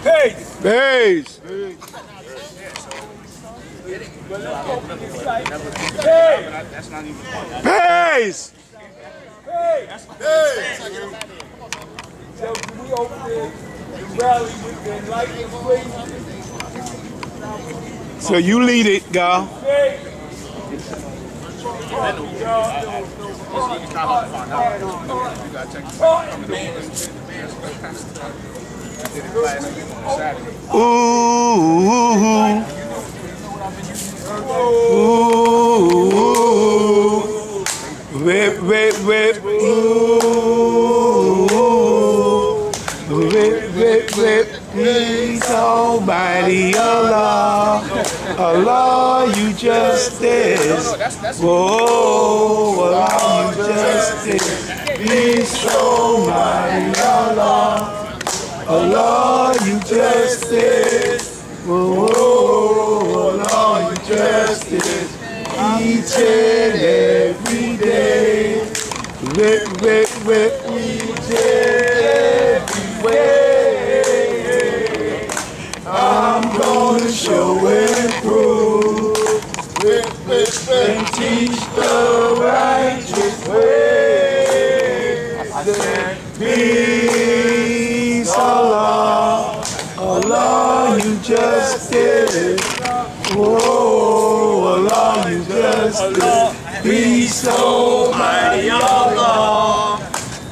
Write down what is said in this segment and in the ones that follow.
Peace. Peace. Peace. So we over there to rally with the lightning crazy. So you lead it, God. Ooh. Ooh. Whip, whip, whip. Ooh. Whip, whip, whip. He's Almighty Allah. Allah, you justice. Whoa, Allah, you justice. He's Almighty Allah. Allah, you justice. Whoa, Allah, you justice. Each and every day. Whip, whip, whip. Each and every way. I'm gonna show and prove. Whip, whip, whip. And teach the righteous way. I said, peace, Allah. Allah, you justice. Whoa, Allah, you justice. Peace, Almighty Allah.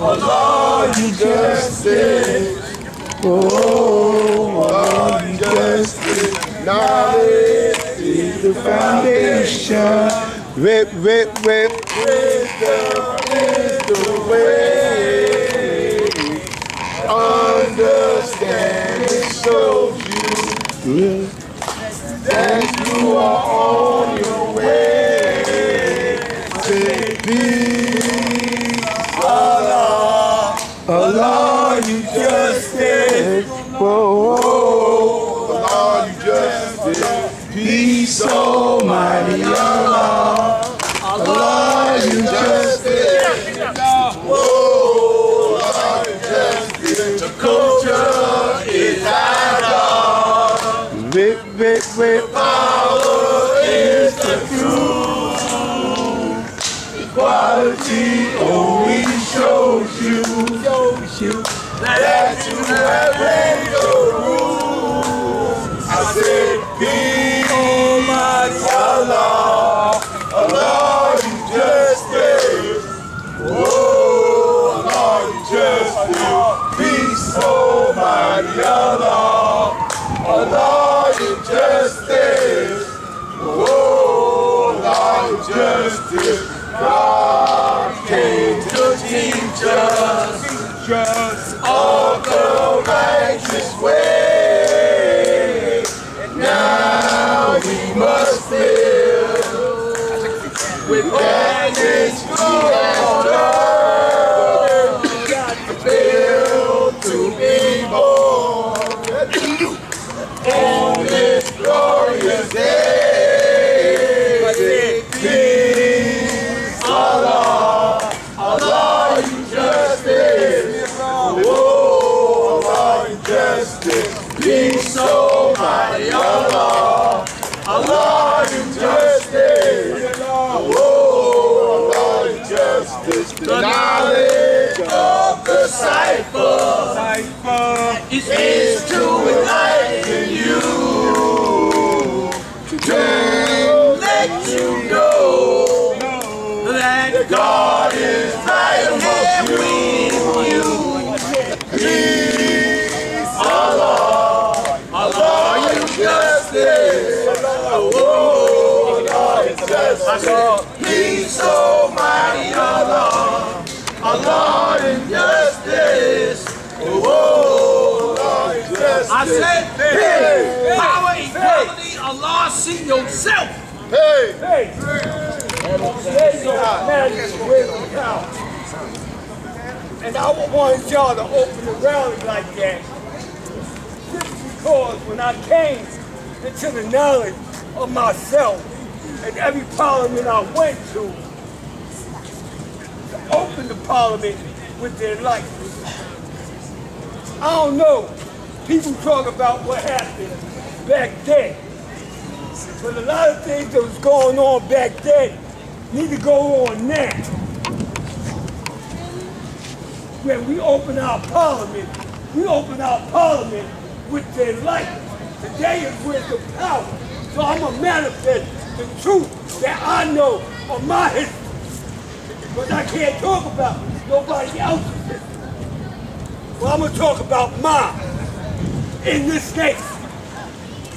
Allah, you justice. Whoa, Allah, you justice. Knowledge is the foundation. Whip, whip, whip. Wisdom is the way. Understanding shows you that you are on your way. Say peace, Allah, Allah, you justice. Whoa, Allah, you justice. Peace, Almighty Allah, Allah, you justice. Whoa, Allah, you justice. The culture is our whip, whip, whip. Power is the truth. Equality only shows you that you have made your rules. I said, peace, Almighty Allah, Allah, you justice. Whoa, Allah, you justice. Peace, Almighty Allah, Allah, you justice. Whoa, Lord, justice. God came to teach us all the righteous way. And now we must live with that which we have learned. Build to be born on this glorious day. Peace, Allah, Allah, you justice. Whoa, Allah, you justice. Peace, Almighty Allah, Allah, you justice. Whoa, Allah, you justice. The knowledge of the cipher is to enlighten you, to let you know that God is right here with you. Peace, Allah, Allah, you justice. Oh, Allah, you justice. Peace, Almighty Allah, Allah, you justice. Oh, Lord, justice. I said, hey, power, equality, Allah, see yourself. Hey, hey. And I wanted y'all to open the rally like that. Just because when I came into the knowledge of myself and every parliament I went to open the parliament with the enlightenment. I don't know. People talk about what happened back then. But a lot of things that was going on back then need to go on now. When we open our parliament with their light. Today is wisdom power. So I'm going to manifest the truth that I know of my history. Because I can't talk about nobody else's history. Well, I'm going to talk about mine in this case.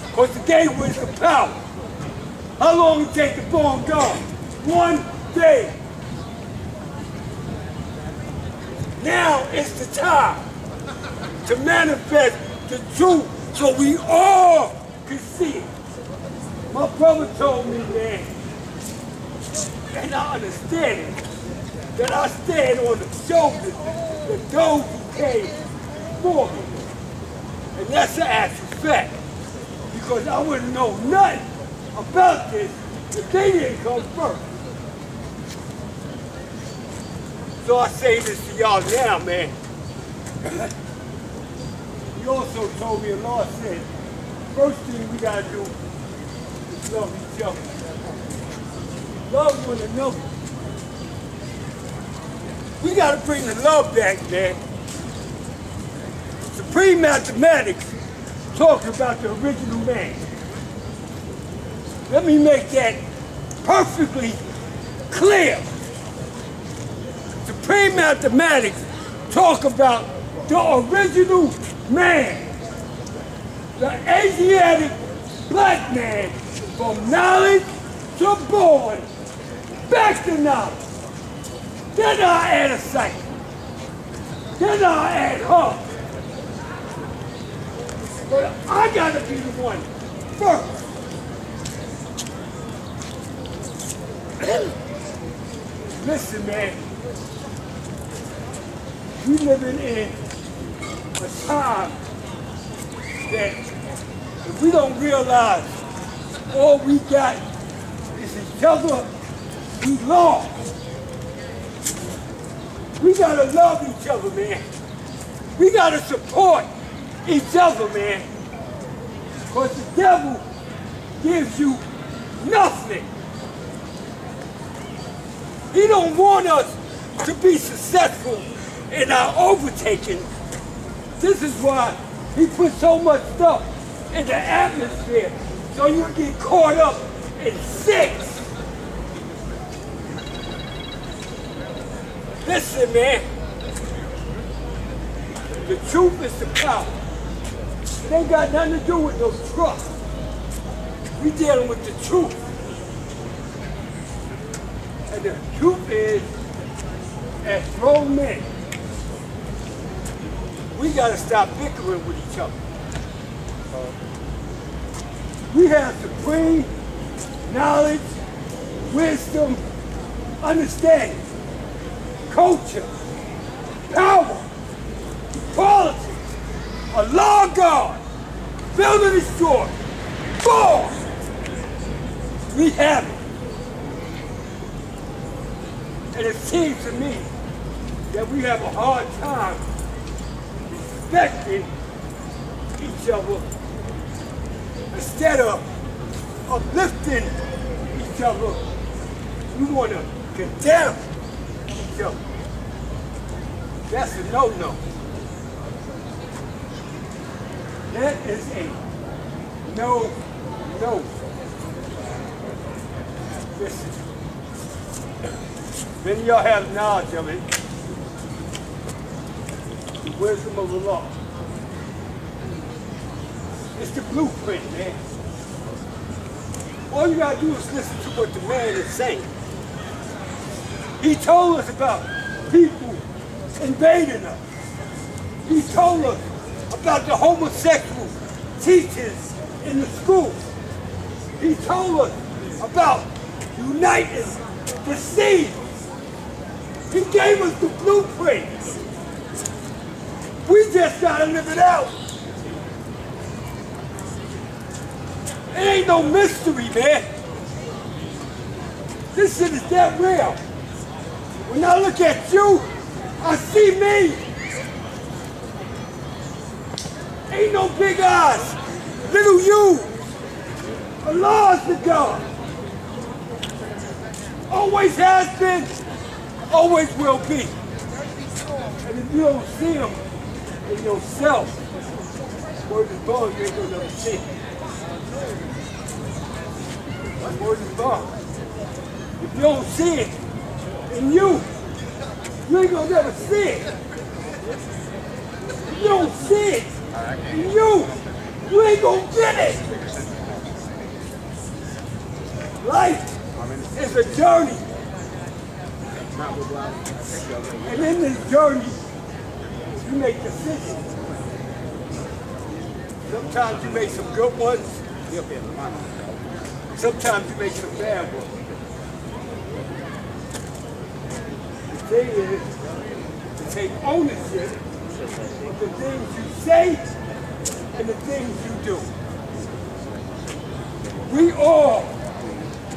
Because today was the power. How long it take to bomb God? 1 day. Now is the time to manifest the truth so we all can see it. My brother told me, man, and I understand it, that I stand on the shoulders of those who came before me. And that's an actual fact. Because I wouldn't know nothing about this if they didn't come first. So I say this to y'all now, man. He also told me, and Lord said, first thing we gotta do is love each other. Love one another. We gotta bring the love back, man. Supreme Mathematics talks about the original man. Let me make that perfectly clear. Supreme Mathematics talk about the original man, the Asiatic black man, from knowledge to born, back to knowledge. Then I add a sight. Then I add her. But I gotta be the one first. Listen, man. We living in a time that if we don't realize all we got is each other, we lost. We gotta love each other, man. We gotta support each other, man. Because the devil gives you nothing. He don't want us to be successful in our overtaking. This is why he put so much stuff in the atmosphere so you get caught up in sex. Listen, man. The truth is the power. It ain't got nothing to do with no trust. We dealing with the truth. And the truth is, as grown men, we gotta stop bickering with each other. We have supreme knowledge, wisdom, understanding, culture, power, politics, a law God, build and destroy, force. We have it. And it seems to me that we have a hard time respecting each other instead of uplifting each other. We want to condemn each other. That's a no-no. That is a no-no. Listen. Many of y'all have knowledge of it. The wisdom of the law. It's the blueprint, man. All you gotta do is listen to what the man is saying. He told us about people invading us. He told us about the homosexual teachers in the schools. He told us about uniting the seeds. He gave us the blueprint. We just gotta live it out. It ain't no mystery, man. This shit is that real. When I look at you, I see me. Ain't no big eyes, little you. Allah's the God. Always has been, always will be. And if you don't see him in yourself, word is bond, you ain't gonna never see him. Word is bond. If you don't see it in you, you ain't gonna never see it. If you don't see it in you, you ain't gonna get it. Life is a journey. And in this journey, you make decisions. Sometimes you make some good ones. Sometimes you make some bad ones. The thing is to take ownership of the things you say and the things you do. We all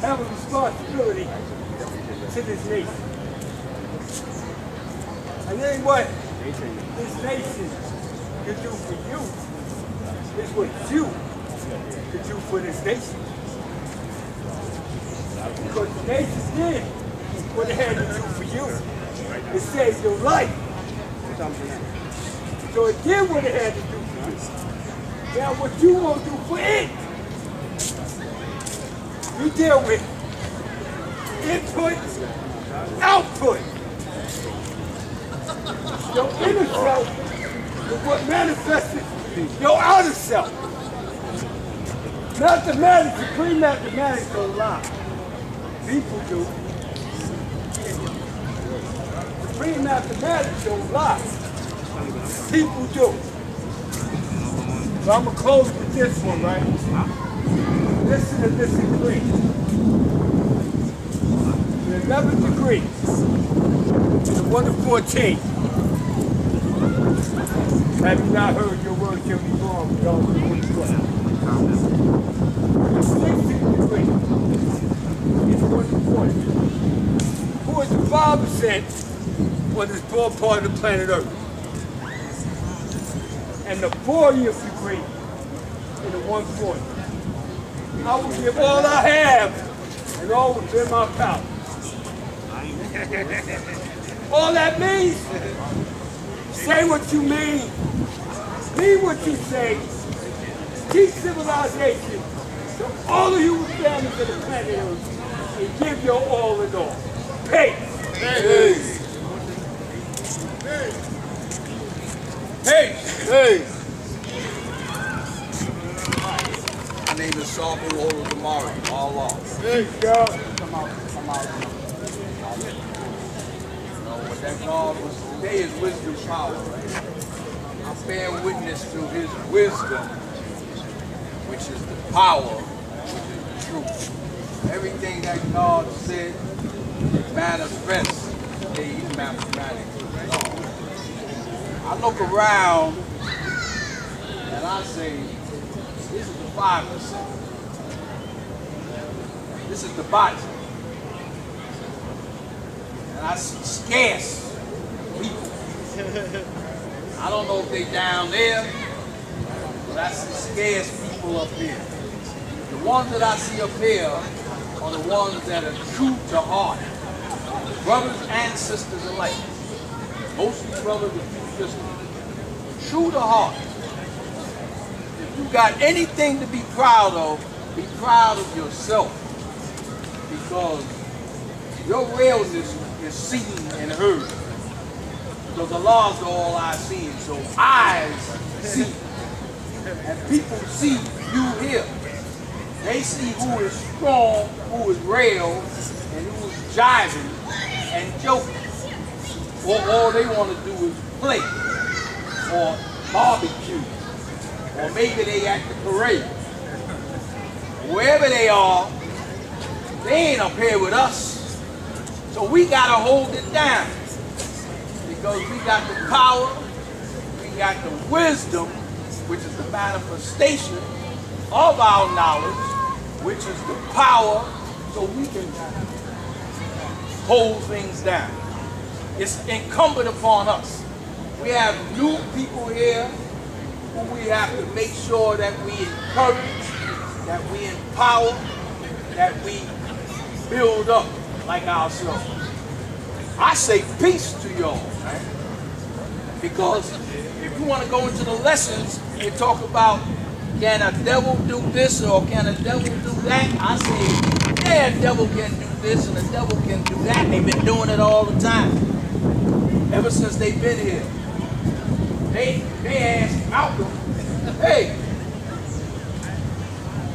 have a responsibility to this nation. And then what this nation can do for you is what you can do for this nation. Because the nation did what it had to do for you. It saved your life. So it did what it had to do for you. Now what you want to do for it, you deal with input, output. Your inner self is what manifests your outer self. Mathematics, supreme mathematics don't lie. People do. Supreme mathematics don't lie. People do. So I'm going to close with this one, right? Listen to this degree. The 11th degree. The 1 to 14. Have you not heard your word shall be wrong? The 16th degree. It's 1 to 40. Who is the 5% on this broad part of the planet Earth? And the 40th degree in the 140. I will give all I have and all within my power. All that means, say what you mean what you say, teach civilization to all the human families of the planet Earth, and give your all in all. Peace. Peace. Peace. Peace. My name is Sabu Oludamari, all law. Peace, God. Come out. What that God was today is wisdom power, right? I bear witness to his wisdom, which is the power, which is the truth. Everything that God said manifests. Today he's mathematics. I look around and I say, this is the 5%. This is the body. And I see scarce people. I don't know if they down there, but I see scarce people up here. The ones that I see up here are the ones that are true to heart. Brothers and sisters alike. Mostly brothers and few sisters. True to heart. If you got anything to be proud of yourself. Because your realness is seen and heard. Because Allah's the all I see. So eyes see. And people see you here. They see who is strong, who is real, and who is jiving and joking. Or all they want to do is play. Or barbecue. Or maybe they at the parade. Wherever they are, they ain't up here with us. So we gotta hold it down. Because we got the power, we got the wisdom, which is the manifestation of our knowledge, which is the power, so we can hold things down. It's incumbent upon us. We have new people here who we we have to make sure that we encourage, that we empower, that we build up like ourselves. I say peace to y'all, right? Because if you want to go into the lessons and talk about can a devil do this or can a devil do that, I say, yeah, a devil can do this and a devil can do that. They've been doing it all the time, ever since they've been here. They asked Malcolm, hey,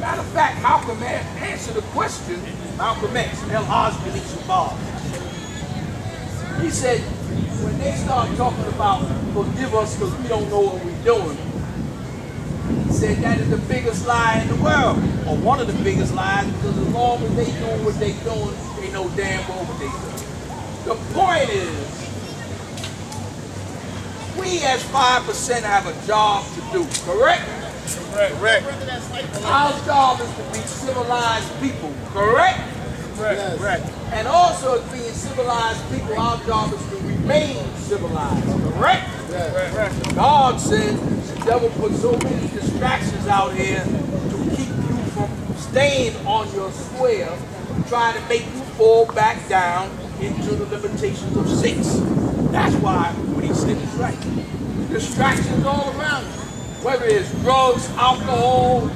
matter of fact, Malcolm answered the question, Malcolm X, El-Hajj. He said, when they start talking about forgive us because we don't know what we're doing, he said that is the biggest lie in the world, or one of the biggest lies, because as long as they doing what they doing, they know damn well what they doing. The point is, we as 5% have a job to do, correct? Correct. Our job is to be civilized people, correct? Correct. And also as being civilized people, our job is to remain civilized, correct? Correct. God says the devil put so many distractions out here to keep you from staying on your square, trying to make you fall back down into the limitations of 6. That's why what he said is right. Distractions all around you. Whether it's drugs, alcohol,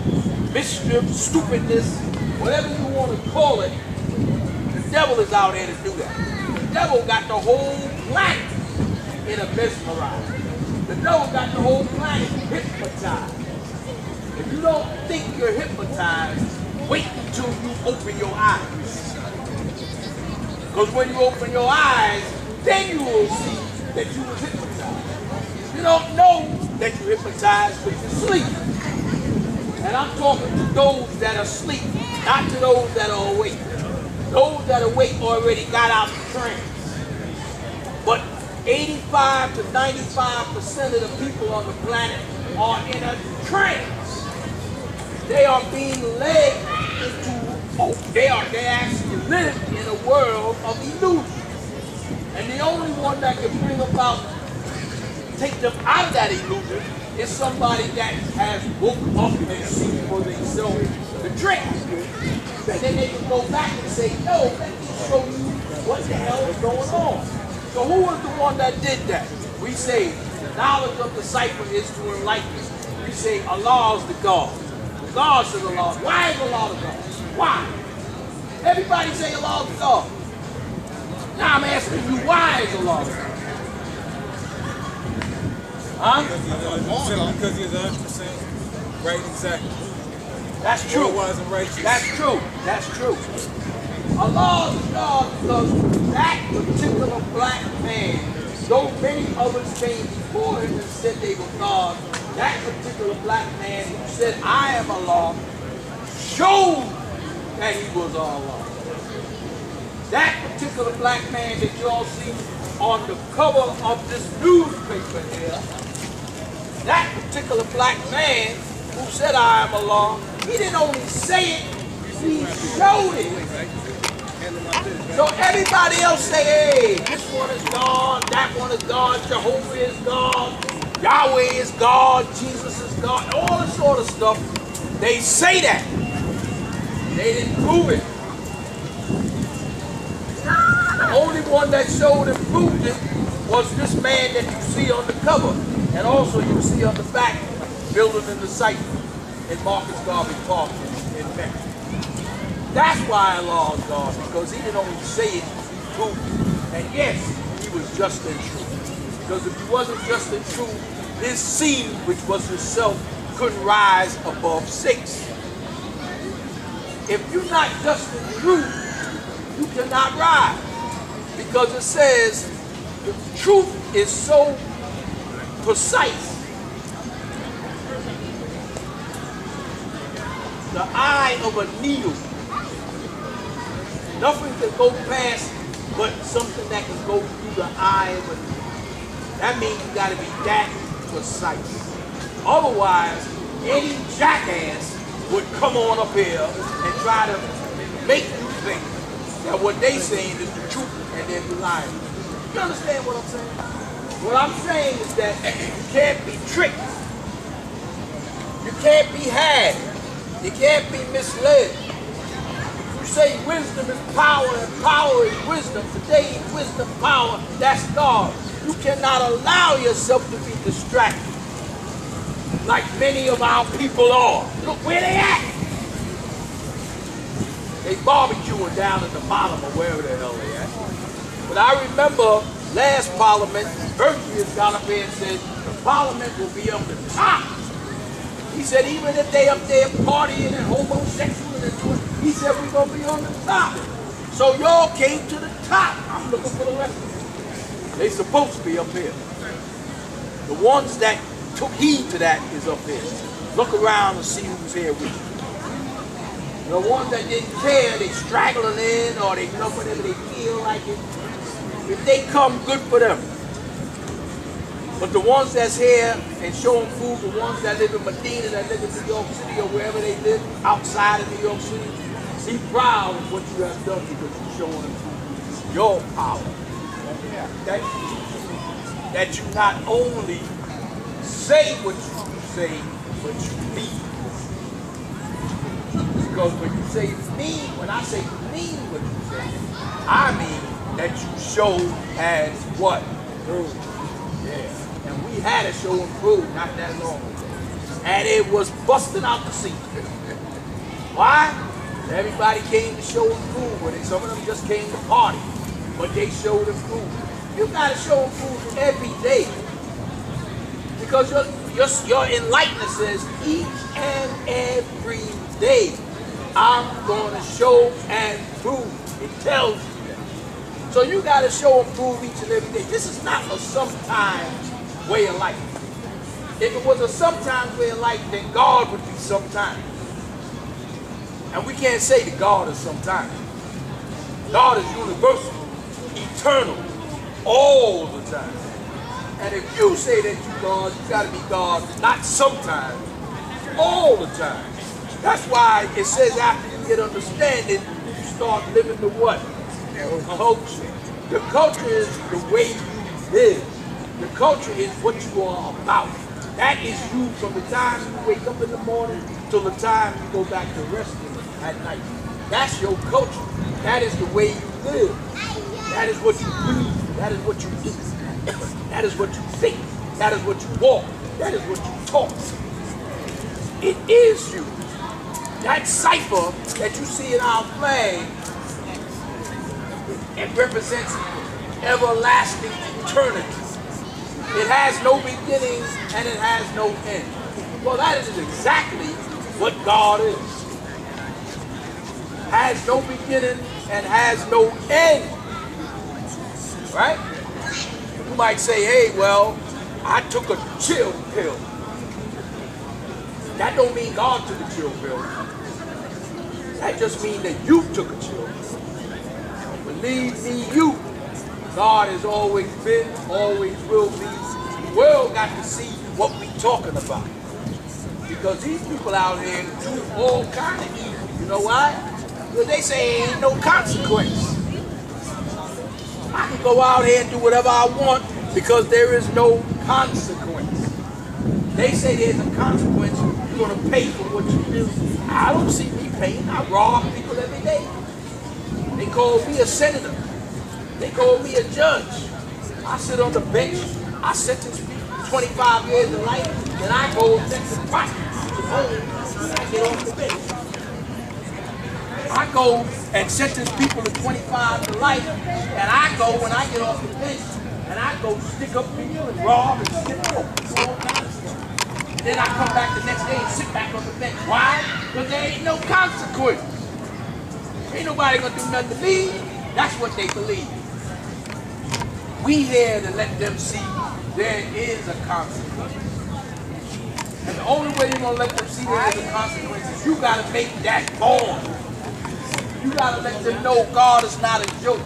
mischief, stupidness, whatever you want to call it, the devil is out there to do that. The devil got the whole planet in a mesmerized. The devil got the whole planet hypnotized. If you don't think you're hypnotized, wait until you open your eyes. Because when you open your eyes, then you will see that you was hypnotized. You don't know that you're hypnotized, but you're asleep. And I'm talking to those that are asleep, not to those that are awake. Those that are awake already got out the trance. But 85 to 95% of the people on the planet are in a trance. They are being led into, they actually live in a world of illusion. And the only one that can bring about, take them out of that illusion is somebody that has woke up and seen for themselves the trick. And then they can go back and say, no, let me show you what the hell is going on. So who was the one that did that? We say the knowledge of the cipher is to enlighten. We say Allah is the God. God says Allah. Why is Allah the God? Why? Everybody say Allah is the God. Now I'm asking you, why is Allah the God? Huh? Because he's 100% right, exactly. That's true. Wasn't righteous. That's true. That's true. Allah is God because that particular black man, though many others came before him and said they were God, that particular black man who said, I am Allah, showed that he was Allah. That particular black man that you all see on the cover of this newspaper here, that particular black man who said, I am Allah, he didn't only say it, he showed it. So everybody else say, hey, this one is God, that one is God, Jehovah is God, Yahweh is God, Jesus is God, all this sort of stuff. They say that. They didn't prove it. The only one that showed and proved it was this man that you see on the cover. And also you see on the back, building in the site in Marcus Garvey Park in Mecca. That's why Allah is God, because he didn't only say it, he proved it. And yes, he was just and true. Because if he wasn't just and true, his seed, which was himself, couldn't rise above 6. If you're not just and true, you cannot rise. Because it says the truth is so precise. The eye of a needle. Nothing can go past but something that can go through the eye of a needle. That means you got to be that precise. Otherwise, any jackass would come on up here and try to make you think that what they saying is the truth and they're lying. You understand what I'm saying? What I'm saying is that you can't be tricked. can't be had. You can't be misled. You say wisdom is power and power is wisdom. Today, wisdom, power, that's God. You cannot allow yourself to be distracted like many of our people are. Look where they at. They barbecuing down at the bottom or wherever the hell they at. But I remember last Parliament, Berkeley got up there and said, the Parliament will be up the top. He said, even if they up there partying and homosexual and doing, he said, we're going to be on the top. So y'all came to the top. I'm looking for the rest of them. They supposed to be up here. The ones that took heed to that is up there. Look around and see who's here with you. The ones that didn't care, they straggling in or they come whenever they feel like it. If they come, good for them. But the ones that's here and showing food, the ones that live in Medina, that live in New York City or wherever they live, outside of New York City, be proud of what you have done because you're showing them your power. That you not only say what you say, but you mean. Because when you say mean, when I say mean what you say, I mean that you show as what? Proof. Yeah. And we had a show and prove not that long ago. And it was busting out the seat. Why? Everybody came to show and prove, but some of them just came to party. But they showed and proved. You gotta show and prove every day. Because your enlightenment says each and every day I'm gonna show and prove. It tells you that. So you gotta show and prove each and every day. This is not a sometimes way of life. If it was a sometimes way of life, then God would be sometimes. And we can't say that God is sometimes. God is universal, eternal, all the time. And if you say that you're God, you gotta be God, not sometimes, all the time. That's why it says after you get understanding, you start living the what? Culture. The culture is the way you live. The culture is what you are about. That is you from the time you wake up in the morning till the time you go back to resting at night. That's your culture. That is the way you live. That is what you breathe. That is what you eat. That is what you think. That is what you walk. That is what you talk. It is you. That cipher that you see in our flag, it represents everlasting eternity. It has no beginning and it has no end. Well, that is exactly what God is. Has no beginning and has no end. Right? You might say, hey, well, I took a chill pill. That don't mean God took a chill pill. That just means that you took a chill pill. Believe me, you. God has always been, always will be. The world got to see what we talking about. Because these people out here do all kind of evil. You know why? Because they say ain't no consequence. I can go out here and do whatever I want because there is no consequence. They say there's a consequence. You're going to pay for what you do. I don't see me paying. I rob people every day. They call me a senator. They call me a judge. I sit on the bench. I sentence people 25 years to life. Then I go next to prostitutes home when I get off the bench. I go and sentence people to 25 to life, and I go when I get off the bench, and I go stick up people and rob and stick up all kinds of stuff. And then I come back the next day and sit back on the bench. Why? Because there ain't no consequence. Ain't nobody gonna do nothing to me. That's what they believe. We here to let them see there is a consequence. And the only way you're gonna let them see there is a consequence is you gotta make that born. You gotta let them know God is not a joke.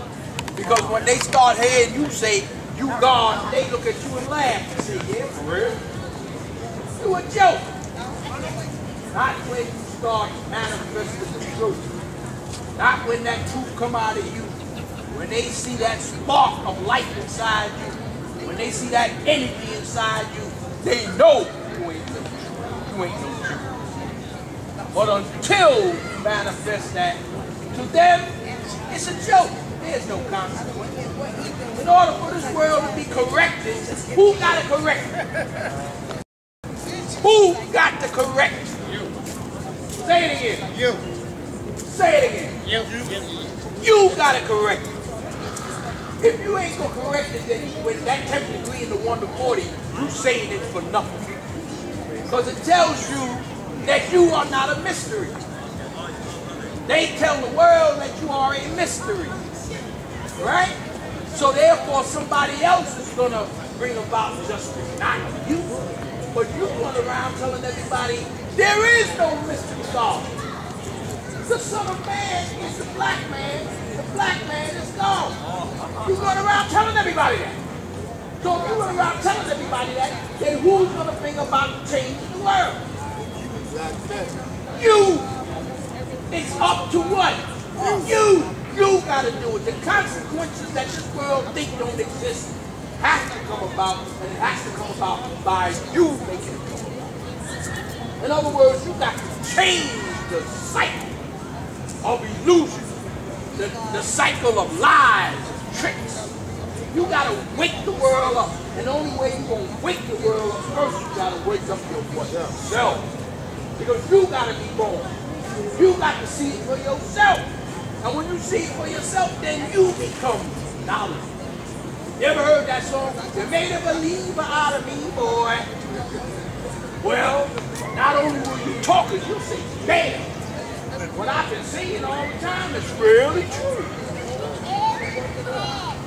Because when they start hearing you say, you God, they look at you and laugh and say, yeah, for real? You a joke. Not when you start manifesting the truth. Not when that truth come out of you. When they see that spark of life inside you. When they see that energy inside you, they know you ain't no Jew. But until you manifest that, to them, it's a joke. There's no consequence. In order for this world to be corrected, who got to correct it? Who got to correct it? You. Say it again. You. Say it again. You got to correct it. If you ain't going to correct it, then with that 10th degree in the 1 to 40, you saying it for nothing. Because it tells you that you are not a mystery. They tell the world that you are a mystery. Right? So therefore somebody else is going to bring about justice, not you. But you run around telling everybody there is no mystery God. The Son of Man is the black man. The black man is God. You run around telling everybody that. So if you run around telling everybody that, then who's going to bring about change in the world? You. It's up to what? You. You got to do it. The consequences that this world think don't exist have to come about, and it has to come about by you making it come about. In other words, you got to change the cycle of illusion, the cycle of lies, tricks. You got to wake the world up. And the only way you're going to wake the world up, first you got to wake up yourself. Because you got to be born. You got to see it for yourself. And when you see it for yourself, then you become knowledge. You ever heard that song? You made a believer out of me, boy. Well, not only will you talk it, you'll say, damn. What I've been saying all the time is really true.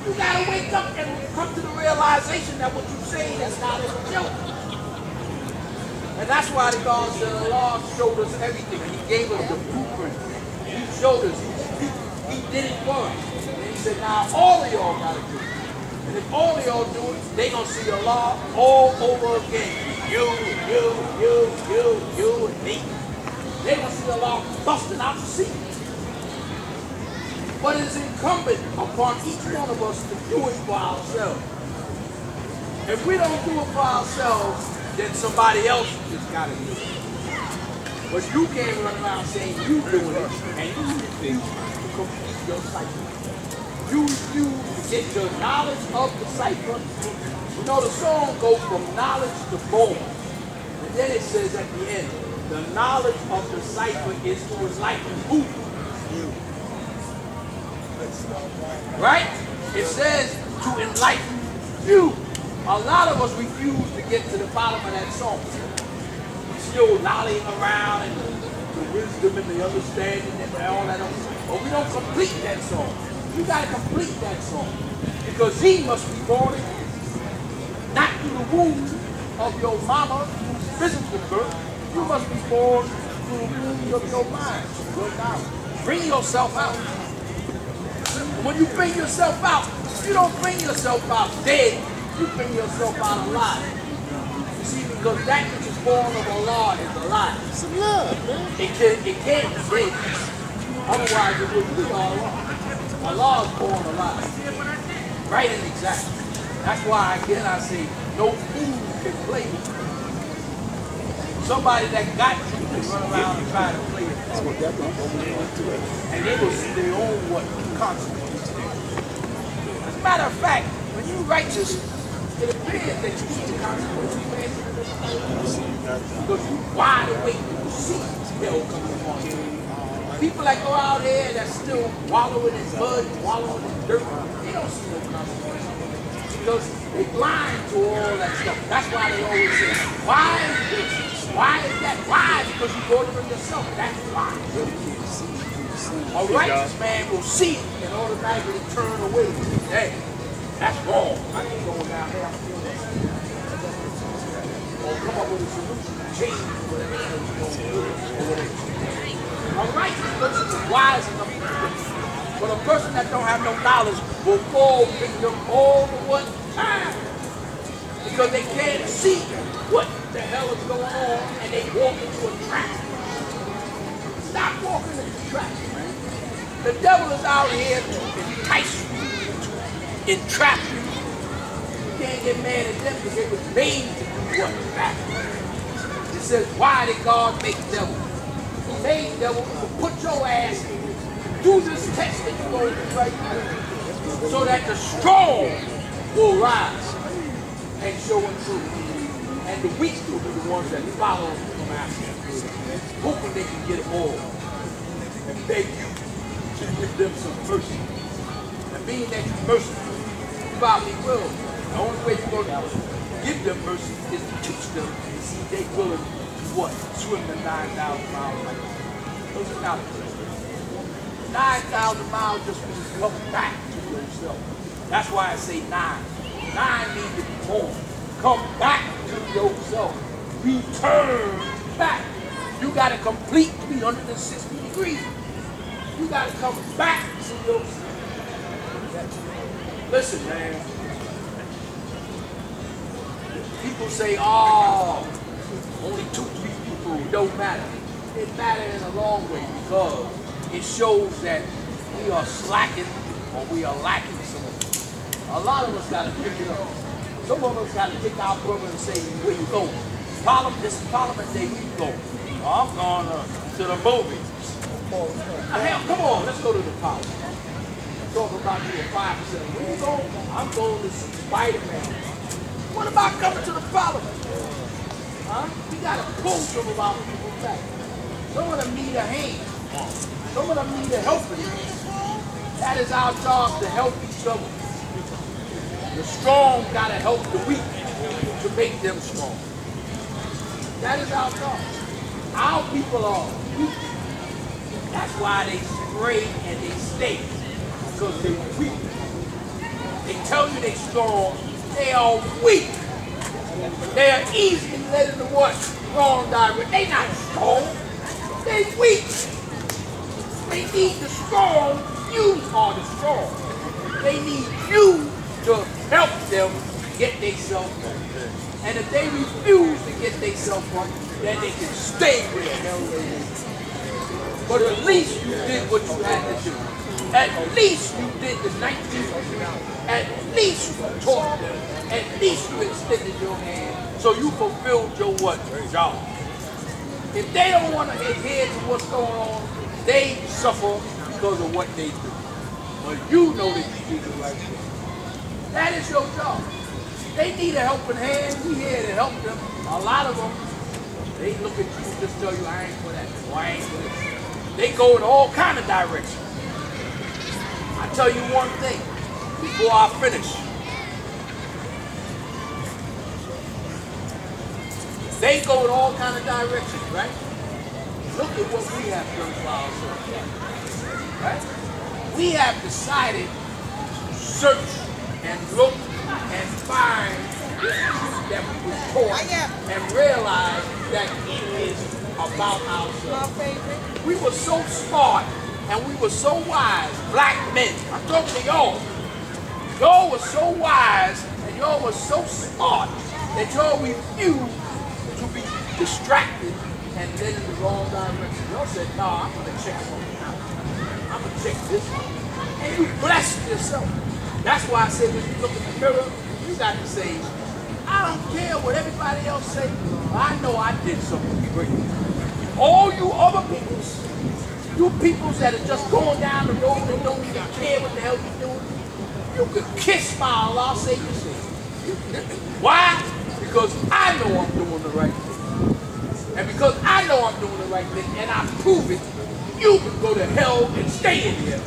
You gotta wake up and come to the realization that what you're saying is not a joke. And that's why the God said Allah showed us everything. He gave us the blueprint. He showed us. He did it for us. And he said, now all of y'all gotta do it. And if all of y'all do it, they gonna see Allah all over again. You, and me. They gonna see Allah busting out the sea. But it's incumbent upon each one of us to do it for ourselves. If we don't do it for ourselves, then somebody else just got to do it. But you can't run around saying you doing it, and you refuse to complete your cycle. You refuse to get your knowledge of the cycle. You know, the song goes from knowledge to born. And then it says at the end, the knowledge of the cycle is to enlighten who? You. Right? It says to enlighten you. A lot of us refuse to get to the bottom of that song. We're still lollying around and the wisdom and the understanding and all that. But we don't complete that song. You got to complete that song. Because he must be born again. Not through the womb of your mama, physical birth. You must be born through the womb of your mind, your knowledge. Bring yourself out. When you bring yourself out, you don't bring yourself out dead. You bring yourself out alive. You see, because that which is born of Allah is alive. It's love, man. It can't be dead. Otherwise, it would be Allah. Allah is born alive. Right and exact. That's why, again, I say, no fool can play with you. Somebody that got you can run around and try to play it. And they will see their own consequences. As a matter of fact, when you're righteous, it appears that you see the consequences. Because you're wide awake and you see hell coming upon you. People that go out there that's still wallowing in mud, wallowing in dirt, they don't see no consequences. Because they're blind to all that stuff. That's why they always say, why is this? Why is that? Why? Because you go to it yourself. That's why. A righteous man will see it and automatically turn away. Hey, that's wrong. I ain't going down there. Or come up with a solution to change whatever it is you're going to do. A righteous person is wise enough to do this. But a person that don't have no knowledge will fall victim all the one time. Because they can't see what the hell is going on and they walk into a trap. Stop walking into traps, man. The devil is out here to entice you, to entrap you. You can't get mad at them because they were made to do what? Back. It says, why did God make devils? made, devil, to put your ass through this test that you're going through right now, so that the strong will rise and show improve. And the weak will be the ones that follow from after, hoping they can get them all and beg you to give them some mercy. And being that you're merciful, you probably will. The only way you're going to give them mercy is to teach them and see if they're willing to what? Swim the 9,000 miles like that. Those are not 9,000 miles just means come back to yourself. That's why I say 9. 9 means to be born. Come back to yourself. Return back. You got to complete 360 degrees. You got to come back to yourself. Listen, man. People say, oh, only 2-3 people, don't matter. It matters in a long way because it shows that we are slacking or we are lacking something. A lot of us got to pick it up. Some of us got to take our brother and say, where you going? This is Parliament Day, where you going? Oh, I'm going to the movies. Hell, come on, let's go to the Parliament. Talk about you at 5%. Where you going? I'm going to see Spider-Man. What about coming to the Parliament? Huh? We got to pull some of our people back. Some of them need a hand. Some of them need a helping hand. That is our job, to help each other. The strong got to help the weak to make them strong. That is our job. Our people are weak. That's why they spray and they stay. Because they're weak. They tell you they're strong. They are weak. They are easily led into what? Wrong direction. They're not strong. They're weak. They need the strong. You are the strong. They need you to help them get themselves up. And if they refuse to get themselves up, then they can stay where the hell they are. But at least you did what you had to do. At least you did the 19th. At least you taught them. At least you extended your hand. So you fulfilled your what? Job. If they don't want to adhere to what's going on, they suffer because of what they do. But you know that you did the right thing. That is your job. They need a helping hand. We here to help them. A lot of them, they look at you and just tell you, I ain't for that. Or I ain't for this. They go in all kind of directions. I tell you one thing before I finish. They go in all kind of directions, right? Look at what we have done for ourselves, right? We have decided to search and look and find this truth that we were taught and realize that it is about ourselves. We were so smart and we were so wise, black men. I'm talking to y'all. Y'all were so wise and y'all were so smart that y'all refused to be distracted and led in the wrong direction. Y'all said, no, I'm going to check something out. I'm going to check this out. And you blessed yourself. That's why I said when you look in the mirror, you got to say, I don't care what everybody else say. I know I did something great. All you other peoples, you peoples that are just going down the road and don't even care what the hell you're doing, you could kiss my Allah, say you say. Why? Because I know I'm doing the right thing. And because I know I'm doing the right thing and I prove it, you can go to hell and stay in here.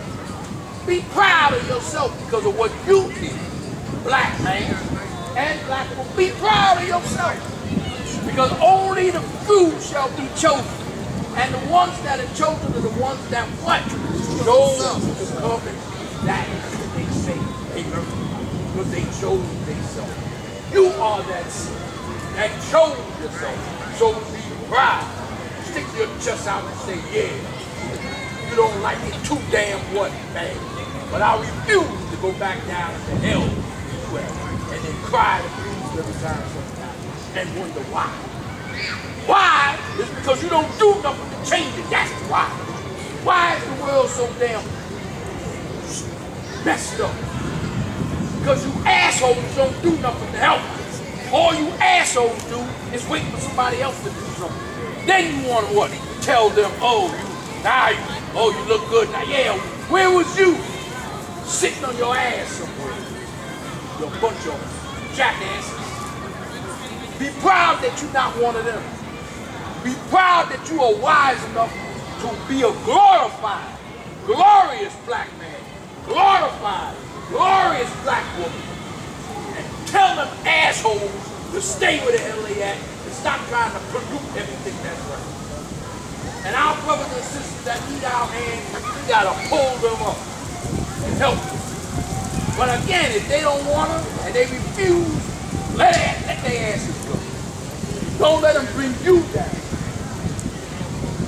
Be proud of yourself because of what you did, black man and black woman. Be proud of yourself because only the few shall be chosen. And the ones that are chosen are the ones that what? Chose to come and be that they say they learned because they chose themselves. You are that seed that chose yourself. So be proud. Stick your chest out and say, yeah. You don't like it too damn what, man. But I refuse to go back down to hell and then cry the blues every time sometimes and wonder why. Why? It's because you don't do nothing to change it. That's why. Why is the world so damn messed up? Because you assholes don't do nothing to help. All you assholes do is wait for somebody else to do something. Then you want to what? tell them, oh, you look good. Now, yeah, where was you? Sitting on your ass somewhere. You bunch of jackasses. Be proud that you're not one of them. Be proud that you are wise enough to be a glorified, glorious black man, glorified, glorious black woman. And tell them assholes to stay where the hell they at and stop trying to pollute everything that's right. And our brothers and sisters that need our hands, we gotta pull them up and help them. But again, if they don't want them and they refuse, let their asses go. Don't let them bring you down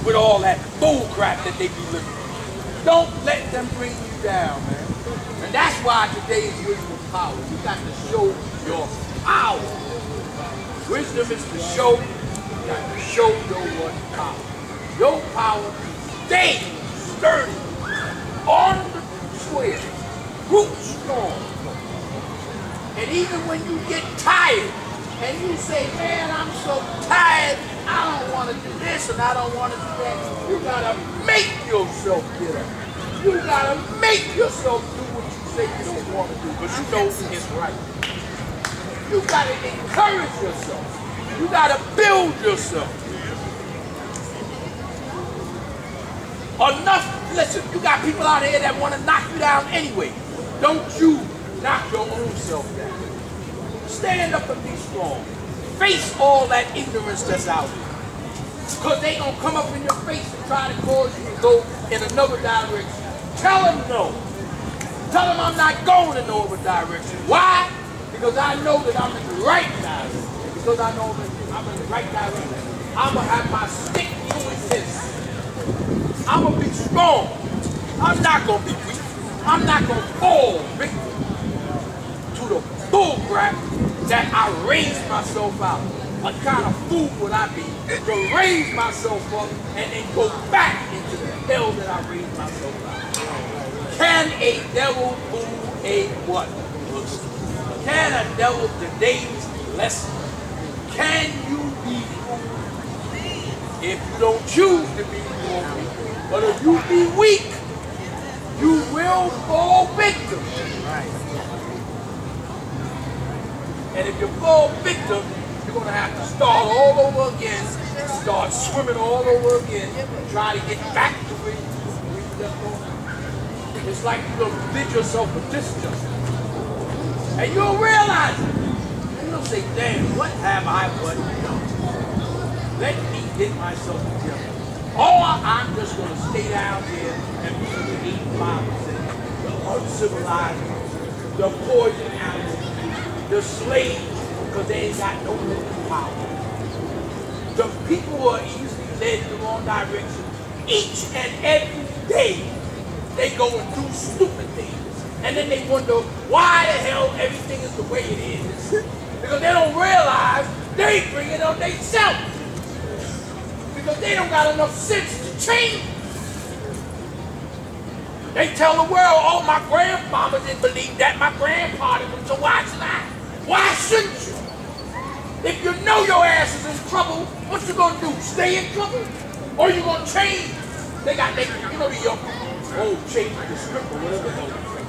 with all that bull crap that they be living in. Don't let them bring you down, man. And that's why today is wisdom power. You got to show your power. Wisdom is to show, you got to show your power. Your power, stay sturdy, on the square, root strong. And even when you get tired, and you say, man, I'm so tired, I don't want to do this and I don't want to do that, you gotta make yourself get up. You gotta make yourself do what you say you don't want to do, but you know it's right. You gotta encourage yourself. You gotta build yourself. Enough, listen, you got people out here that want to knock you down anyway. Don't you knock your own self down. Stand up and be strong. Face all that ignorance that's out there. Because they gonna come up in your face and try to cause you to go in another direction. Tell them no. Tell them I'm not going in no other direction. Why? Because I know that I'm in the right direction. Because I know I'm in the right direction. I'm gonna have my stick to this. I'm gonna be strong. I'm not gonna be weak. I'm not gonna fall victim to the bull crap that I raised myself out. What kind of fool would I be to raise myself up and then go back into the hell that I raised myself out? Can a devil fool a what? Can a devil today's lesson? Can you be fooled? If you don't choose to be fooled, but if you be weak, you will fall victim. And if you fall victim, you're going to have to start all over again, start swimming all over again, and try to get back to where you left off. It's like you're going to did yourself a disjustice. And you'll realize it. And you'll say, damn, what have I but done? Let me get myself together. Or I'm just going to stay down here and be the 85%, the uncivilized, the poison animals, the slaves, because they ain't got no mental power. The people who are easily led in the wrong direction, each and every day, they go and do stupid things. And then they wonder why the hell everything is the way it is. Because they don't realize they bring it on themselves. Because they don't got enough sense to change. They tell the world, oh, my grandmama didn't believe that, my grandpa didn't, so why should I? Why shouldn't you? If you know your ass is in trouble, what you gonna do? Stay in trouble? Or you gonna change? They got, you know the young change the script or whatever the hell they say.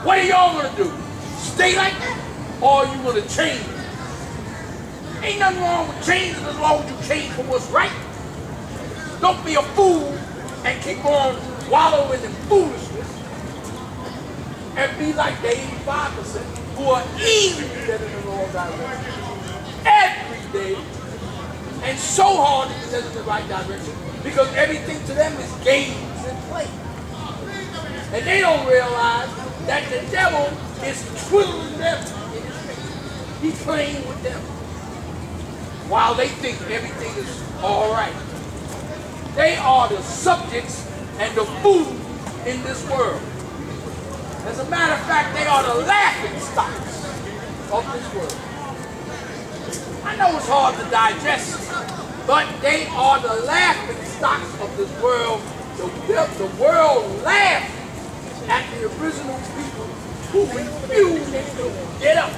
What are y'all gonna do? Stay like that? Or are you gonna change? Ain't nothing wrong with changing as long as you change for what's right. Don't be a fool and keep on wallowing in foolishness and be like the 85% who are easily led in the wrong direction every day and so hard to be led in the right direction because everything to them is games and play. And they don't realize that the devil is twiddling them in his face. He's playing with them while they think everything is all right. They are the subjects and the food in this world. As a matter of fact, they are the laughing stocks of this world. I know it's hard to digest, but they are the laughing stocks of this world. The world laughs at the original people who refuse to get up.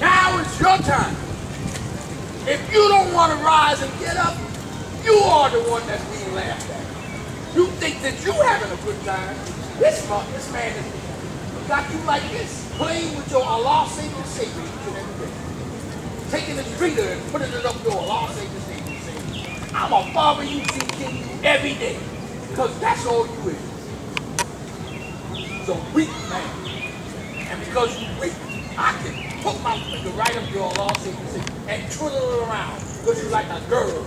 Now it's your time. If you don't want to rise and get up, you are the one that's being laughed at. You think that you having a good time. This man is got you like this, playing with your Allah Savior Savior each and every day. Taking his reader and putting it up your Allah Savior Savior saying, I'm a father you teaching you every day. Because that's all you is. It's a weak man. And because you weak, I can put my finger right up your Allah Savior Savior and twiddle it around. Because you like a girl.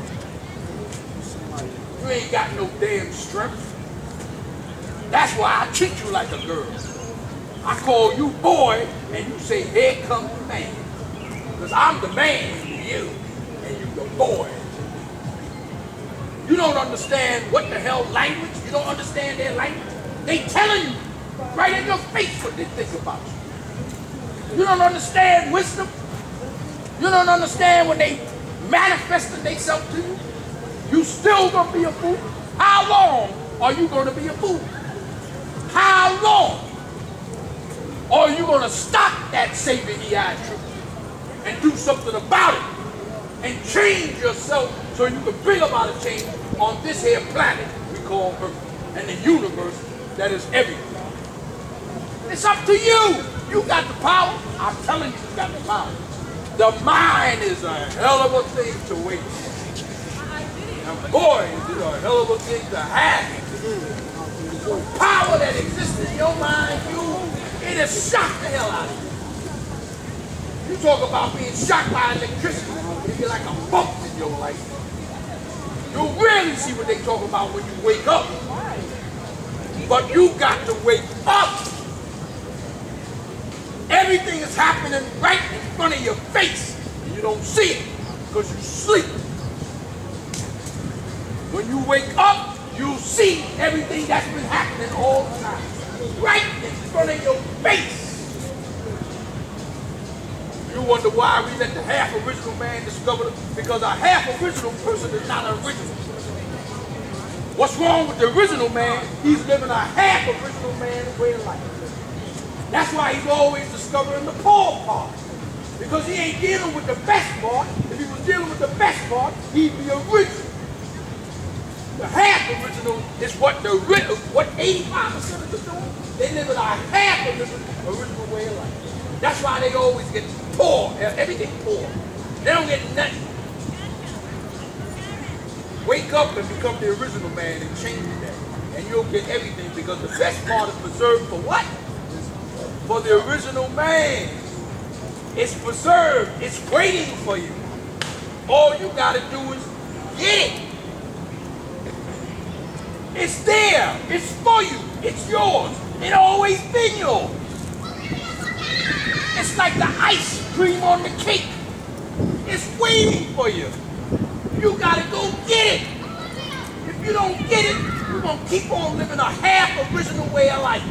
You ain't got no damn strength. That's why I treat you like a girl. I call you boy, and you say, here comes the man. Because I'm the man to you, and you the boy. You don't understand what the hell language, you don't understand their language. They telling you right in your face what they think about you. You don't understand wisdom. You don't understand when they manifesting themselves to you. You still gonna be a fool. How long are you gonna be a fool? How long are you gonna stop that saving EI truth and do something about it and change yourself so you can bring about a change on this here planet we call Earth and the universe that is everything? It's up to you. You got the power. I'm telling you, you got the power. The mind is a hell of a thing to waste. And boy, is it a hell of a thing to have. The power that exists in your mind, it has shocked the hell out of you. You talk about being shocked by electricity, it'd be like a bump in your life. You'll really see what they talk about when you wake up. But you got to wake up. Everything is happening right in front of your face, and you don't see it because you sleep. When you wake up, you'll see everything that's been happening all the time. Right in front of your face. You wonder why we let the half original man discover it? Because a half original person is not an original person. What's wrong with the original man? He's living a half original man way of life. That's why he's always discovering the poor part. Because he ain't dealing with the best part. If he was dealing with the best part, he'd be original. The half original is what 85% of the doing. They live in a half original way of life. That's why they always get poor, everything poor. They don't get nothing. Wake up and become the original man and change that. And you'll get everything because the best part is preserved for what? For the original man. It's preserved. It's waiting for you. All you got to do is get it. It's there. It's for you. It's yours. It always been yours. It's like the ice cream on the cake. It's waiting for you. You gotta go get it. If you don't get it, you're gonna keep on living a half original way of life.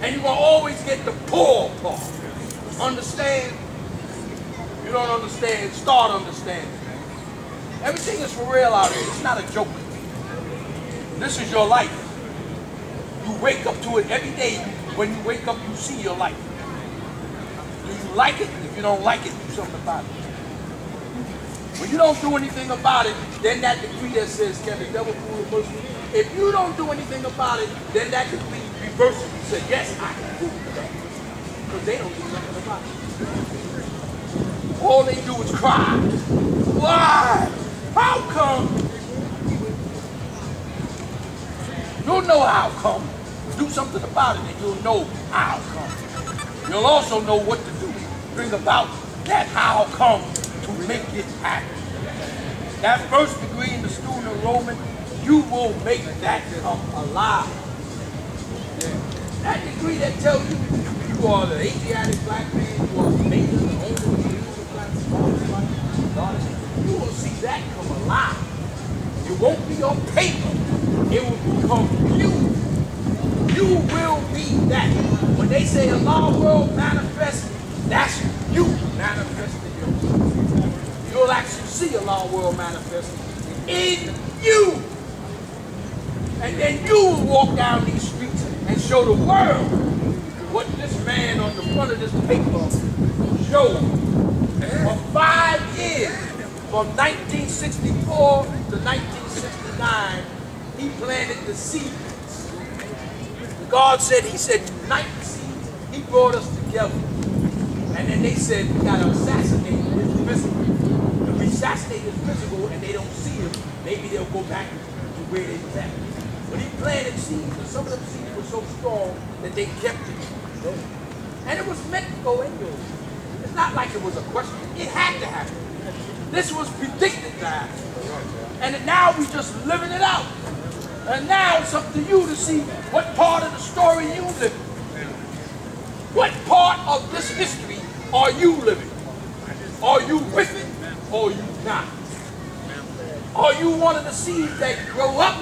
And you're gonna always get the poor part. Understand? You don't understand, start understanding, man. Everything is for real out here. It's not a joke. This is your life. You wake up to it every day. When you wake up, you see your life. Do you like it? If you don't like it, do something about it. When you don't do anything about it, then that decree that says, can the devil fool the person? If you don't do anything about it, then that decree reverses and says, yes, I can fool the devil. Because they don't do nothing about it. All they do is cry. Why? How come? You'll know how come. Do something about it and you'll know how come. You'll also know what to do. Bring about that how come to make it happen. That first degree in the student enrollment, you will make that come alive. That degree that tells you you are the Asiatic black man, you are the major, the only black man, you will see that come alive. It won't be on paper. It will become you. You will be that. When they say Allah world manifest, that's you manifesting yourself. You'll actually see Allah world manifest in you. And then you will walk down these streets and show the world what this man on the front of this paper showed. For 5 years, From 1964 to 1969, he planted the seeds. God said, he said, unite the seeds. He brought us together. And then they said, we got to assassinate his physical. If we assassinate his physical and they don't see him, maybe they'll go back to where they was at. But he planted seeds, and some of them seeds were so strong that they kept it going. And it was meant to go anyway. It's not like it was a question. It had to happen. This was predicted to happen. And now we're just living it out. And now it's up to you to see what part of the story you live in. What part of this history are you living? Are you with it or are you not? Are you one of the seeds that grow up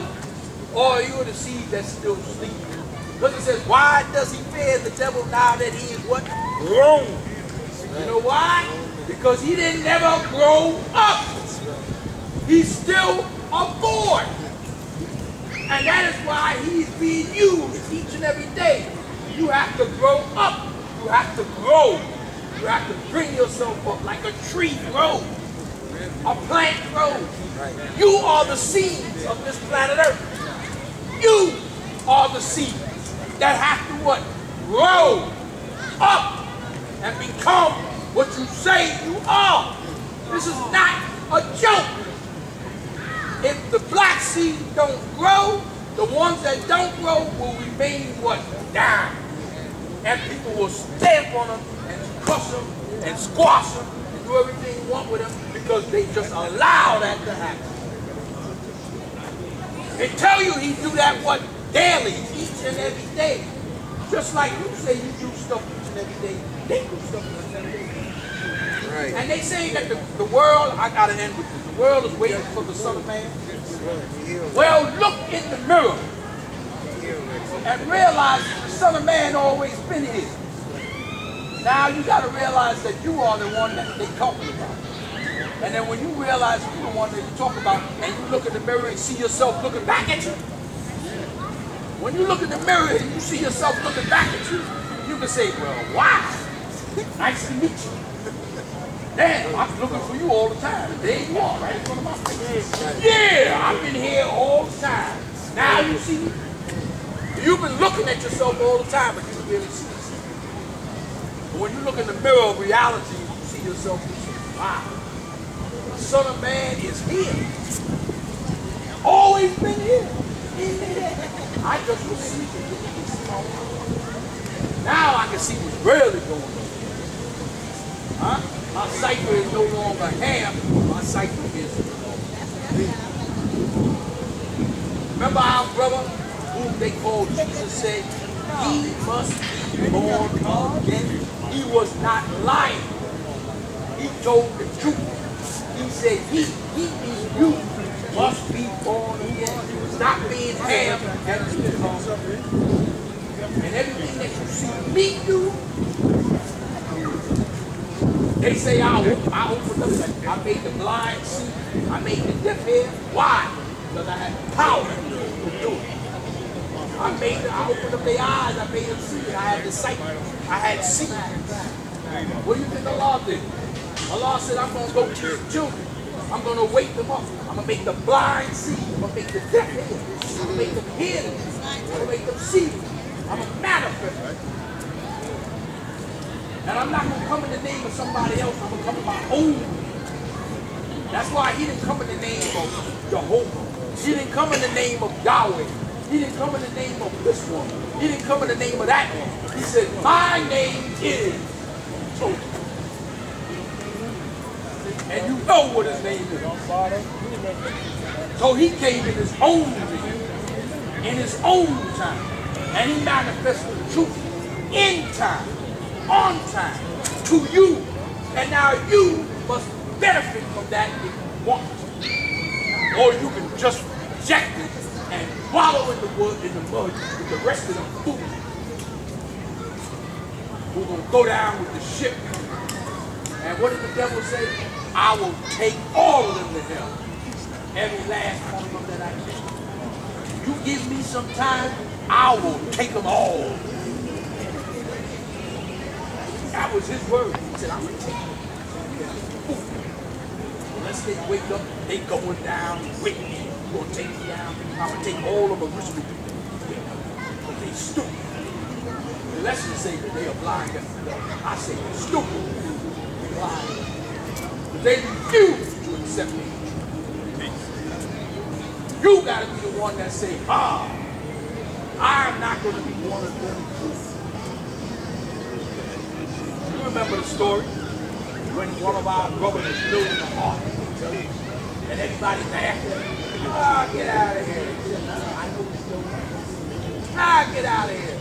or are you the seed that's still sleeping? Because it says, why does he fear the devil now that he is what? Grown. You know why? Because he didn't ever grow up. He's still a boy. And that is why he's being used each and every day. You have to grow up. You have to grow. You have to bring yourself up like a tree grows. A plant grows. You are the seeds of this planet Earth. You are the seeds that have to what? Grow up and become what you say you are. This is not a joke. If the black seed don't grow, the ones that don't grow will remain what? Down. And people will stamp on them and crush them and squash them and do everything you want with them because they just allow that to happen. They tell you he do that what? Daily, each and every day. Just like you say you do stuff each and every day, they do stuff each and every day. Right. And they say that the world, I gotta end with this, the world is waiting for the Son of Man. Well, look in the mirror and realize that the Son of Man always been here. Now you gotta realize that you are the one that they talking about. And then when you realize you're the one that you talk about and you look in the mirror and see yourself looking back at you, when you look in the mirror and you see yourself looking back at you, you can say, well, wow, nice to meet you. Damn, I'm looking for you all the time. And there you are, right in front of my face. Yeah, I've been here all the time. Now you see me. You've been looking at yourself all the time, but you don't really see yourself. But when you look in the mirror of reality, you see yourself, you say, wow, the Son of Man is here. Always been here. I just was sleeping. Now I can see what's really going on. Huh? My cipher is no longer ham, my cipher is remember our brother whom they called Jesus said, he must be born again. He was not lying. He told the truth. He said, he means you must be born again. He was not being ham and everything that you see me do. They say I opened up, I made the blind see, I made the deaf hear. Why? Because I had power to do it. I opened up their eyes, I made them see, I had the sight, I had see. What do you think Allah did? Allah said, I'm going to go to his children. I'm going to wake them up. I'm going to make the blind see. I'm going to make the deaf hear. I'm going to make them hear. I'm going to make them see. I'm going to manifest. And I'm not going to come in the name of somebody else. I'm going to come in my own name. That's why he didn't come in the name of Jehovah. He didn't come in the name of Yahweh. He didn't come in the name of this one. He didn't come in the name of that one. He said, my name is Jehovah. And you know what his name is. So he came in his own name, in his own time. And he manifested the truth in time. On time to you, and now you must benefit from that if you want, or you can just reject it and wallow in the wood, in the mud with the rest of the food. We're gonna go down with the ship. And what did the devil say? I will take all of them to hell, every last one of them that I can. You give me some time, I will take them all. That was his word. He said, I'm going to take you. Let's State wake up, they going down with me. You're gonna take me down. I'm gonna take all of the original people with me. But they stupid. The lessons say that they are blind. I say they're stupid. They're blind. But they refuse to accept me. You gotta be the one that say, I'm not gonna be one of them. You remember the story? When one of our brothers was building the ark, and everybody laughed at him. Get out of here. He said, I know this building. Get out of here.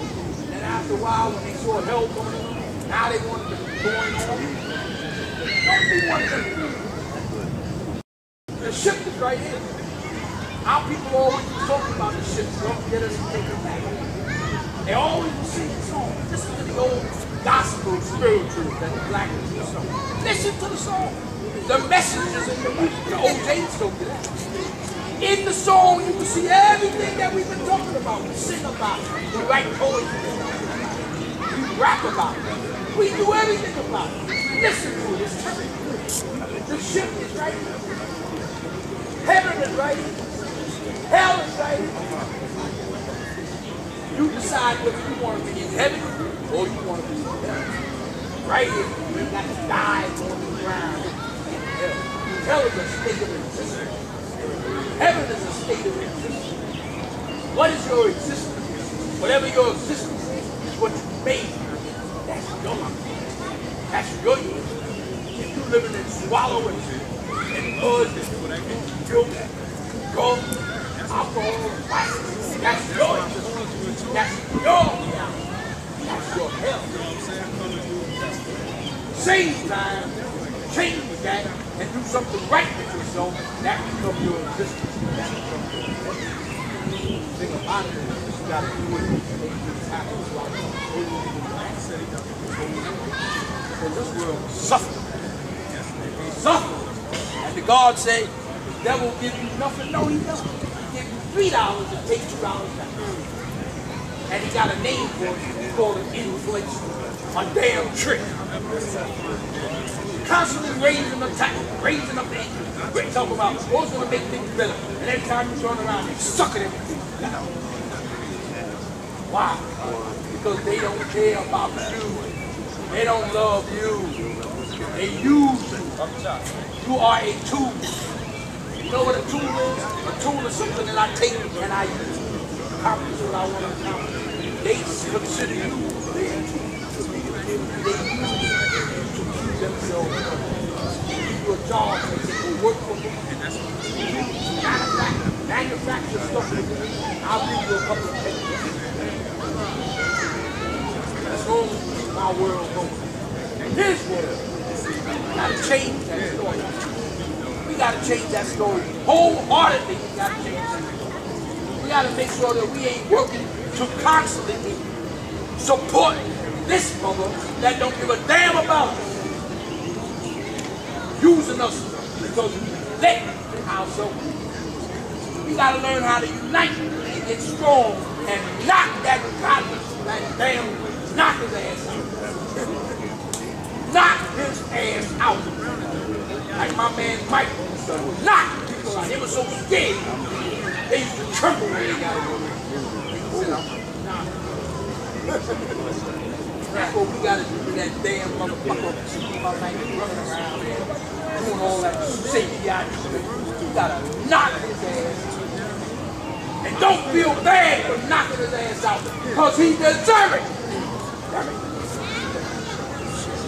And after a while, when they saw hell coming on, now they wanted to join on. Don't be one of them. The ship is right here. Our people always talk about the ship. Don't get us to take it back. They always sing the song. Listen to the old gospel spirituals that the black people sing. Listen to the song. The messages in the music. The OJs don't do that. In the song, you can see everything that we've been talking about. We sing about it. We write poetry. We rap about it. We do everything about it. Listen to it. It's terrible. The ship is right here. Heaven is right here. Hell is right here. You decide whether you want to be in heaven or you want to be in hell. Right here, you got to die on the ground in hell. Hell is a state of existence. Heaven is a state of existence. What is your existence? Whatever your existence is what you made. That's your life. That's your use. If you're living in swallow and mud and filth, drugs, alcohol, violence, that's your existence. That's your reality. That's your hell. Same time, change that and do something right with yourself, that becomes your existence. Think about it, you got to do it to make things happen. So this world suffers. Suffers. And the God say, the devil will give you nothing. No, he doesn't. He give you $3 and take $2 back. And he got a name for it. He called it inflation. A damn trick. Constantly raising the tax, raising up the income. We're talking about what's going to make things better. And every time you turn around, they suck at everything. Why? Because they don't care about you. They don't love you. They use you. You are a tool. You know what a tool is? A tool is something that I take and I use to accomplish what I want to accomplish. They consider you their tool. They use you to keep themselves up. Give you a job and they go work for me. Manufacture stuff for me. I'll give you a couple of pennies. That's going to keep my world going. His world. We got to change that story. We got to change that story. Wholeheartedly, we got to change that story. We got to make sure that we ain't working to constantly support this mother that don't give a damn about us. Using us because we let ourselves. We got to learn how to unite and get strong and knock that damn, knock his ass out. Knock his ass out. Like my man Mike used to knock people out. They were so scared. They used to tremble when they got it. That's what we gotta do to that damn motherfucker running around there, doing all that safety out there. We gotta knock his ass. And don't feel bad for knocking his ass out, because he deserves it. Damn it.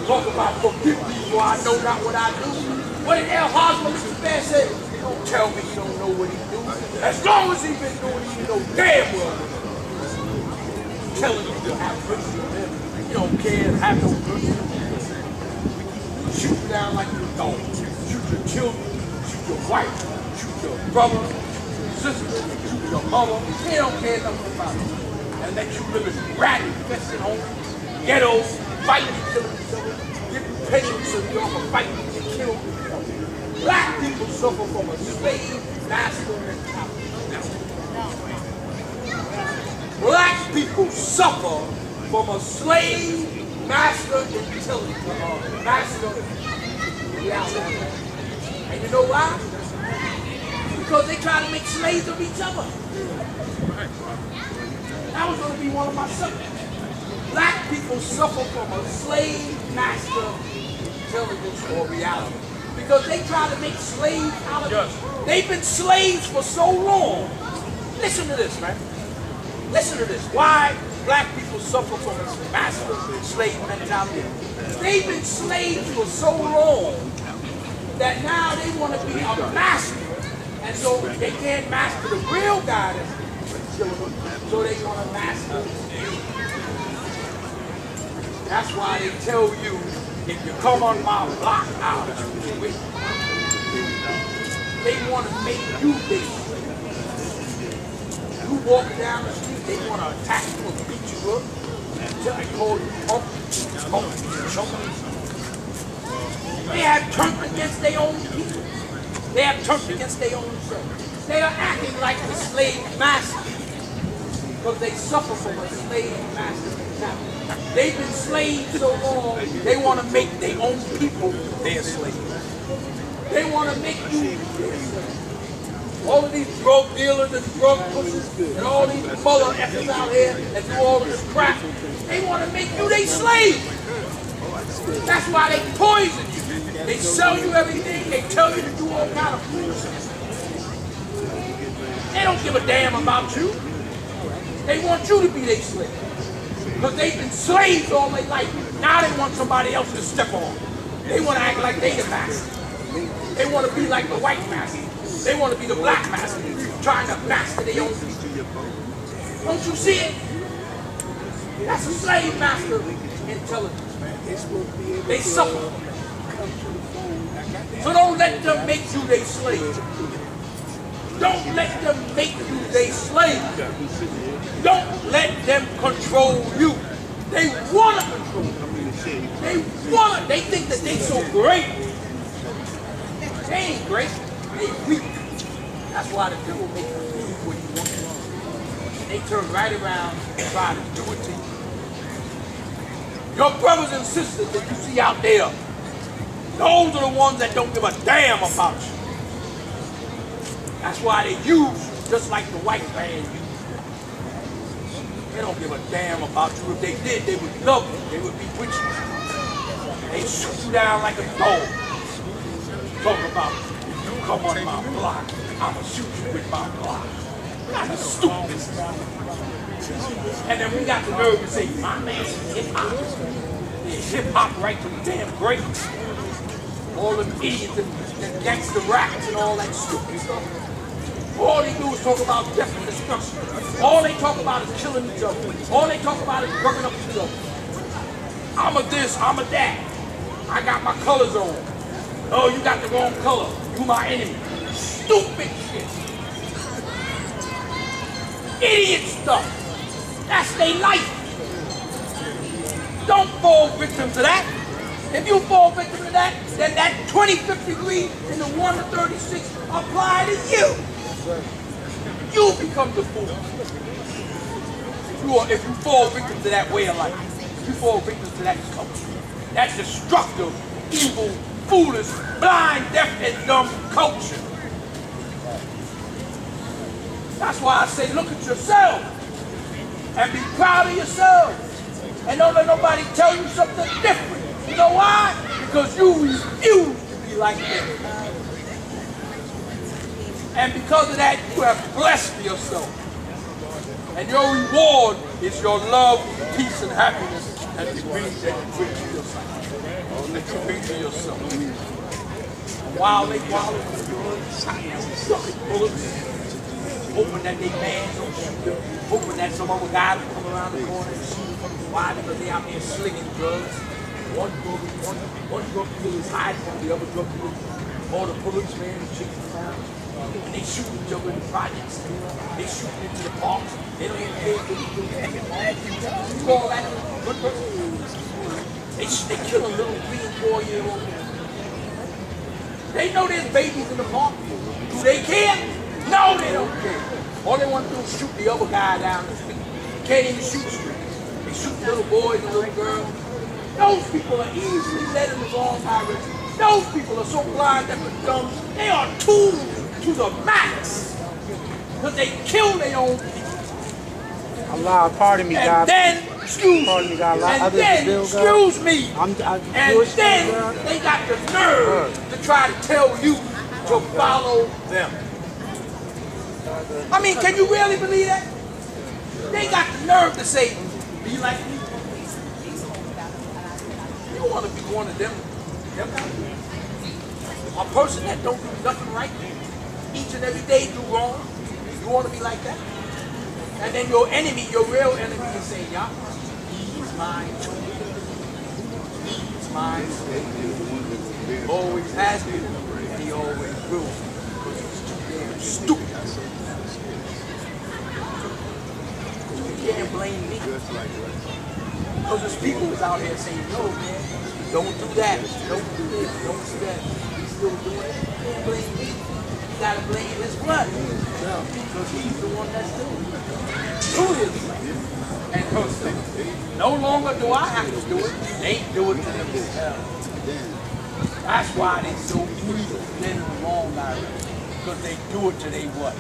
Talk about forgive me for I know not what I do. What did El Hosmer Mr. Bear say? Don't tell me you don't know what he do. As long as he been doing it, you know damn well. Telling you to have mercy on him. You don't care to have no mercy. Shoot you down like you're a dog. Shoot your children, shoot your wife, shoot your brother, shoot your sister, shoot your mother. They don't care nothing about it. And let you live in rat-infested homes, ghettos, fighting and killing each other, getting paid so you don't have to fight and kill. Black people suffer from a slave master mentality. Black people suffer from a slave master mentality. Master reality. And you know why? Because they try to make slaves of each other. That was going to be one of my subjects. Black people suffer from a slave master intelligence or reality. Because they try to make slaves out of us. They've been slaves for so long. Listen to this, man. Listen to this. Why black people suffer from a master slave mentality? They've been slaves for so long that now they want to be a master. And so they can't master the real guy that's killing them. So they want to master you. That's why they tell you, if you come on my block, I'll shoot you with. They want to make you big. You walk down the street, they want to attack you and beat you up. Until I call you punk, They have turned against their own people. They have turned against their own self. They are acting like the slave master because they suffer from a slave master mentality. They've been slaves so long, they want to make their own people their slaves. They want to make you their slave. All of these drug dealers and drug pushers and all these mother effers out here that do all of this crap, they want to make you their slave. That's why they poison you. They sell you everything. They tell you to do all kind of foolishness. They don't give a damn about you. They want you to be their slave. Because they've been slaves all their life. Now they want somebody else to step on. They want to act like they the master. They want to be like the white master. They want to be the black master, trying to master their own people. Don't you see it? That's a slave master intelligence, man. They suffer. So don't let them make you their slave. Don't let them make you their slave. Don't let them control you. They want to control you. They think that they're so great. They ain't great. They weak. That's why the devil makes you do what you want to do. They turn right around and try to do it to you. Your brothers and sisters that you see out there, those are the ones that don't give a damn about you. That's why they use you just like the white man used you. They don't give a damn about you. If they did, they would love you. They would be with you. They shoot you down like a dog. Talk about, if you come on my block, I'ma shoot you with my block. That's stupid. And then we got the nerve to say, my man, hip-hop. Yeah, hip-hop right to the damn grave. All them idiots and gangster raps and all that stupid stuff. All they do is talk about death and destruction. All they talk about is killing each other. All they talk about is burning up each other. I'm a this, I'm a that. I got my colors on. Oh, you got the wrong color. You my enemy. Stupid shit. Idiot stuff. That's their life. Don't fall victim to that. If you fall victim to that, then that 25th degree in the 1 to 36 apply to you. You become the fool. If you fall victim to that way of life, if you fall victim to that culture, that destructive, evil, foolish, blind, deaf, and dumb culture. That's why I say look at yourself and be proud of yourself. And don't let nobody tell you something different. You know why? Because you refuse to be like them. And because of that, you have blessed yourself. And your reward is your love, peace, and happiness that you bring to yourself. That you bring to yourself. While they wallow in the blood, sucking bullets, hoping that they man don't shoot them, hoping that some other guy will come around the corner and shoot them. Why? Because they out there slinging drugs. One drug dealer is hiding from the other drug dealer. All the bullets, man, is chasing around. And they shoot each other in the projects. They shoot into the parks. They don't even pay for you call that good person. They kill a little 3 and 4-year-old. They know there's babies in the park. Do they care? No, they don't care. All they want to do is shoot the other guy down the street. Can't even shoot straight. They shoot little boys and little girls. Those people are easily led in the wrong direction. Those people are so blind that the dumb, they are tools to the max. Because they kill their own people. Allah, pardon me, God. And then, excuse Pardon me, God. and then, excuse me. And then they got the nerve to try to tell you to follow them. I mean, can you really believe that? They got the nerve to say, be like me. You want to be one of them guys? A person that don't do nothing right, each and every day do wrong. You want to be like that? And then your enemy, your real enemy, can say, yeah, he's mine too. He's mine too. Always has been, and he always will. Because he's too damn stupid. You can't blame me. Because there's people that's out here saying, no, man, don't do that, don't do this, don't do that. He's still doing it. You can't blame me. You gotta blame his blood. Because he's the one that's doing it. Do his and himself. No longer do I have to do it. They do it to themselves. That's why they so evil in the wrong direction. Because they do it to they what?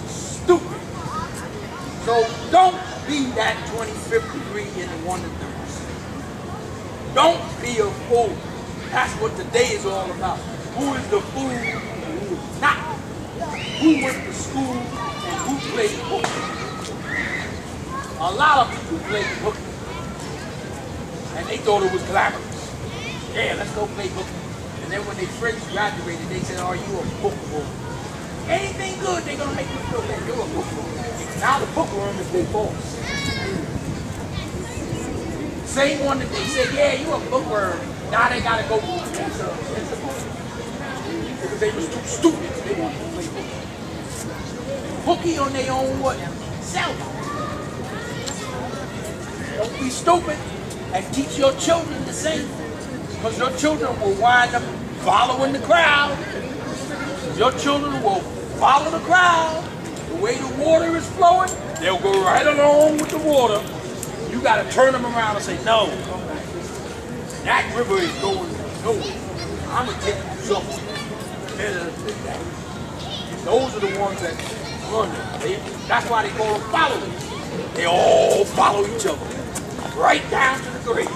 Stupid. So don't be that 25th degree in the one that does. Don't be a fool. That's what today is all about. Who is the fool and who is not? Who went to school and who played hooky? A lot of people played hooky. And they thought it was glamorous. Yeah, let's go play hooky. And then when they first graduated, they said, are you a bookworm? Anything good, they're going to make you feel that you're a bookworm. Now the bookworm is their boss. Same one that they said, yeah, you a bookworm. Now they got to go because they was too stupid. They wanted to play hooky. Hooky on their own what? Self. Don't be stupid and teach your children the same. Because your children will wind up following the crowd. Your children will follow the crowd. The way the water is flowing, they'll go right along with the water. You got to turn them around and say, no, that river is going nowhere. I'm going to take you something better than that. Those are the ones that run it. That's why they call them followers. They all follow each other, right down to the grave.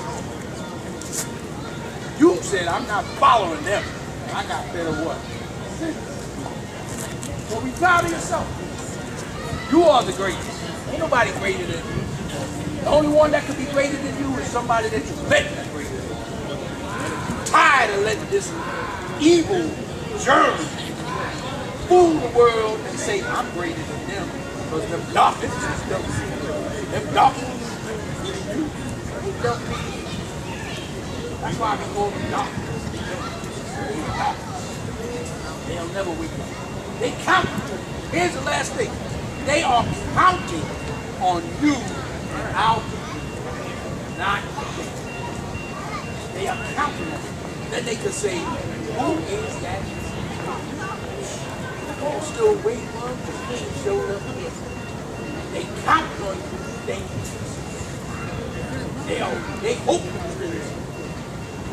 You said, I'm not following them. I got better what? So be proud of yourself. You are the greatest. Ain't nobody greater than you. The only one that could be greater than you is somebody that you let be greater than you. You're tired of letting this evil germ fool the world and say, I'm greater than them. Because them darkness is them. Them darkness. That's why we call them darkness. They'll never wake up. They count. Here's the last thing. They are counting on you out, not them. They are counting on you. Then they can say, who is that? Oh, still waiting for him because he showed up here. They count on you. They hope you.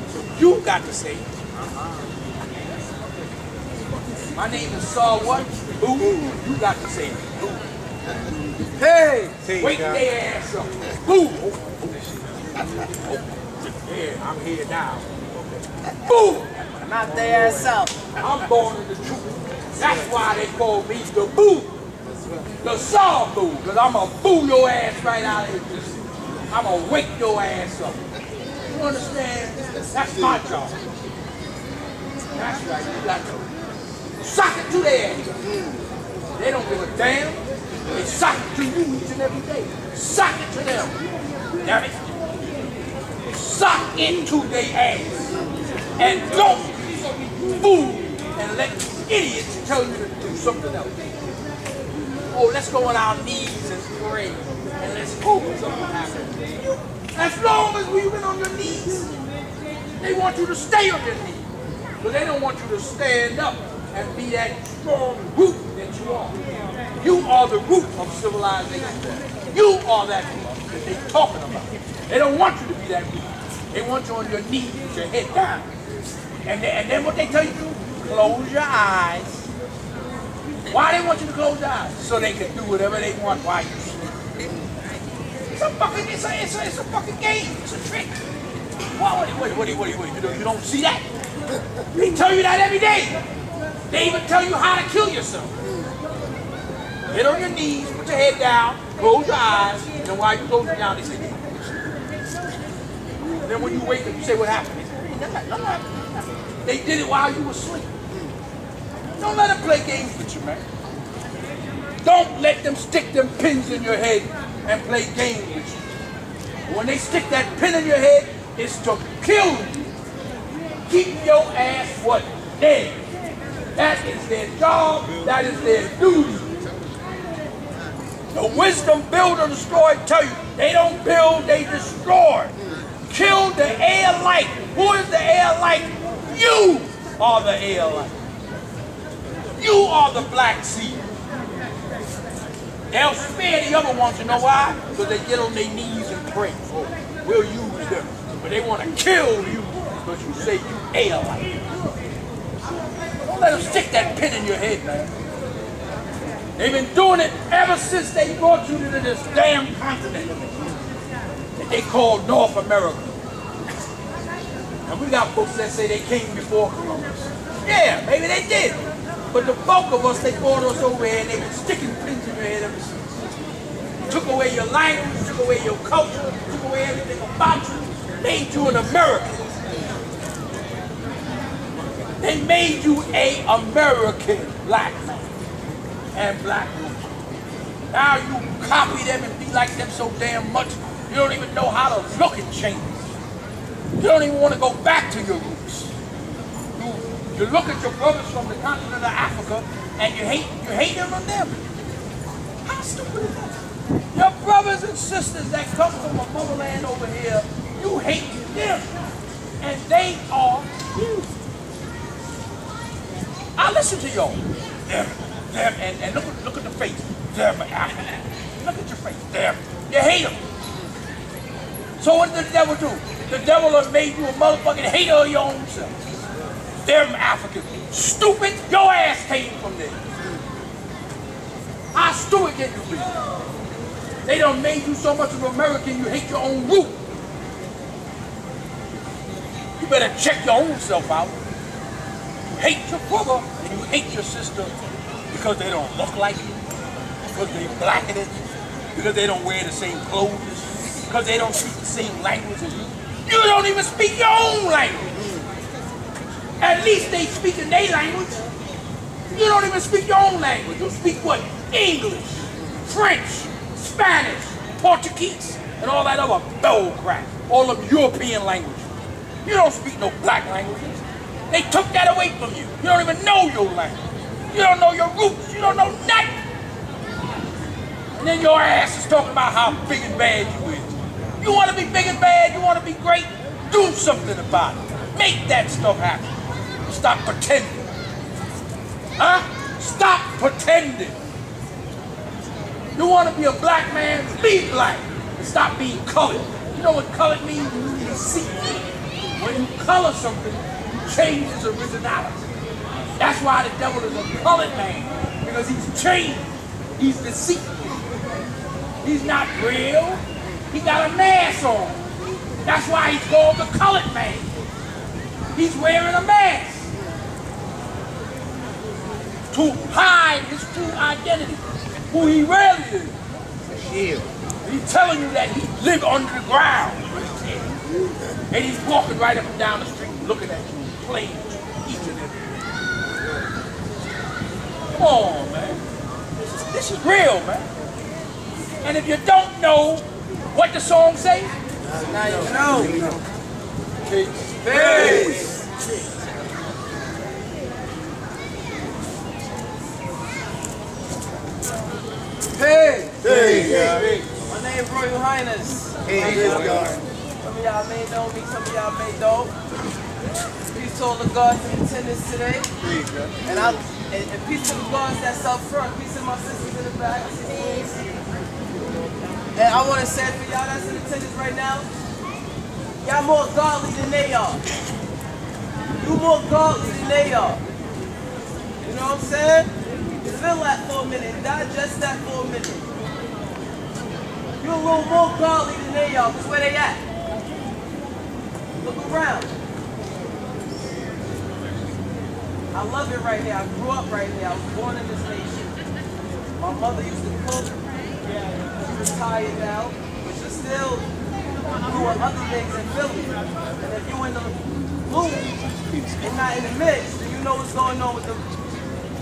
So you got to say, my name is Saul what? Boo. You got to say, boo. Hey, wake their ass up. Boo. Yeah, I'm here now. Boo. Knock their ass out. I'm born in the truth. That's why they call me the boo. The Saul boo. Because I'm going to boo your ass right out of here. I'm going to wake your ass up. You understand? That's my job. That's right. You got to sock it to their ass. They don't give a damn. They sock it to you each and every day. Sock it to them. Damn it. Sock it to their ass. And don't fool and let idiots tell you to do something else. Oh, let's go on our knees and pray. And let's hope something happens. As long as we've been on your knees, they want you to stay on your knees. But they don't want you to stand up and be that strong root that you are. You are the root of civilization. You are that root that they're talking about. They don't want you to be that root. They want you on your knees with your head down. And then what they tell you to do? Close your eyes. Why they want you to close your eyes? So they can do whatever they want while you sleep. It's a fucking game. It's a trick. What? You don't see that? They tell you that every day. They even tell you how to kill yourself. Get on your knees, put your head down, close your eyes, and then while you close them down, they say, and then when you wake up, you say, what happened? They say, nothing happened. They did it while you were asleep. Don't let them play games with you, man. Don't let them stick them pins in your head and play games with you. When they stick that pin in your head, it's to kill you. Keep your ass what? Dead. That is their job. That is their duty. The wisdom builder destroy tell you, they don't build, they destroy. Kill the air light. Who is the air light? You are the air light. You are the Blackseed. They'll spare the other ones, you know why? Because they get on their knees and pray. Oh, we'll use them. But they want to kill you because you say you air light. Don't let them stick that pin in your head, man. They've been doing it ever since they brought you to this damn continent that they call North America. And we got folks that say they came before Columbus. Yeah, maybe they did. But the bulk of us, they brought us over here and they've been sticking pins in your head ever since. Took away your language, took away your culture, took away everything about you, made you an American. They made you an American black man and black woman. Now you copy them and be like them so damn much, you don't even know how to look at change. You don't even want to go back to your roots. You look at your brothers from the continent of Africa and you hate them on them. How stupid is that? Your brothers and sisters that come from a motherland over here, you hate them. And they are you. I listen to y'all. Them, and look at the face. Them, look at your face. Them. You hate them. So what did the devil do? The devil has made you a motherfucking hater of your own self. Them Africans. Stupid, your ass came from there. How stupid can you be? They done made you so much of an American you hate your own root. You better check your own self out. You hate your brother and you hate your sister because they don't look like you, because they blacker than you, because they don't wear the same clothes, because they don't speak the same language as you. You don't even speak your own language. At least they speak in their language. You don't even speak your own language. You speak what? English, French, Spanish, Portuguese, and all that other bull crap. All of European languages. You don't speak no black languages. They took that away from you. You don't even know your language. You don't know your roots. You don't know nothing. And then your ass is talking about how big and bad you is. You want to be big and bad? You want to be great? Do something about it. Make that stuff happen. Stop pretending. Huh? Stop pretending. You want to be a black man? Be black. And stop being colored. You know what colored means? Deceit. When you color something, you change its originality. That's why the devil is a colored man. Because he's changed. He's deceitful. He's not real. He got a mask on. That's why he's called the colored man. He's wearing a mask to hide his true identity, who he really is. He's telling you that he lived under the ground. And he's walking right up and down the street looking at you, playing with you, eating it. Come on, man. This is real, man. And if you don't know what the song says, now you know. Peace. Peace. Hey! Hey! My name's Royal Highness. Hey, Some of y'all may know me, some of y'all may don't. Peace to all the gods in attendance today. And peace to the gods that's up front. Peace to my sisters in the back. And I want to say for y'all that's in attendance right now, Y'all more godly than they are. You more godly than they are. You know what I'm saying? Feel that for a minute. Digest that for a minute. You're a little more godly than they are, because where they at? Look around. I love it right here. I grew up right here. I was born in this nation. My mother used to cook. She's retired now, but she's still doing other things in Philly. And if you in the loop and not in the mix, then you know what's going on with the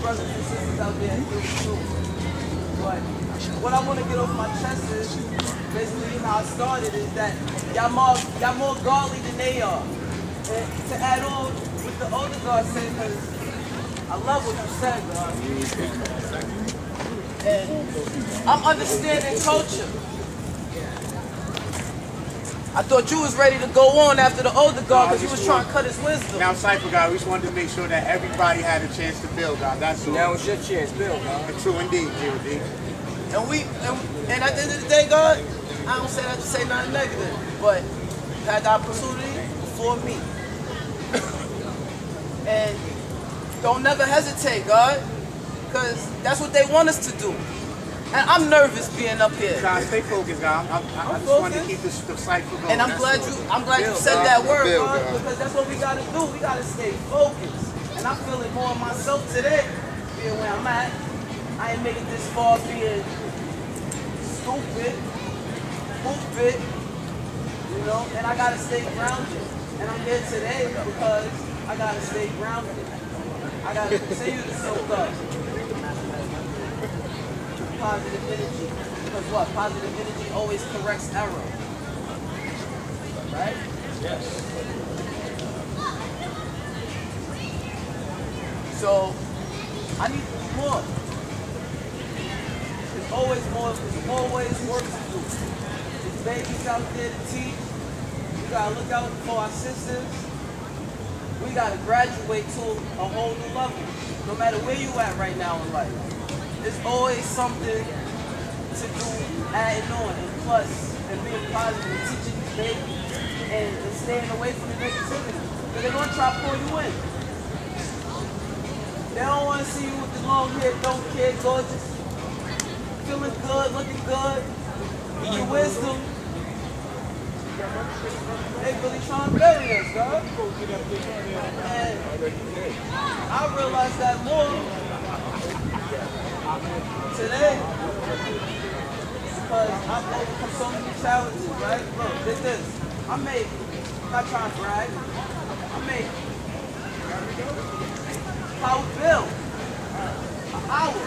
brothers and sisters out there in Philly too. But what I want to get off my chest is basically how I started is that y'all more godly than they are. And to add on what the older God said, because I love what you said, God. And I'm understanding culture. I thought you was ready to go on after the older God because you was trying to cut his wisdom. Now, Cypher God, we just wanted to make sure that everybody had a chance to build, God. That's all. Now it's your chance, Bill, God. True indeed, G.O.D. And at the end of the day, God, I don't say that to say nothing negative, but you had the opportunity before me. And don't never hesitate, God, because that's what they want us to do. And I'm nervous being up here. God, stay focused, God. I just wanted to keep the Cypher going. And I'm glad you said that word, God, because that's what we got to do. We got to stay focused. And I feel it more in myself today, being where I'm at. I ain't making this far being stupid, you know, and I got to stay grounded. And I'm here today because I got to stay grounded. I got to continue to soak up positive energy. Because what? Positive energy always corrects error. Right? Yes. So, I need to do more. There's always more, there's always work to do. There's babies out there to teach. We gotta look out for our sisters. We gotta graduate to a whole new level. No matter where you at right now in life. There's always something to do, adding on, and plus, and being positive, and teaching these babies, and staying away from the negativity. Because they're gonna try to pull you in. They don't want to see you with the long hair, don't care, gorgeous, feeling good, looking good, with your wisdom. They really trying to bury us, God. And I realized that more today because I've overcome so many challenges, right? Look, get this. I'm not trying to brag, I made power bill, an hour.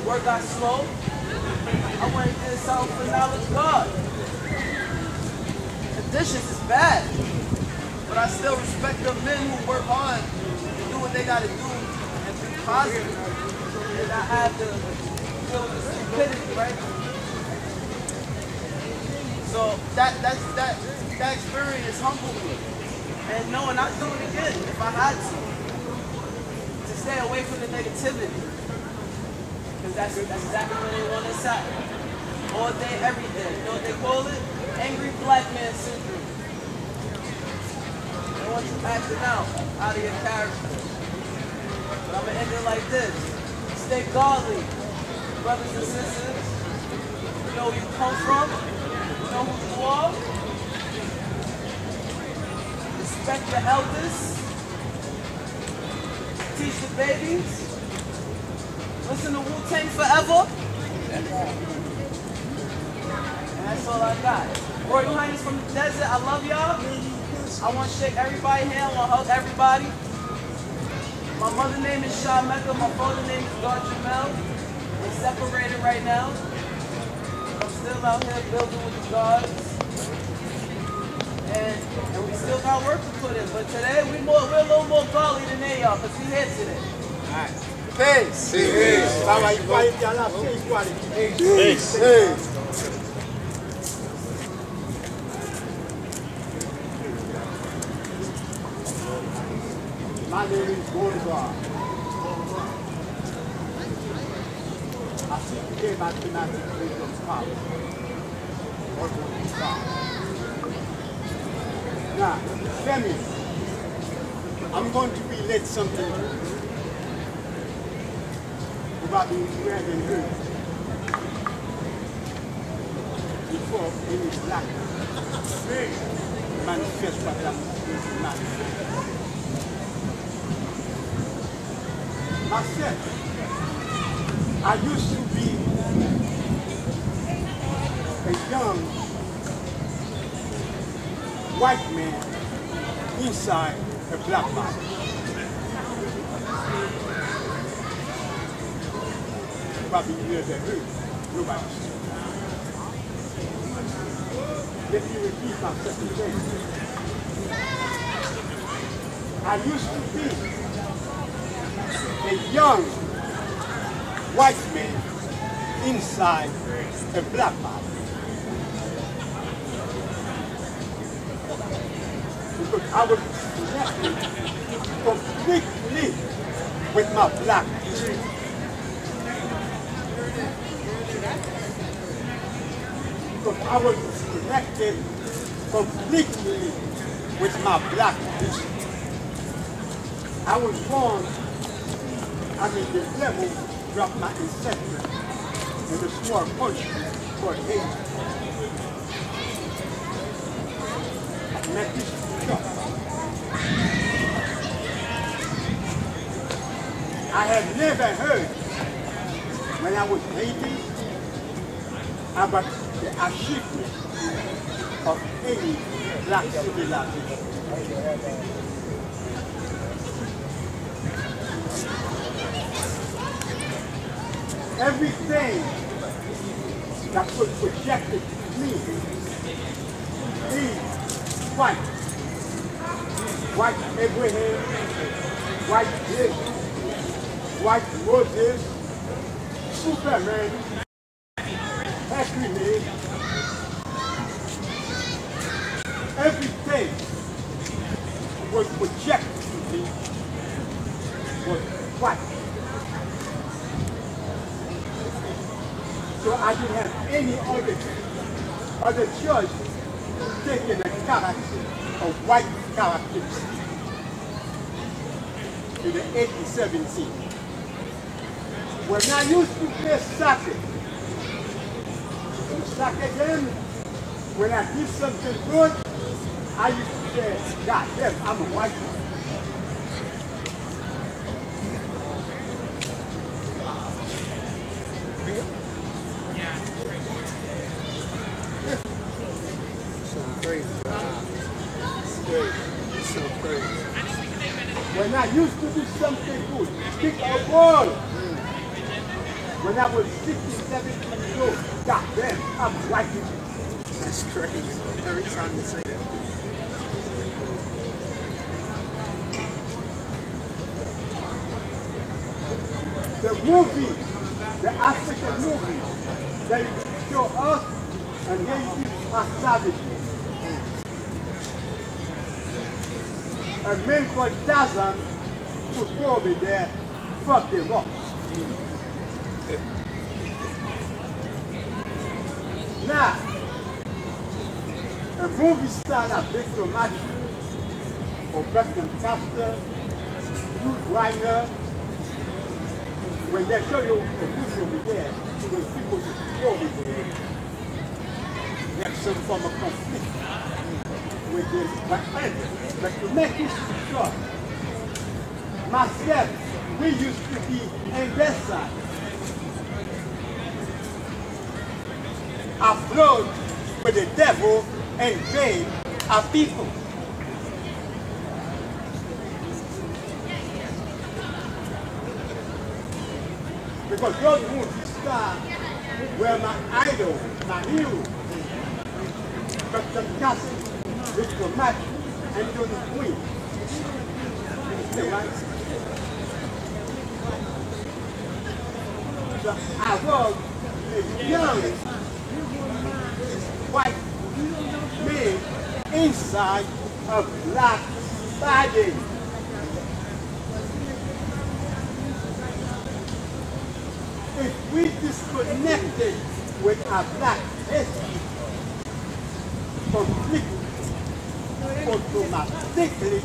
Work got slow. I went and did something for knowledge God. Conditions is bad, but I still respect the men who work hard and do what they got to do and be positive. And I have to deal with the stupidity, right? So that experience humbled me, and knowing I'd do it again if I had to stay away from the negativity, because that's exactly where they want us at. All day, every day. You know what they call it? Angry black man syndrome. They want you acting out of your character. But I'm gonna end it like this. Stay godly, brothers and sisters. You know where you come from. You know who you are. Respect your elders. Teach the babies. Listen to Wu-Tang forever. And that's all I got. Royal Highness from the desert, I love y'all. I want to shake everybody's hand. I want to hug everybody. My mother's name is Mecca. My father's name is God Jamel. We're separated right now. I'm still out here building with the gods. And we still got work to put in. But today, we're a little more godly than they are because we're here today. All right. Peace. Peace. Peace. My name is Gordogar. I see you came out tonight to play some college. Working with the Now, Femi, I'm going to relate something about the American earth before any black manifest what I'm manifest. Myself, I used to be a young white man inside a black body. Probably you hear that hurt. Nobody. Let me repeat myself again. I used to be a young white man inside a black body. Because I was connected completely with my black history. Because I was connected completely with my black history. I was born, the devil dropped my ancestry in a small country called Haiti. I met this church. I had never heard when I was 18 about the achievement of any black civilization. Everything that was projected to me is white. White Abraham, white Jesus, white Moses, Superman, Hercules. Everything was projected to me was white. So I didn't have any other choice to take in a character of white characteristics in the 1817. When I used to play soccer game, when I did something good, I used to say, God damn, I'm a white man. When I used to do something good, kick a ball. When I was 16, 17 years old, God damn, I'm white. That's crazy. Every time you say that. The movie, the African movie, they show us and here you see our savages. A man called Tarzan was probably there, fuck them up. Now, a movie star like Victor Matthew or Preston Caster, Bruce Reiner, when they show you a movie over there, those people just probably there. There's some form of conflict with them. But to make this short, myself, we used to be in that side. Afloat with the devil and they are people. Because those movie stars were my idol, my hero. But the castle, Victor Matthew, and Johnny Quinn. Right? So I was a young white man inside a black body. If we disconnected with our black history completely, automatically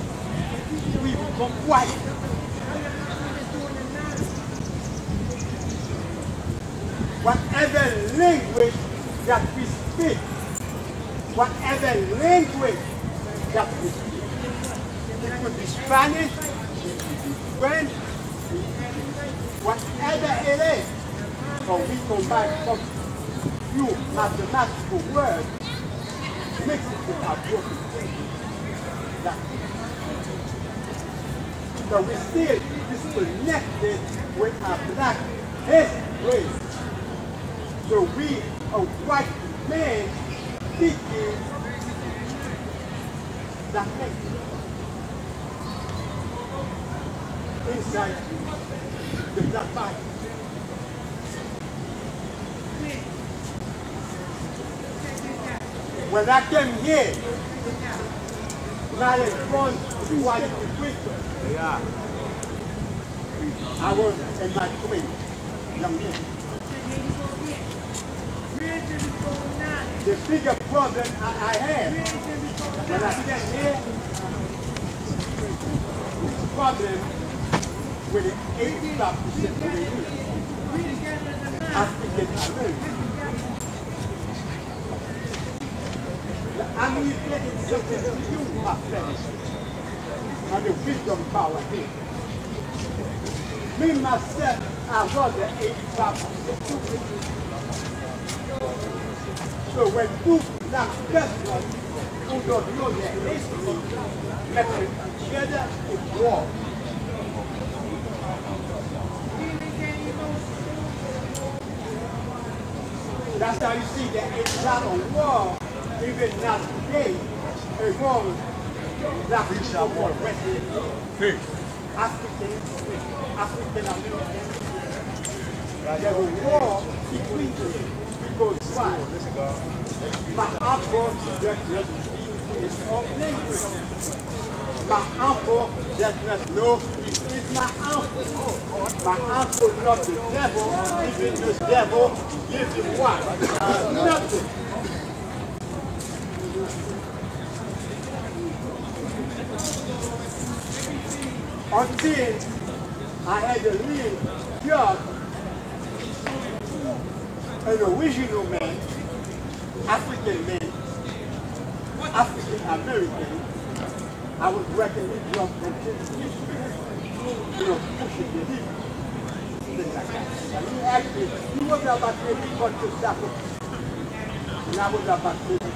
we become white. Whatever language that we speak, whatever language that we speak, it could be Spanish, it could be French, whatever it is, or we combine some few mathematical words, mix it with our broken thinking. So we still disconnected with our black history. So we, a white man, speaking that language inside the black body. When I came here, not as born quality Christian. Yeah. I was in my 20s, young man. The bigger problem I had when I came here, the problem with the 85% of the youth, African American. I'm reflecting something to you, my friends, and the wisdom power here. Me, myself, I was the 85%. So when two black persons who don't know their history met together, it's war. That's how you see that it's not a war, even not today. A war is black people war, African American. There's a war between them. Because why? My uncle does not speak his own language. My uncle does not know he is my uncle. My uncle loves the devil, even the devil gives him what? Nothing. Until I had to leave job, an original man, African man, African American, I was working with drugs and things, pushing the heat, things like that. And he asked me, he was about maybe got to stop it. And I was about maybe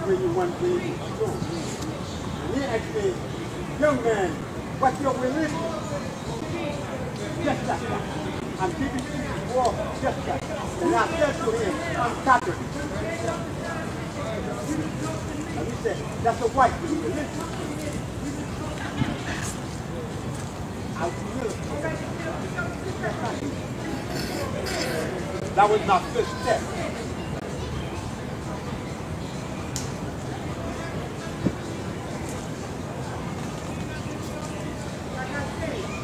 21, 22 years old. And he asked me, young man, what's your religion? Just like that. I'm giving you the war just like that. And I said to him, I'm Catholic. And he said, that's a white religion. I was military. That was my first step.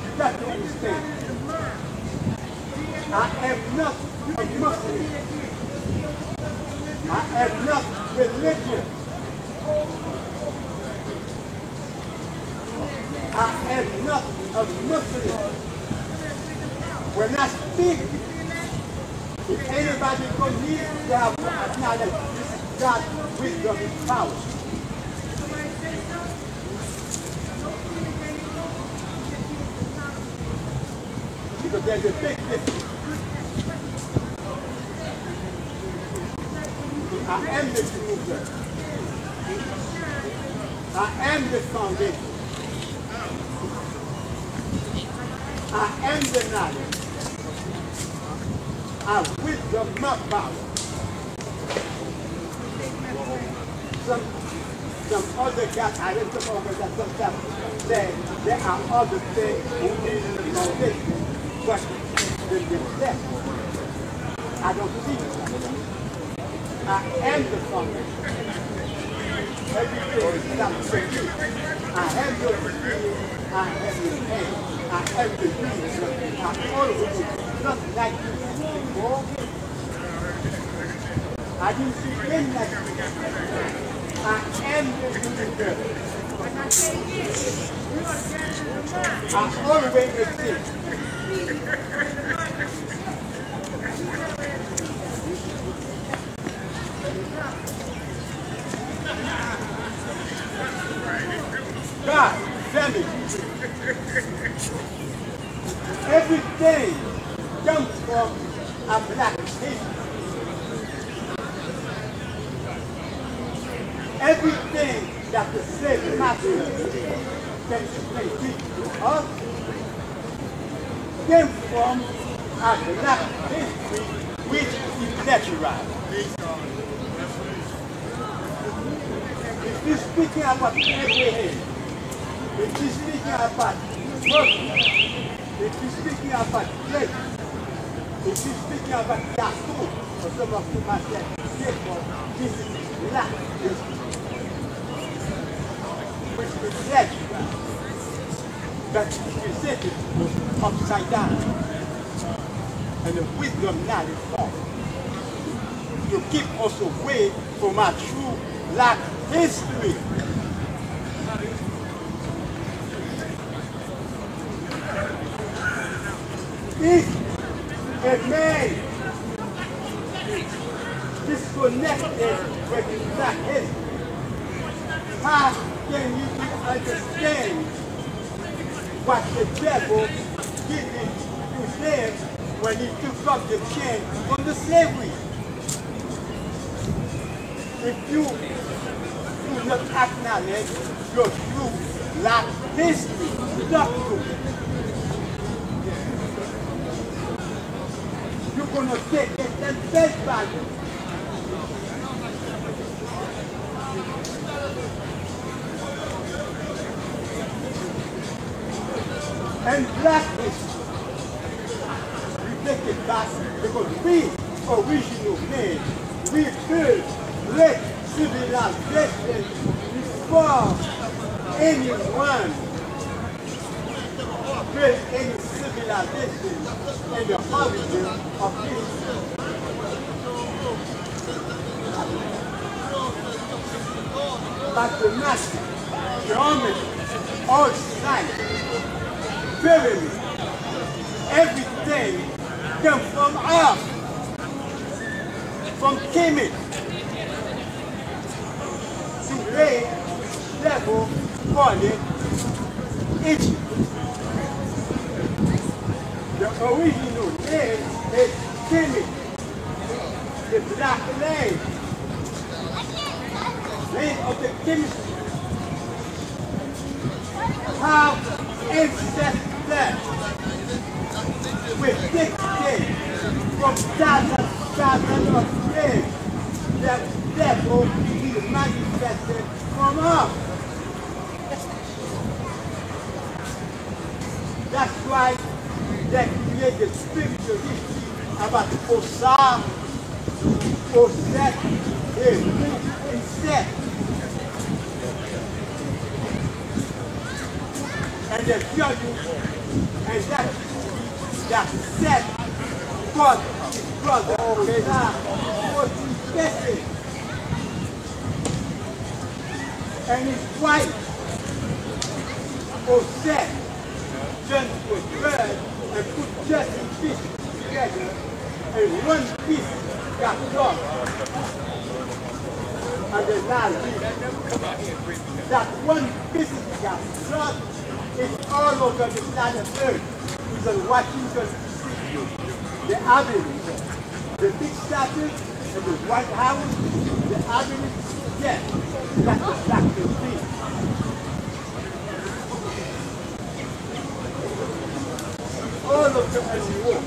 You got to understand. I am not a Muslim. I am not religious. I am not a Muslim. When I speak, if anybody comes here, they have to acknowledge this is God's wisdom and power. Because there's a big difference. I am the Jerusalem. I am the foundation. I am the knowledge. I wisdom my power. Some other guys, I read some other guys sometimes say there are other things who need the foundation, but the depth, I don't see it. I am the foundation. Everything is not for you. I have your spirit, I have your hand, I have the universe, I always do nothing like you before. I didn't see anything like you. I am the universe. I always exist. God, family. Everything comes from a black history. Everything that the slave master can teach to us came from a black history which is naturalized. If you're speaking about Abraham, if you're speaking about Moses, if you're speaking about Jacob, if you're speaking about Yaakov, or some of you might say Jacob, this is black history, which is natural, but presented upside down, and the wisdom now is gone. To keep us away from our true black history. If a man disconnected with his black history, how can you understand what the devil did to them when he took up the chain from the slavery? If you do not acknowledge your true black history, doctrine, you're going to take it at face value. And black history, we take it back because we, original men, we build great civilization before anyone built any civilization in the origin of history. Mathematics, geometry, all science, pyramid, everything comes from us, from Kemet. Today, devil call it Egypt. The original name is Kemet, the black land of the Kemet. How ancestors with dictate from thousands of years that devil is manifested from us. That's why they created spiritual history about Osar, Oset, and Seth. And they tell you, and that Seth, God, his brother, Osar, was infested. And his wife, Osset, turned to a bird and put just a piece together, and one piece got lost. And the last piece, that one piece got lost, is all over the planet Earth. It's in Washington, D.C. The Avenue, the big statue, and the White House, the Avenue, yes, that's the Blackseed Rasheen. All of them as you walk.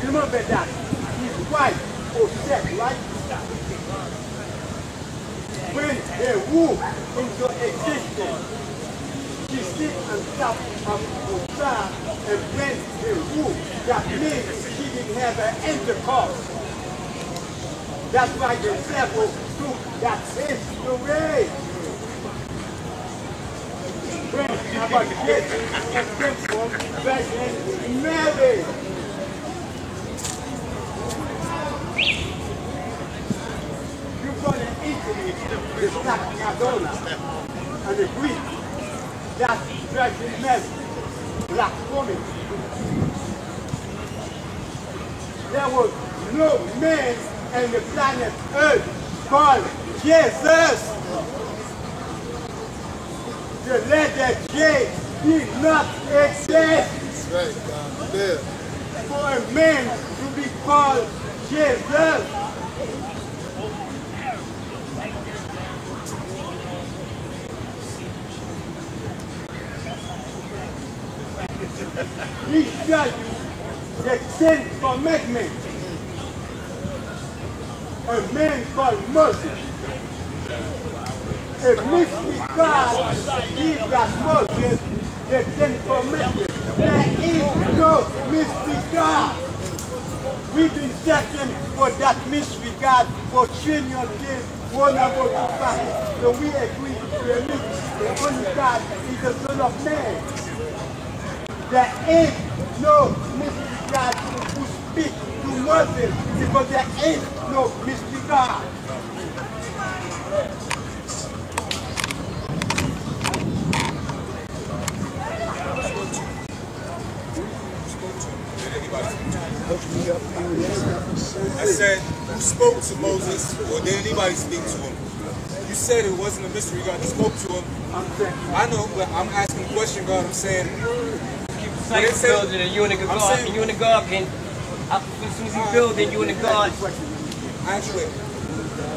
Remember that his wife was dead, right? When they moved into existence, she sit on top of Osar, and when they moved, that means she didn't have an intercourse. That's why the devil took that history. When about this and came from Virgin Mary. You're going to eat the Black Madonna, and the Greek, that's Virgin Mary, black woman. There was no man on the planet Earth called Jesus. The letter J did not exist. That's right, God. For a man to be called Jesus. He shall you the 10th commandment. A man called Moses. A mystery God gives that Moses the 10th commandment. There is no mystery God. We've been searching for that mystery God for trillions of years, one of us to find. So we agree to admit the only God is the Son of Man. There is no mystery God who speaks to Moses because there is no mystery God. I said, who spoke to Moses, or did anybody speak to him? You said it wasn't a mystery God that spoke to him. I know, but I'm asking a question, God. I'm saying, Keep building and you and the God. You and the God can, as soon as you build it, you and the God. Actually,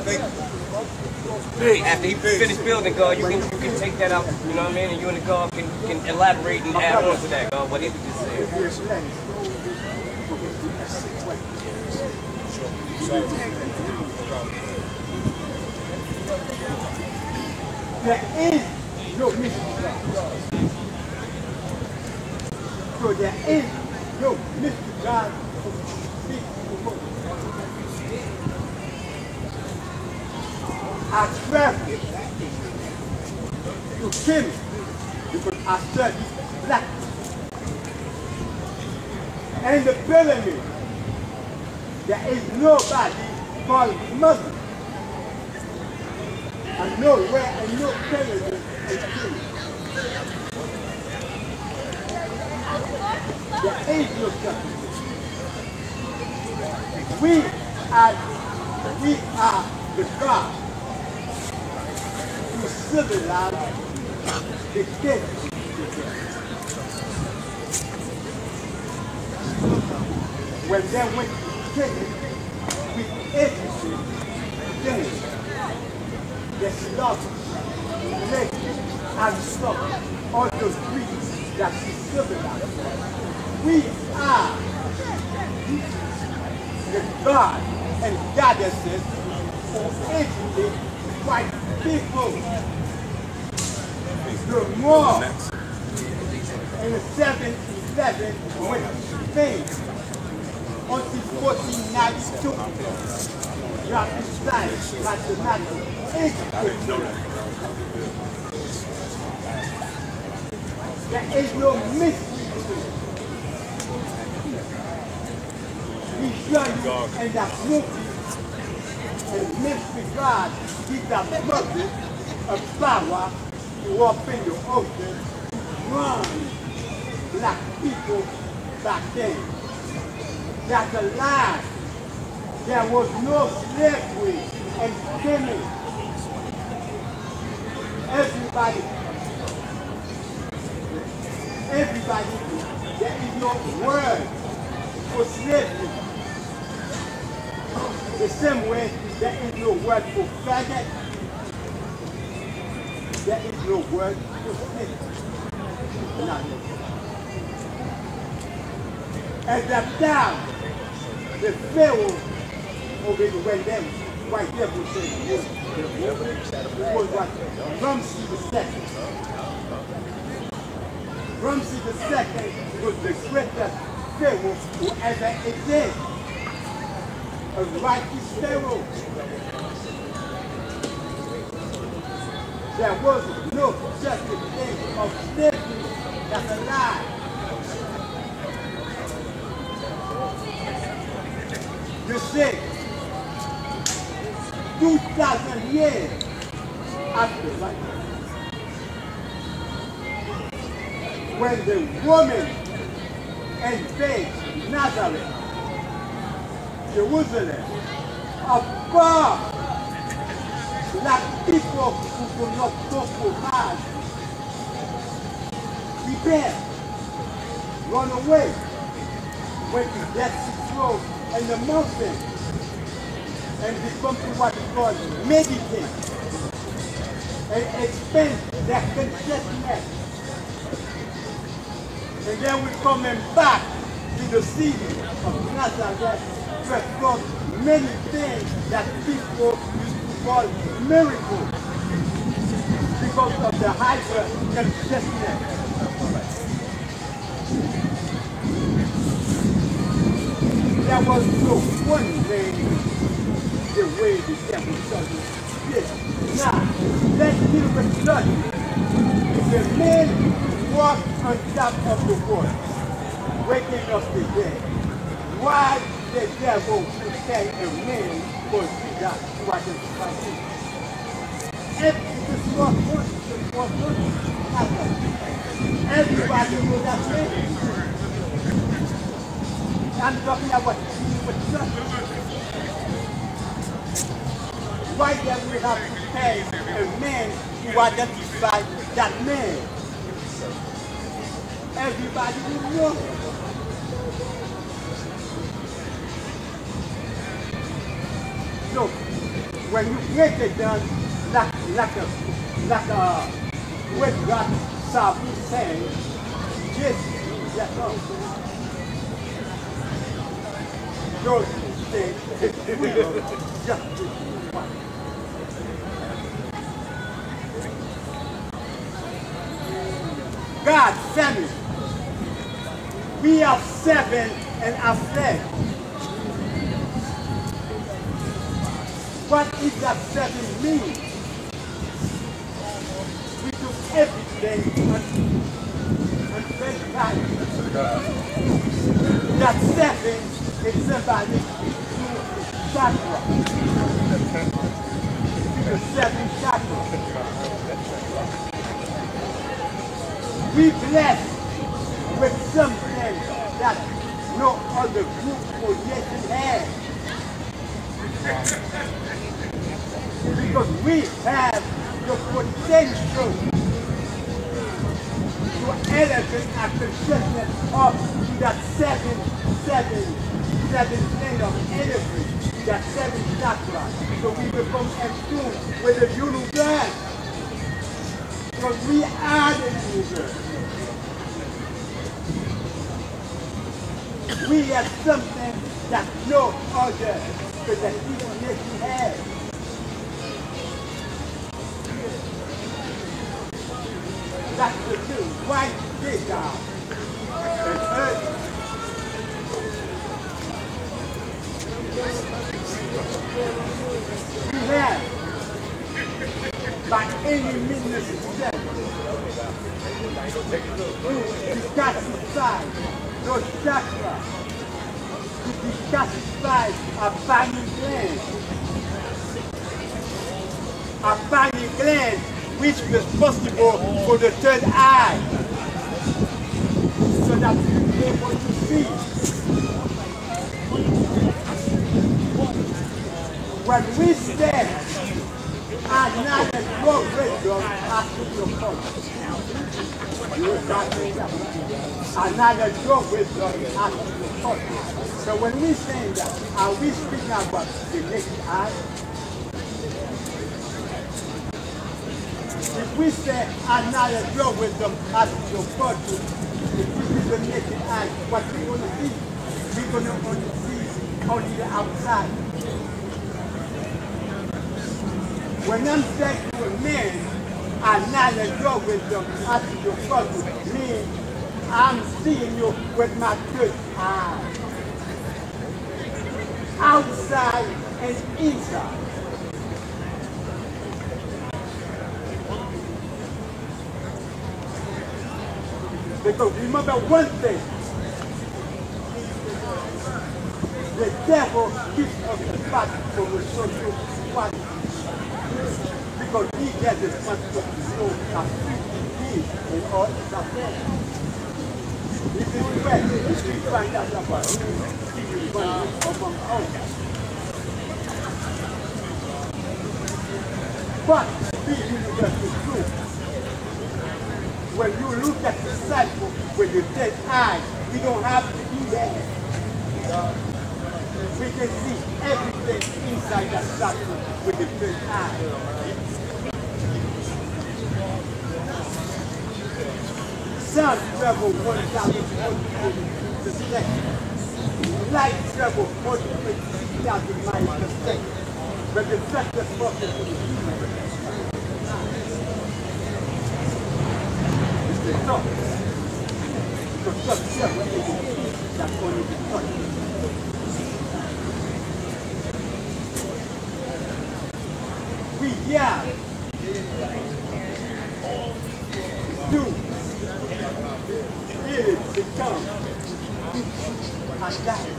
thank you. After he finished building, God, you can take that out, you know what I mean? And you and the God can elaborate and add on to that, God, what he just said. There is no mystery God. So there is no mystery God who speaks to Moses. I traveled to kill him because I studied black. And the pyramid, there is nobody called Muslim. And nowhere and no pyramid is true. There is no such. We are the God who civilize the king. When they went to king with everything, they slaughtered, raped, and stopped all those creeds that she civilized. We are the God and goddesses for educate white people. The more in 711 went to Spain until 1492. Dropped science, mathematics, education. There is no mystery to it. We show you in that movie, and mystery God gives that mother a power to walk in the ocean, run black people back then. That's a lie. There was no slavery and killing. Everybody, there is no word for slavery. The same way there is no word for faggot, there is no word for slavery. Nothing. At that time, the Pharaoh, when them white devil said it was what Ramses II. Ramses II was the greatest Pharaoh who ever existed. A righteous Pharaoh. There was no such thing of slavery. That's a lie. You see, 2,000 years after right? When the woman invaded Nazareth, Jerusalem, above like people who do not compromise, rebel, run away, went to Dead Sea Road and the mountain, and become to what is called meditate, and expand their consciousness. And then we're coming back to the city of Nazareth to explore many things that people used to call miracles because of the hyper consciousness. There was no one way the way the devil started this. Now, let's deal with study. The men walk on top of the water, waking up the dead. Why the devil would say a man for Jesus wasn't fighting? Everybody knows that man. I'm talking about what why do we have to pay a man to identify that man? Everybody will know. So when you break it down like what God Sabu saying, that's all. Those things will just one. God, family. We are 7 and are fed. What is that 7 mean? We took everything and fed God. That 7 is symbolic to chakra. The 7 chakras. We blessed with something that no other group or nation has. Because we have the potential to elevate our consciousness up to that 7 thing of energy, that 7 chakras. So we become attuned with the universe. Because we are the universe. We have something that no other nation has. That's the truth. Why did God? We have, by any means necessary, to declassify those chakras, to declassify a pineal gland. A pineal gland which is responsible for the third eye, so that we will be able to see. When we say another drug wisdom after your culture, another drug wisdom after your culture. So when we say that, are we speaking about the naked eye? If we say another drug wisdom after your culture, if we see the naked eye, what we're going to see? We're going to only see only the outside. When I'm saying to a man, another drug wisdom after your culture, means I'm seeing you with my good eye. Outside and inside. Because remember one thing, the devil keeps us apart from the social quality. Because he has as much to know as he in all his affairs. If it's well, if we find out about it, he will run among others. But be universal truth. When you look at the disciple with the dead eye, we don't have to do that. We can see everything inside that disciple with the dead eye. Sun travel 1,000 per second. Light travel 46,000 miles per second. But the fact that focus on the human. It's the thought. Because God said what they can see, that's only the thought. We have to really become alive.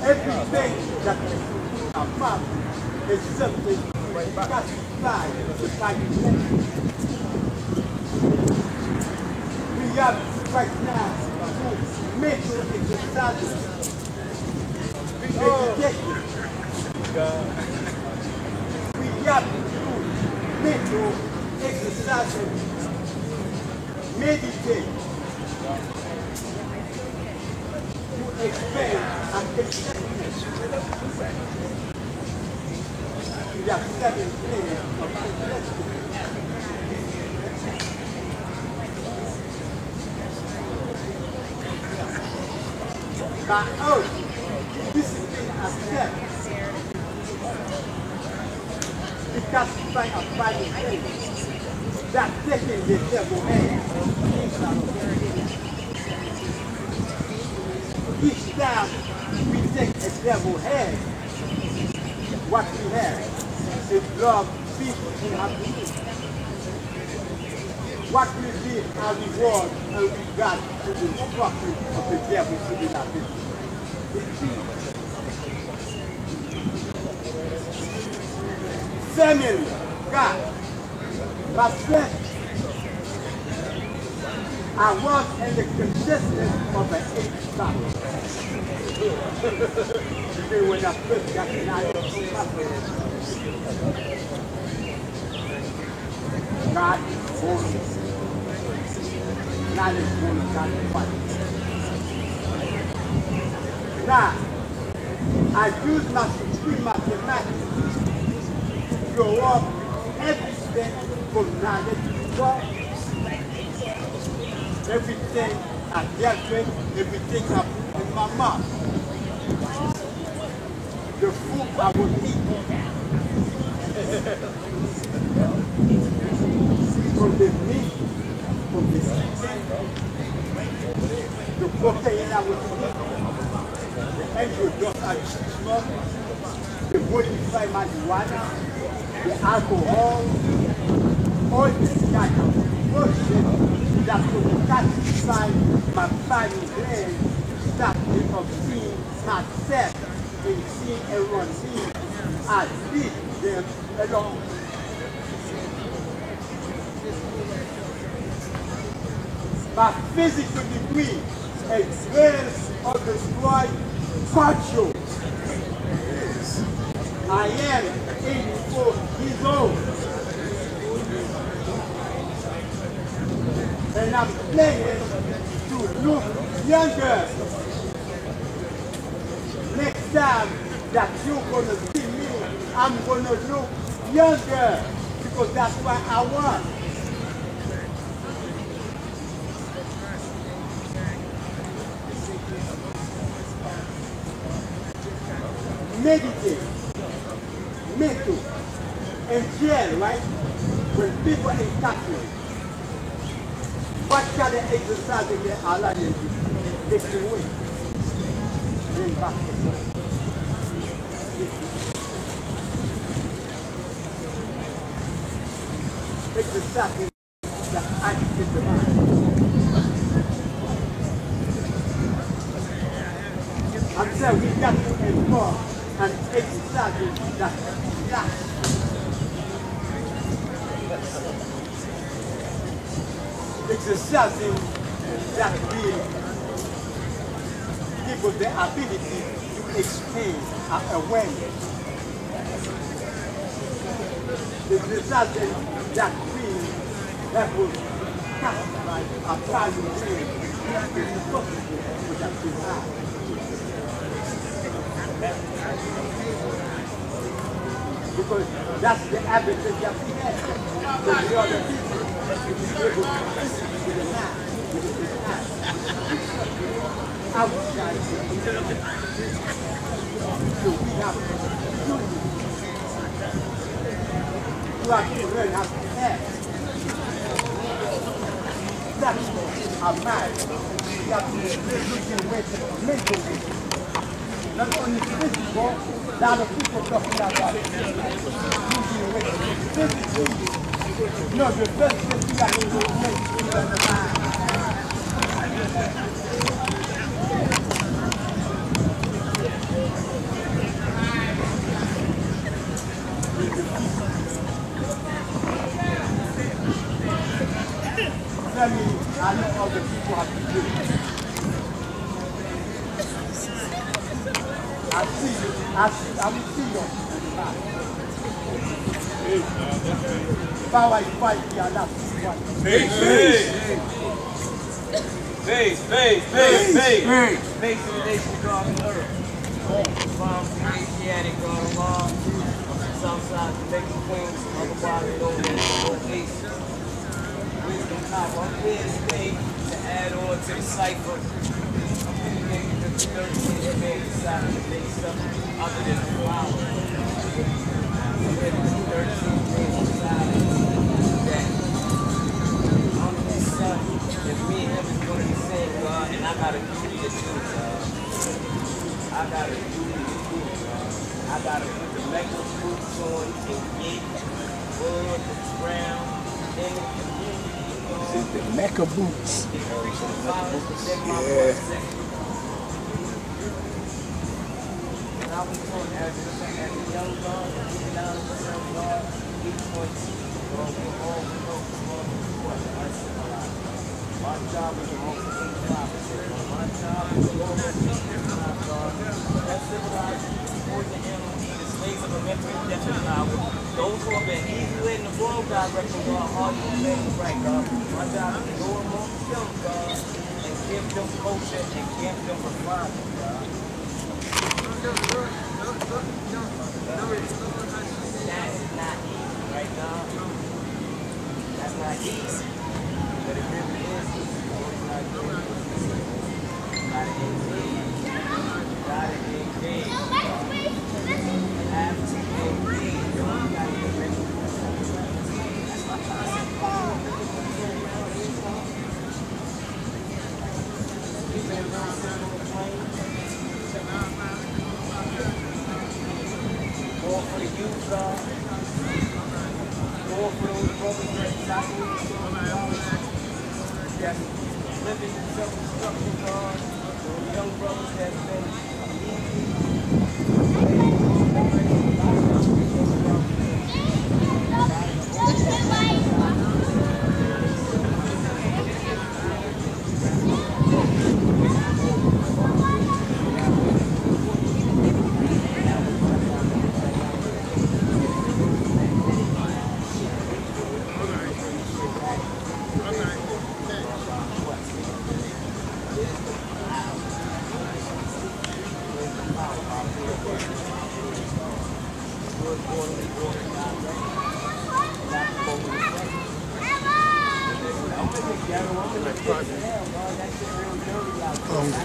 Everything that we put in our mouth is something we classify to fight we have right now mental exercises. Meditation. We have to do mental exercises. Meditate. Expand and acceptance. We have 7 players of acceptance. By oath, discipline acceptance. We classify a fighting thing that taking the devil hand. Each time we take a devil head, what we have is love, peace, and happiness. What will be our reward and regard to the suffering of the devil to be like this? It's peace. Family, God, my friend, I was in the consciousness of an 8 battle. When I first got the knowledge of my friend, God wants it. Knowledge wants God to fight. Now, I use my supreme mathematics to grow up everything from knowledge to God. Everything I dealt with, everything I put in my mouth. The food I was eating. From the meat, from the chicken, the protein I was eating, the endodox I smoked, the modified marijuana, the alcohol, all this kind of bullshit that will satisfy my body brain, that will obtain myself and see everyone see I lead them along. My physical degree is well of the destroyed culture. I am 84 years old. And I'm planning to look younger. Next time that you're gonna see me, I'm gonna look younger because that's what I want. Meditate, mental, and jail, right? When people incarcerate. What kind of exercise in their Allah they do? They can win. Bring back the soul. Exercise that activates the mind. I'm saying we got to involve and exercise something that's black. It's something that will give us the ability to expand our awareness. It's something that will help us classify our value in the possible that we have. Because that's the advantage that we have. So the other people will be able to listen to the man, with the man. Outside. So we have to learn how to act. That's our mind. We have to looking with mental. Not only physical, a lot of people talking about physically. No, the first thing you got to do is make sure you're on the mind. Tell me, I know all the people have to do it. I see you. I will see you. Power is fight, we are not one. Peace, peace. Peace, peace, peace, peace. Peace to the nation of God and earth. From the Asiatic God of law, Southside, Jamaica, Queens, otherwise known as the Northeast. Wisdom power. I'm here today to add on to the cipher. The 13 man decided to make something other than a flower. The 13 man decided that I'm his son, and me and him is going to be same, God, and I got a duty to do, God. I got a duty to do, God. I got to put the Mecca boots on and get wood, the ground, in the community, God. This is the Mecca boots. Yeah. I was born as a young God, even now as a young God, each one we're all what I civilized. My job is the most civilized. My job is the most civilized, God. That civilized before the animal eat the slaves of a mental indefinite hour. Those who have been easily in the wrong direction, God, are you obeying the right, God. My job is to go amongst them, God, and give them culture and give them refinement, God. That is not easy right now. That's not easy. But it really is easy. Gotta engage. Gotta engage. Have to engage. Gotta get ready. That's my concept. We've been real simple and plain. Going for the youth, God. Going for those brothers that's not that's living in self-destruction, God. Those young brothers that's been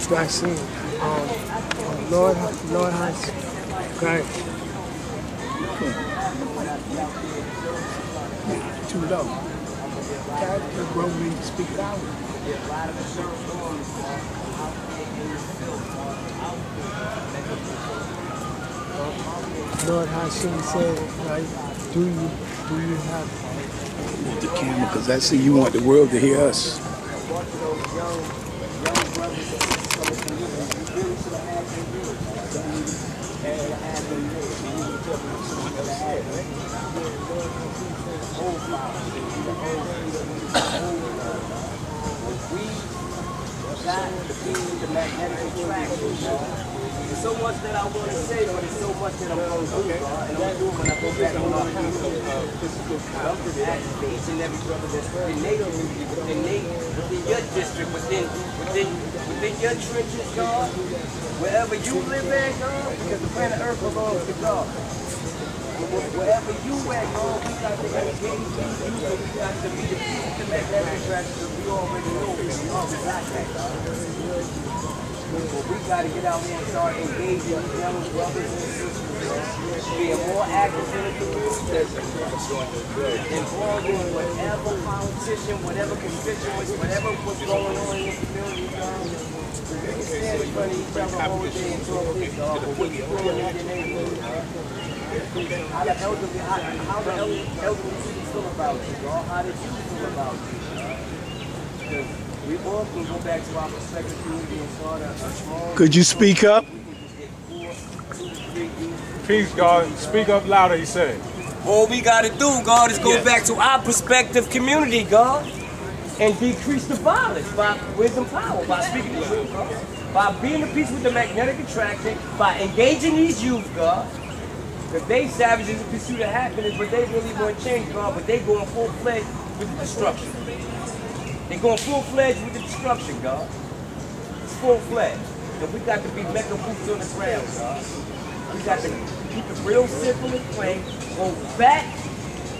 Blackseed, Lord has Christ. Too low. God is where we speak loud. Lord Hashem said, right? Do you have the camera? Because I see you want the world to hear us. got to be the magnetic attraction. There's so much that I want to say, but it's so much that I'm going to do, and I'm going to do it when I go back on my feet. I'm just asking each and every brother that's in their community, within your district, within your trenches, God, wherever you live at, God, because the planet Earth belongs to God. Wherever you at, God, we got to engage these youth, and we got to be the people to make that attraction, because we already know that we already got that, God. But we got to get out here and start engaging these young brothers and sisters, being more active in the community, involving whatever politician, whatever constituents, whatever was going on in the community, God. We can stand in front of each other all day and talk this, God, but what you doing in your neighborhood, God? How the elderly people feel about you, God? How did you feel about you, God? Because we all can go back to our respective community and start a small... Could you speak up? Peace, God. Speak up louder, he said. All we got to do, God, is go back to our prospective community, God, and decrease the violence by wisdom power, by speaking the truth, God, by being the peace with the magnetic attraction, by engaging these youth, God. Because they savages in pursuit of happiness, but they really want change, God, but they going full-fledged with the destruction. They going full-fledged with the destruction, God. It's full-fledged. And we got to be Mecca boots on the ground, God. We got to keep it real simple and plain. Go back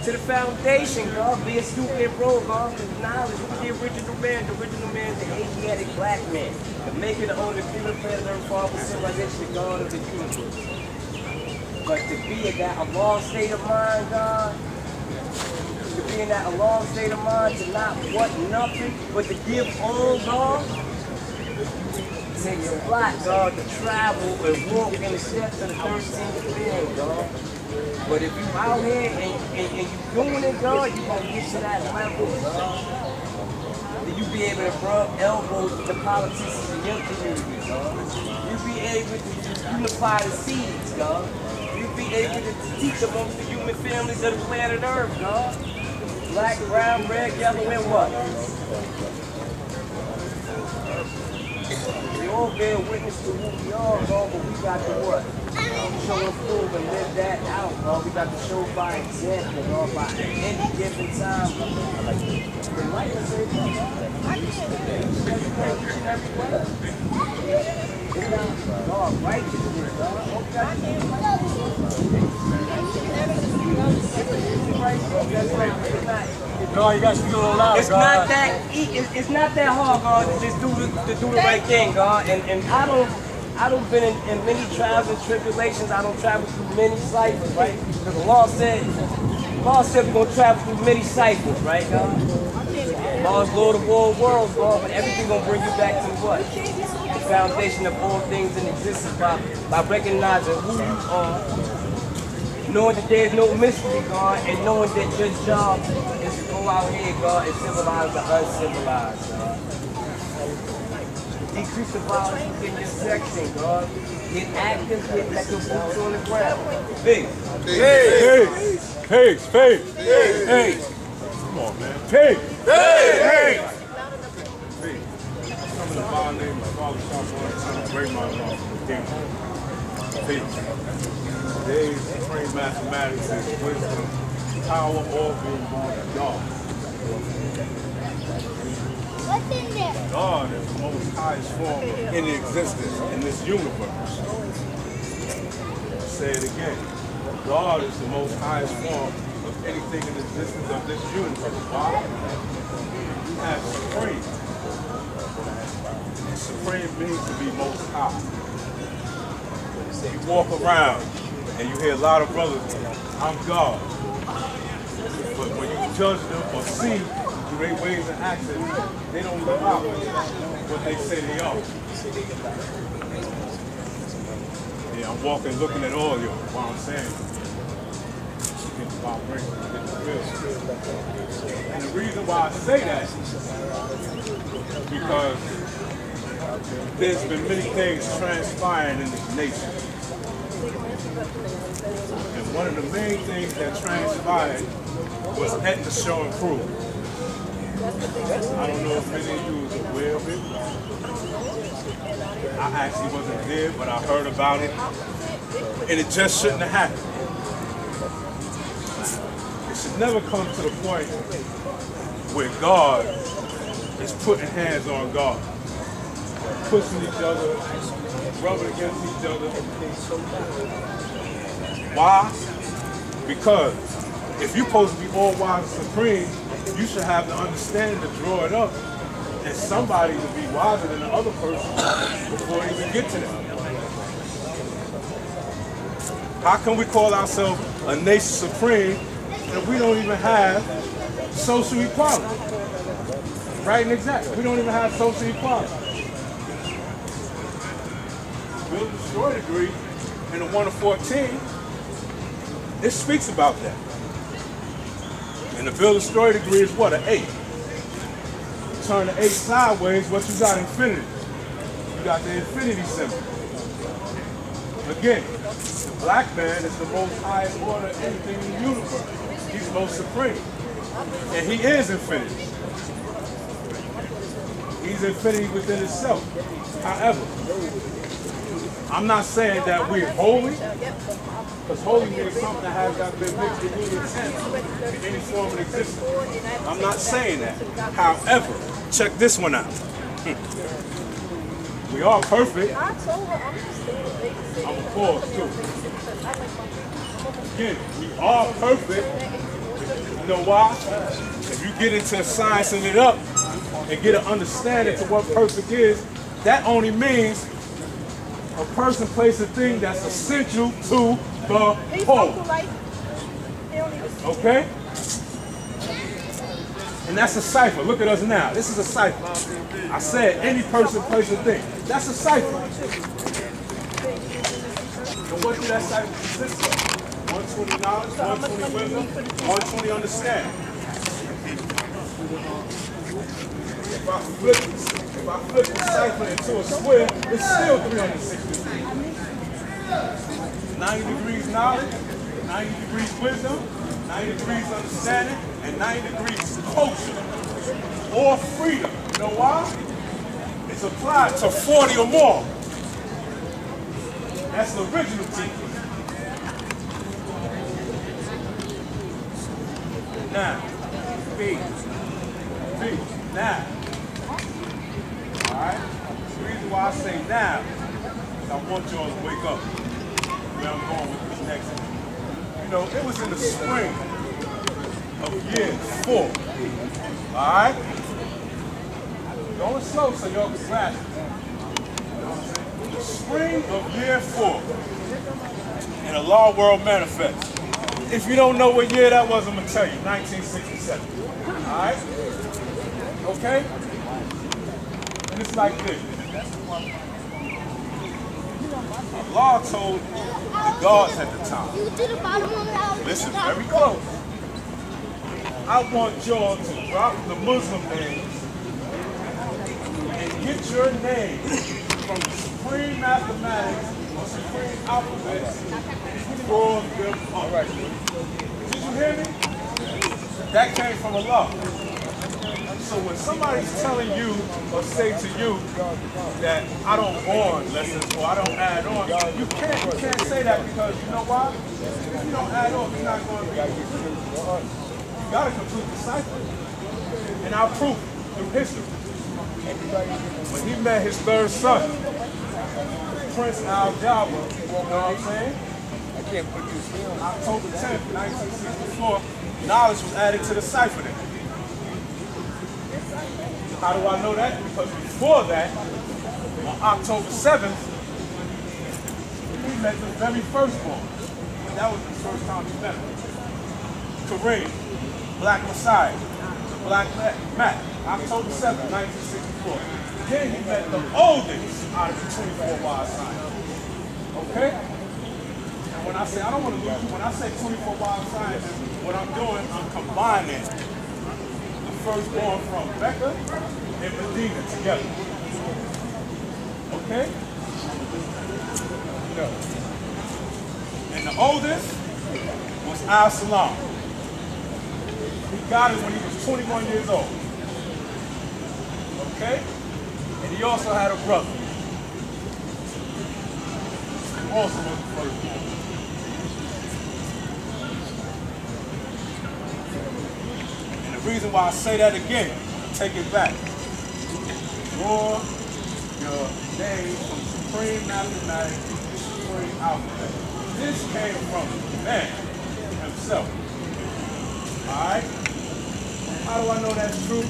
to the foundation, God. Be a student and bro, God. Because knowledge, who's the original man? The original man is the Asiatic black man. The maker, the owner, the creator, planet, earth, father, civilization, the God of the universe. But to be in that Allah state of mind, God, to be in that Allah state of mind, to not want nothing, but to give all, God, it takes a lot, God, to travel and walk in the steps of the 13th being, God. But if you out here and you doing it, God, you're going to get to that level, God. Then you be able to rub elbows with the politicians in your community, God. You be able to unify the seeds, God. Be able to teach amongst the human families of the planet Earth, God. Black, brown, red, yellow, and what? We all bear witness to who we are, God, but we got to what? Show and prove and live that out, God. We got to show by example, God, by any given time. The light is every it's not God righteousness, God. No, you got to do it loud, it's God. It's not that hard, God, to just do the right thing, God. And I don't been in many trials and tribulations. I don't travel through many cycles, right? Because the law said we're gonna travel through many cycles, right, God? God's Lord of all worlds, God, but everything gonna bring you back to what? The foundation of all things in existence by recognizing who you are, knowing that there's no mystery, God, and knowing that your job is to go out here, God, and civilize the uncivilized, God. Decrease the violence within your section, God. Get active, get like your boots on the ground. Peace. Peace. Peace. Come on, man. Peace. Peace. Some of the bond name, my father shot one, great my law from the king. Peace. Today's trained mathematics is wisdom, power, all being born of God. God is the most highest form of any existence in this universe. I'll say it again. God is the most highest form of anything in existence of this universe. Why? You have supreme. And supreme means to be most high. You walk around and you hear a lot of brothers, I'm God. But when you judge them or see through their ways and actions, they don't live out what they say they are. Yeah, I'm walking, looking at all you while I'm saying, get the vibration, get the feel. And the reason why I say that is because there's been many things transpiring in this nation. And one of the main things that transpired was Etna showing proof. I don't know if any of you was aware of it. I actually wasn't there, but I heard about it. And it just shouldn't have happened. It should never come to the point where God is putting hands on God, pushing each other, rubbing against each other. Why? Because if you're supposed to be all wise and supreme, you should have the understanding to draw it up and somebody to be wiser than the other person before it even get to them. How can we call ourselves a nation supreme if we don't even have social equality? Right and exact. We don't even have social equality. Build a Destroy degree in the 1 of 14, it speaks about that. And the Build a Destroy degree is what? An 8. Turn the 8 sideways, what you got? Infinity. You got the infinity symbol. Again, the black man is the most highest order of anything in the universe. He's most supreme. And he is infinity. He's infinity within itself. However, I'm not saying that we're holy, because holy means something that has got been mixed with any intent in any form of existence. I'm not saying that. However, check this one out. We are perfect. I'm a pause too. Again, we are perfect. You know why? If you get into science it up and get an understanding to what perfect is, that only means a person places a thing that's essential to the whole. Okay? And that's a cipher. Look at us now. This is a cipher. I said any person places a thing. That's a cipher. And what do that cipher consist of? 120 knowledge, 120 wisdom, 120 understanding. If I flip the cipher into a square, it's still 363. 90 degrees knowledge, 90 degrees wisdom, 90 degrees understanding, and 90 degrees culture or freedom. You know why? It's applied to 40 or more. That's the original teaching. Now, B. Now. Alright? The reason why I say now is I want y'all to wake up where I'm going with this next one. You know, it was in the spring of year 4. Alright? Going slow so y'all can grasp it. The spring of year 4 in a Law World Manifest. If you don't know what year that was, I'm going to tell you, 1967. Alright? Okay? And it's like this. Allah told the gods at the time, listen very close. I want y'all to drop the Muslim names and get your name from the supreme mathematics or supreme alphabet for them up. Did you hear me? That came from Allah. So when somebody's telling you or say to you that I don't on lessons or I don't add on, you can't say that because you know why? If you don't add on, you're not going to be able to complete. You got to complete the cycle. And I'll prove through history. When he met his third son, Prince Al-Jawa, you know what I'm saying? October 10th, 1964, knowledge was added to the cipher then. How do I know that? Because before that, on October 7th, he met the very firstborn. That was the first time he met him. Kareem, Black Messiah, the Black Mac, October 7th, 1964. Then he met the oldest out of the 24 wise signs. Okay? And when I say, I don't want to lose you, when I say 24 wise signs, what I'm doing, I'm combining firstborn from Mecca and Medina together. Okay? No. And the oldest was Al-Salam. He got it when he was 21 years old. Okay? And he also had a brother. Who also was the firstborn. And the reason why I say that again, take it back. Draw your name from supreme mathematics to supreme alphabet. This came from the man himself. Alright? How do I know that's true?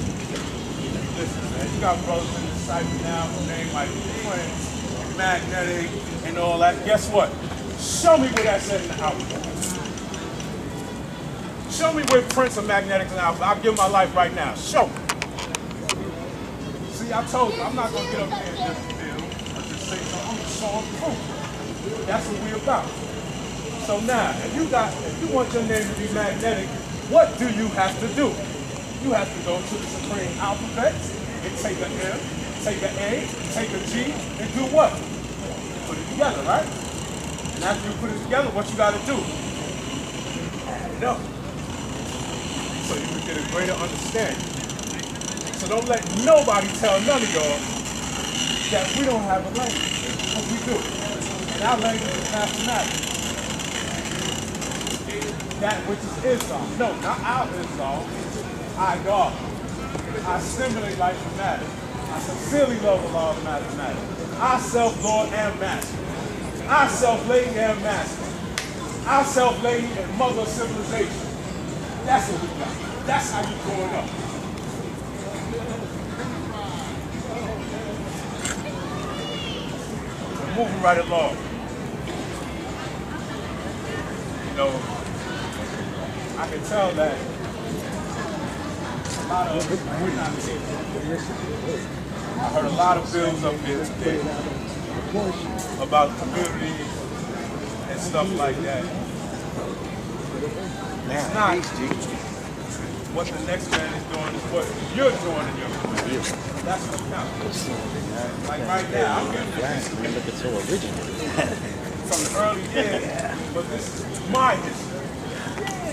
Listen, man, you got brothers in the cipher now who name like Prince, Magnetic, and all that. Guess what? Show me where that's at in the alphabet. Show me where Prince or Magnetic in the alphabet. I'll give my life right now. Show me. See, I told you, I'm not going to get up here and just deal or just say something. I'm just showing proof. That's what we're about. So now, if you want your name to be magnetic, what do you have to do? You have to go to the supreme alphabet and take an M, take an A, take a G, and do what? Put it together, right? And after you put it together, what you got to do? Add it up. So you can get a greater understanding. So don't let nobody tell none of y'all that we don't have a language. Because we do. And our language is mathematics. That which is Islam. No, not our Islam. I God. I stimulate life and matter. I sincerely love the law of mathematics. I self-lord and master. I self-lady and master. I self-lady and mother of civilization. That's what we got. That's how you growing up. We're moving right along. You know, I can tell that a lot of we're not teaching. I heard a lot of bills up here today about community and stuff like that. It's not what the next man is doing, is what you're doing in your community. That's what counts. Like right now, I'm getting this from the early years, but this is my history.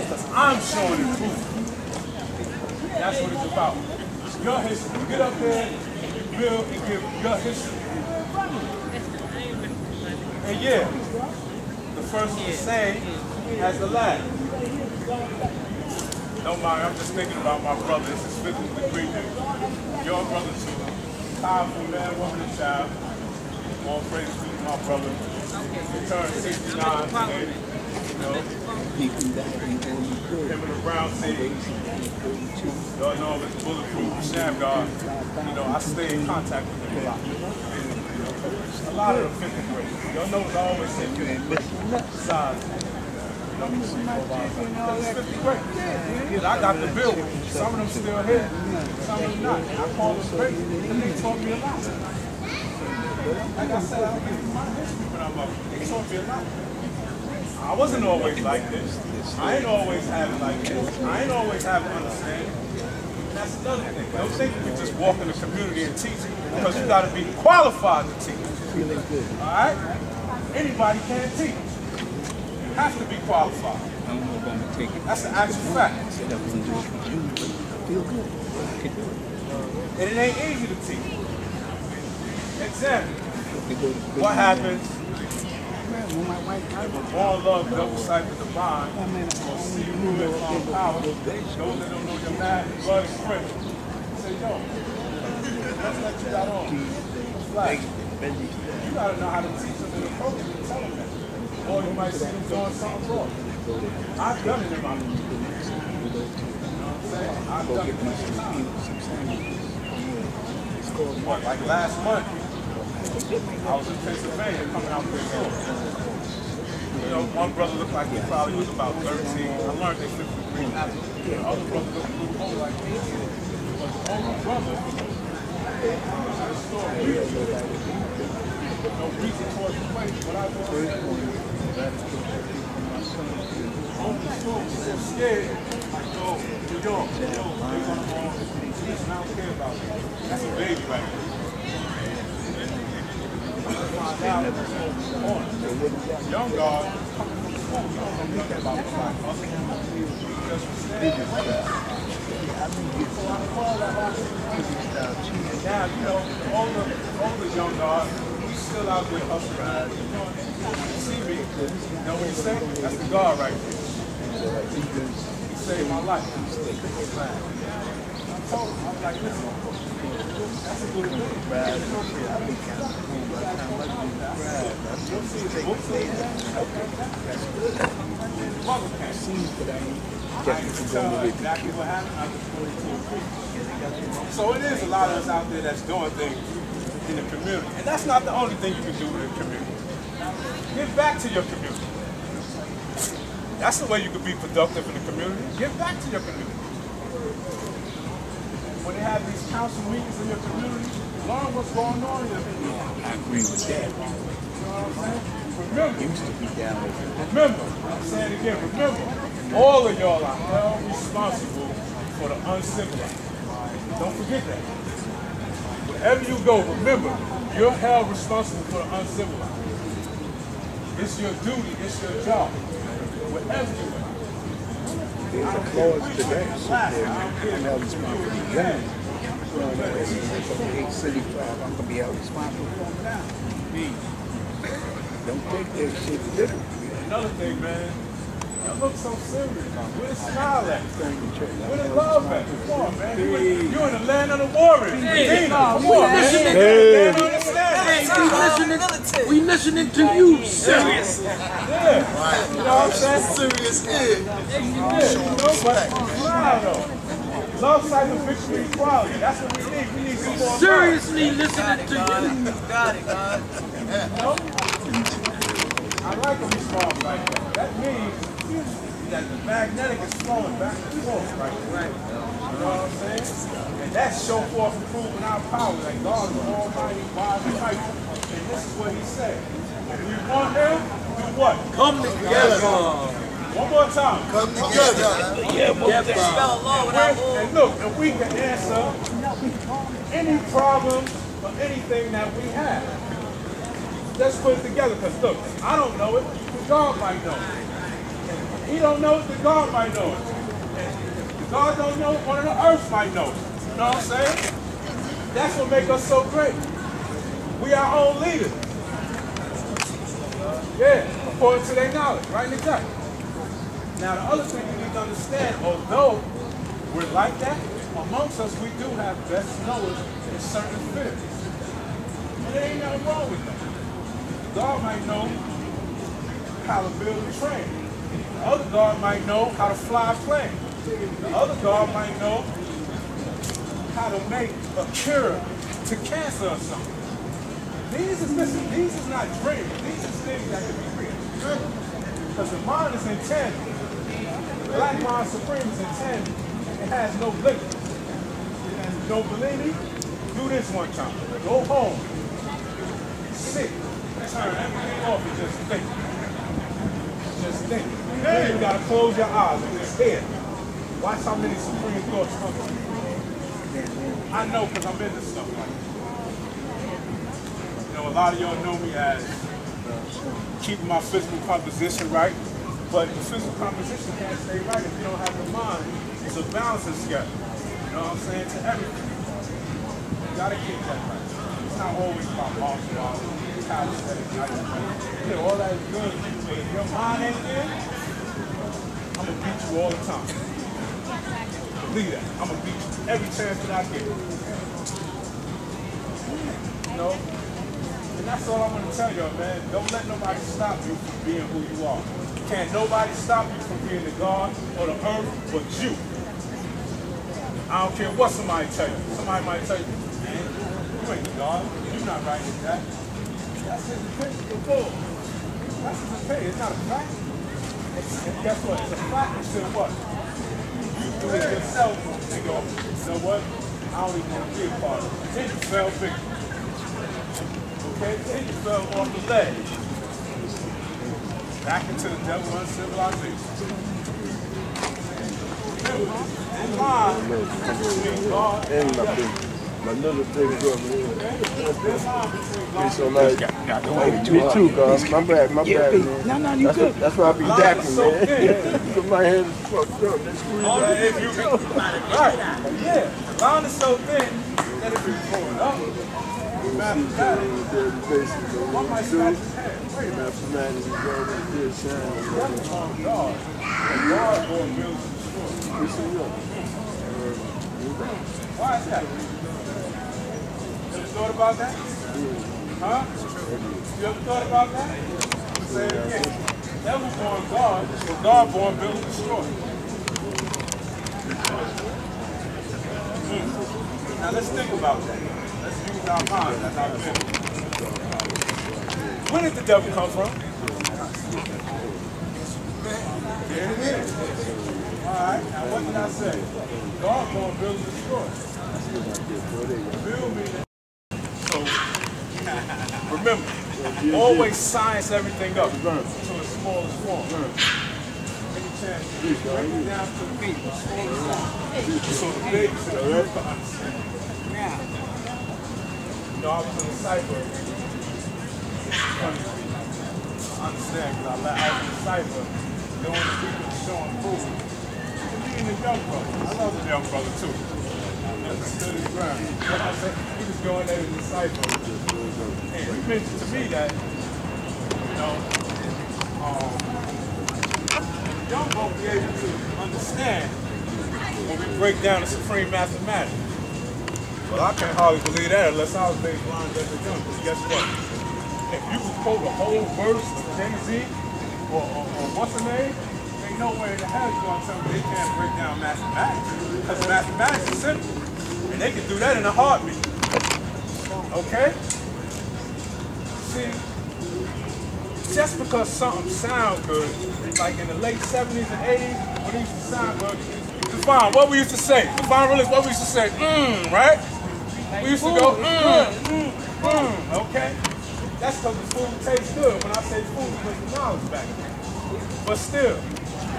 Because I'm showing it proof. That's what it's about. Your history. You get up there and you build and give your history. And yeah, the first one to say has the last. Don't mind, I'm just thinking about my brother. This is 50th degree day. Your brother too. Powerful man, woman, and child. All praise to my brother. He turned 69 today. You know, him in the brown city. Y'all know him as Bulletproof Sham Guard. You know, I stay in contact with him a lot. A lot of the 50th graders. Y'all know I always say 50th graders. Besides, you know, it's 50th graders. I got the bill with me. Some of them still here, some of them not. I call them great, and they taught me a lot. Like I said, I don't give you my history when I'm up. They taught me a lot. I wasn't always like this. I ain't always have it like this. I ain't always have an understanding. And that's another thing. Don't think you can just walk in the community and teach, because you got to be qualified to teach. All right? Anybody can teach. You have to be qualified. That's an actual fact. And it ain't easy to teach. Example. What happens when born love double cycle divine, or see you moving from power, those that don't know your math, blood, and script, say, yo, that's what you got on. Like, you got to know how to teach them and approach them and tell them that. Or you might see them doing something wrong. I've done it in my life. You know what I'm saying? I've done it many times. Like last month, I was in Pennsylvania coming out for a tour. You know, one brother looked like he probably was about 13. I learned they 50 degrees after. The other brother looked a little older like me. But the older brother, the story, no reason towards the place, but I was so scared. Like, yo, New York, they're gonna go on. I don't care about it. That's a baby right there. Young God coming from school, you don't know nothing about nobody. Just understand that. And now, you know, older young guard, he's still out there hustling. You see me, you know what he say? That's the guard right there. He saved my life. I told him, I was like, listen, that's a good thing. Exactly what happened. I just put it to a creek. So it is a lot of us out there that's doing things in the community. And that's not the only thing you can do in the community. Give back to your community. That's the way you can be productive in the community. Give back to your community. When they have these council meetings in your community, learn what's going on in your community. I agree with that. You know what I'm saying? Remember, Remember, I'm saying it again, remember, all of y'all are held responsible for the uncivilized. Don't forget that. Wherever you go, remember, you're held responsible for the uncivilized. It's your duty, it's your job. Wherever you go. there's a clause to that shit there. I'm held responsible for that. From 875, I'm gonna be held responsible for them now. Don't take that shit literally. Another thing, man. Y'all look so serious. Where the smile at? Where the love at? Come on, man. You in the land of the warriors. Medina, come on, man. We listening to you, serious. Yeah. You know what I'm saying? Serious kid. Yeah, you know, but smile though. Love, sight, and victory, equality. That's what we need. We need some more. Seriously listening to you. Got it, God. I like when we small like that. That means that the magnetic is flowing back and forth right there. You know what I'm saying? And that's show forth and proving our power. Like God is almighty, wise, and righteous. And this is what he said. If we want him, do what? Come together. One more time. Come together. And look, and we can answer any problem or anything that we have. Let's put it together, because look, I don't know it, but God might know it. And he don't know it, then God might know it. And if God don't know it, one of the earth might know it. You know what I'm saying? That's what makes us so great. We our own leaders. Yeah, according to their knowledge, right and exact. Now the other thing you need to understand, although we're like that, amongst us we do have best knowers in certain fields. And there ain't nothing wrong with that. God might know how to build a train. The other God might know how to fly a plane. The other God might know how to make a cure to cancer or something. These is not dreams. These are things that can be real. Because the mind is intangible. The black mind supreme is intangible. It has no limit. And you don't believe me? Do this one time. Go home. Sit. Turn everything off and just think. Just think. Then you gotta close your eyes and just hear. Watch how many supreme thoughts come to you. I know because I'm into stuff like that. You know, a lot of y'all know me as keeping my physical composition right, but the physical composition can't stay right if you don't have the mind. It's a balancing schedule. You know what I'm saying? To everything. You gotta keep that right. It's not always about martial arts. Yeah, all that is good, but if your mind ain't there, I'm gonna beat you all the time. Believe that. I'm gonna beat you every chance that I get. You know? And that's all I'm gonna tell y'all, man. Don't let nobody stop you from being who you are. Can't nobody stop you from being the God or the earth but you. I don't care what somebody tell you. Somebody might tell you, man, you ain't the God. You're not right with that. That's his opinion. That's his opinion. It's not a fact. And guess what? It's a fact until what? You do it yourself and go, you know what? I don't even want to be a part of it. Then you fell victim. Okay? Then you fell off the ledge. Back into the devil uncivilization. Remember, in mind, between God and the devil. My little baby girl, man. He's so nice. Me too, God. My bad, man. No, you good. That's why I be dapping, man. Because my head is fucked up. Right. Yeah. Mine is so thin that if you pull it up, one might scratch his head. Wait a minute. Mathematics is always good sound. God. God born builds and destroys. Why is that? You ever thought about that? Huh? You ever thought about that? Say it again. Devil born God, but God born build and destroy. Now let's think about that. Let's use our mind as our vision. Where did the devil come from? There it is. Alright, now what did I say? God born build and destroy. Build me. So remember, always science everything up to the smallest form. Any chance you break it down to the smallest form. So the big to the real concept. You know, I was in the cipher. I understand because I was in the cipher doing the people showing food. Me and the young brother. I love the young brother too. Stood his ground. He was going there in the cipher. And he mentioned to me that, you know, young won't be able to understand when we break down the supreme mathematics. Well, I can't hardly believe that unless I was baseline as a young. Because guess what? If you could quote a whole verse of Genesis or what's her name, ain't no way in the hell you're going to tell me they can't break down mathematics. Because mathematics is simple. And they can do that in a heartbeat. Okay? See, just because something sounds good, like in the late 70s and 80s, when it used to sound good, Devon, what we used to say? Devon Willis, what we used to say? Right? We used to go, okay? That's because the food tastes good. When I say food, because the knowledge back there. But still,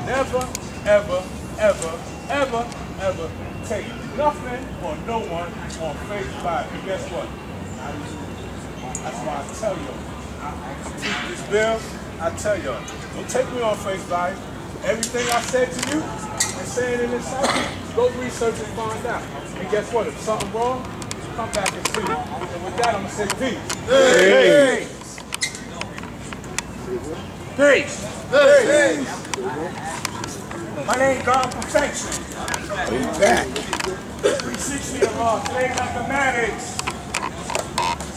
never, ever, ever, ever, ever take nothing or no one on face value. And guess what? That's why I tell you. I teach this bill, I tell y'all, don't take me on face value. Everything I said to you and saying in this cycle, go research and find out. And guess what? If something wrong, come back and see it. And with that, I'm going to say peace. Hey. Peace. Peace. My name is God Perfection. 360 of our slave mathematics.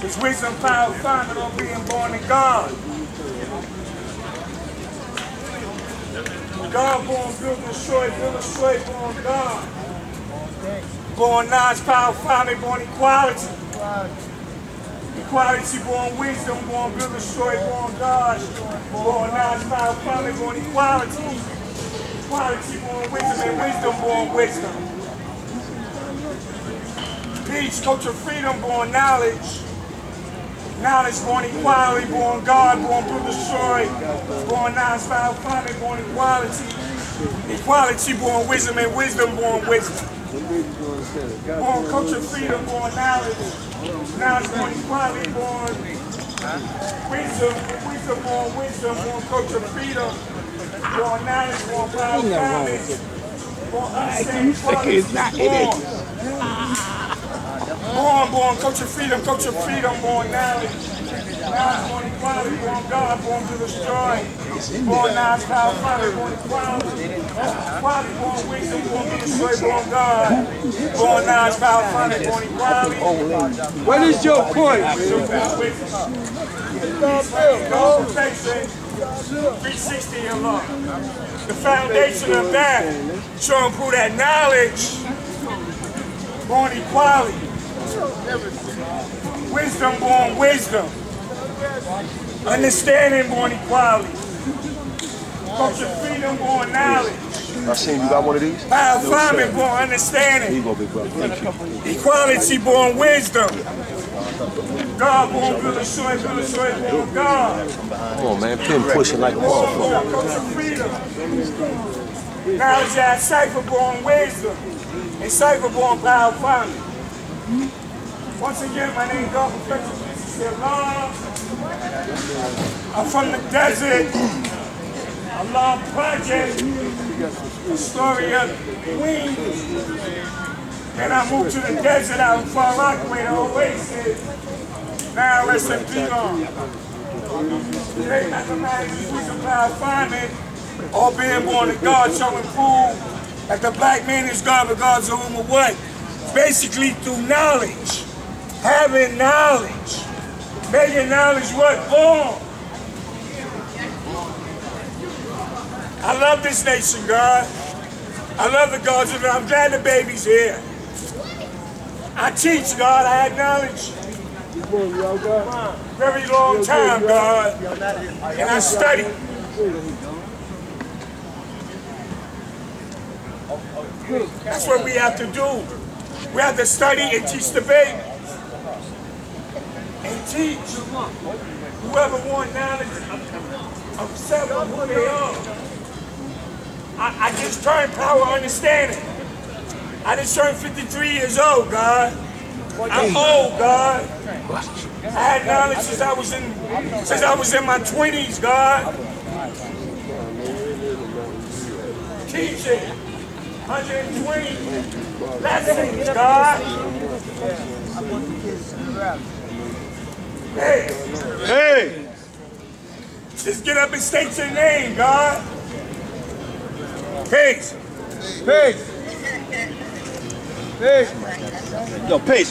It's wisdom, power, founded on being born in God. God born, build, destroy, born God. Born knowledge, power, founded, born equality. Equality, born wisdom, born build, destroy, born God. Born knowledge, power, founded, born equality. Equality, born wisdom, and wisdom, born wisdom. Peace, culture, freedom, born knowledge. Knowledge, born equality, born God, born build, destroy. Born knowledge, power, founded, born equality. Equality, born wisdom, and wisdom, born wisdom. Born culture, freedom, born knowledge. Knowledge, born equality, born wisdom. Wisdom, born wisdom, born culture, freedom. Born knowledge, born power, founded. Born understanding, equality, born culture, freedom, born knowledge. Knowledge, born equality, born God, born to destroy. Born knowledge, power, founded, born equality. Equality, born wisdom, born to destroy, born God. Born knowledge, power, founded, born equality. What is your point? God perfection, 360 and love. The foundation of that, show and prove that knowledge, born equality. Wisdom, born wisdom. Understanding, born equality. Culture, freedom, born knowledge. I seen you got one of these? Power, founded, born understanding. Here you go, big brother. Equality, born wisdom. God, born build, destroy, born God. Come on, man. Pin pushing like a motherfucker. Culture, freedom. Knowledge, cipher, born wisdom. And cipher, born power, founded. Once again, my name is God Professor Allah. I'm from the desert. Allah Project. Astoria, Queens. Then I moved to the desert out in Far Rockaway, the Oasis. Now rest in peace on. Today, mathematics, we supply farming, all being born of God, showing prove that the black man is God, regardless of whom or what. Basically through knowledge, having knowledge, making knowledge what? Born. I love this nation, God. I love the gods of it. I'm glad the baby's here. I teach, God. I had knowledge. Very long time, God. And I study. That's what we have to do. We have to study and teach the babies. And teach whoever wants knowledge of self of who they are. I just turned power understanding. I just turned 53 years old, God. I'm old, God. I had knowledge since I was in my 20s, God. Teaching 120 lessons, God. Hey, just get up and state your name, God. Peace. Peace. Peace. Yo, Pace,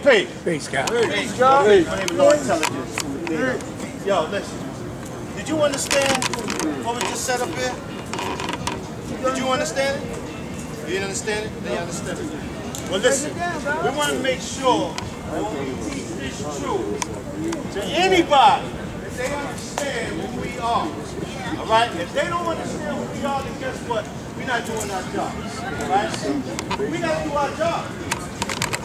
Pace. Peace, God. Pace, God. My name is no intelligence. Yo, listen. Did you understand what we just set up here? Did you understand it? You didn't understand it? Then you understand it. Well, listen. We want to make sure that when we teach this truth to anybody, that they understand who we are. All right? If they don't understand who we are, then guess what? We're not doing our job. All right? We got to do our job.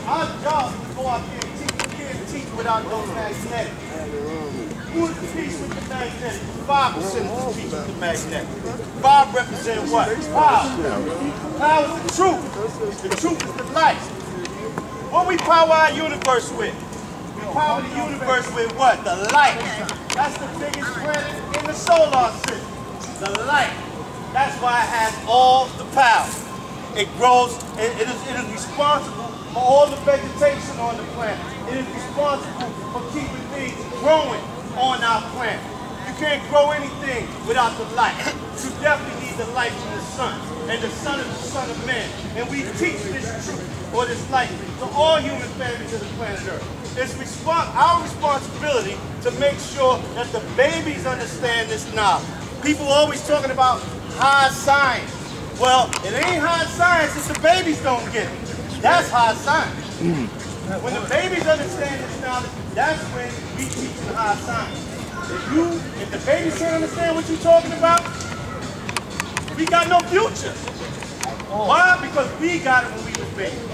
Our job is to go out there and teach. We can't teach without no magnetic. Who is the piece with the magnetic? 5% is the piece with the magnetic. 5 represent what? Power. Power is the truth. The truth is the light. What we power our universe with? We power the universe with what? The light. That's the biggest planet in the solar system. The light. That's why it has all the power. It grows, it is responsible for all the vegetation on the planet. It is responsible for keeping things growing on our planet. You can't grow anything without the light. You definitely need the light from the sun. And the sun is the son of man. And we teach this truth or this light to all human families of the planet Earth. It's our responsibility to make sure that the babies understand this knowledge. People are always talking about high science. Well, it ain't high science if the babies don't get it. That's high science. When the babies understand this knowledge, that's when we teach them high science. If the babies can't understand what you're talking about, we got no future. Why? Because we got it when we was babies.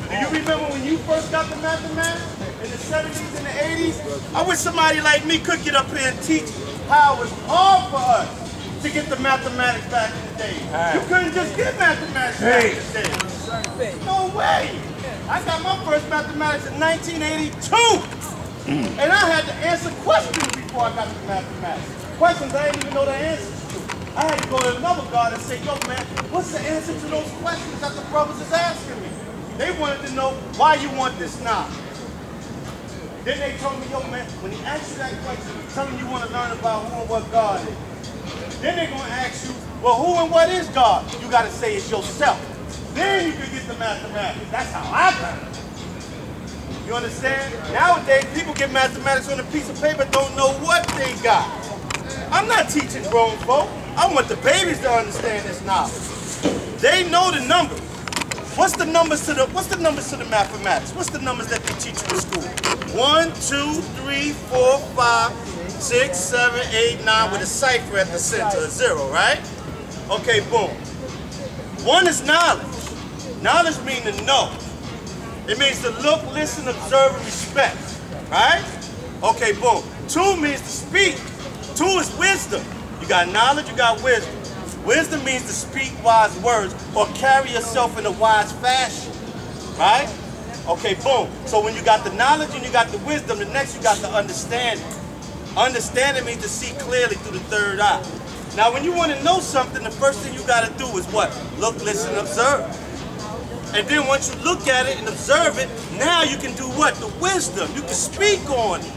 Do you remember when you first got the mathematics in the 70s and the 80s? I wish somebody like me could get up here and teach how it was hard for us to get the mathematics back in the day. You couldn't just get mathematics back in the day. No way. I got my first mathematics in 1982. And I had to answer questions before I got to mathematics. Questions I didn't even know the answers to. I had to go to another God and say, yo man, what's the answer to those questions that the brothers is asking me? They wanted to know why you want this knowledge. Then they told me, yo man, when he asks you that question, tell him you want to learn about who and what God is. Then they're going to ask you, well, who and what is God? You got to say it's yourself. Then you can get the mathematics. That's how I got it. You understand? Nowadays, people get mathematics on a piece of paper, don't know what they got. I'm not teaching grown folk. I want the babies to understand this knowledge. They know the numbers. What's the numbers to the mathematics? What's the numbers that they teach you in school? 1, 2, 3, 4, 5, 6, 7, 8, 9 with a cipher at the center, a 0, right? Okay, boom. 1 is knowledge. Knowledge means to know. It means to look, listen, observe, and respect, right? Okay, boom. 2 means to speak. 2 is wisdom. You got knowledge, you got wisdom. Wisdom means to speak wise words or carry yourself in a wise fashion, right? Okay, boom. So when you got the knowledge and you got the wisdom, the next you got the understanding. Understanding means to see clearly through the third eye. Now when you want to know something, the first thing you got to do is what? Look, listen, observe. And then once you look at it and observe it, now you can do what? The wisdom. You can speak on it.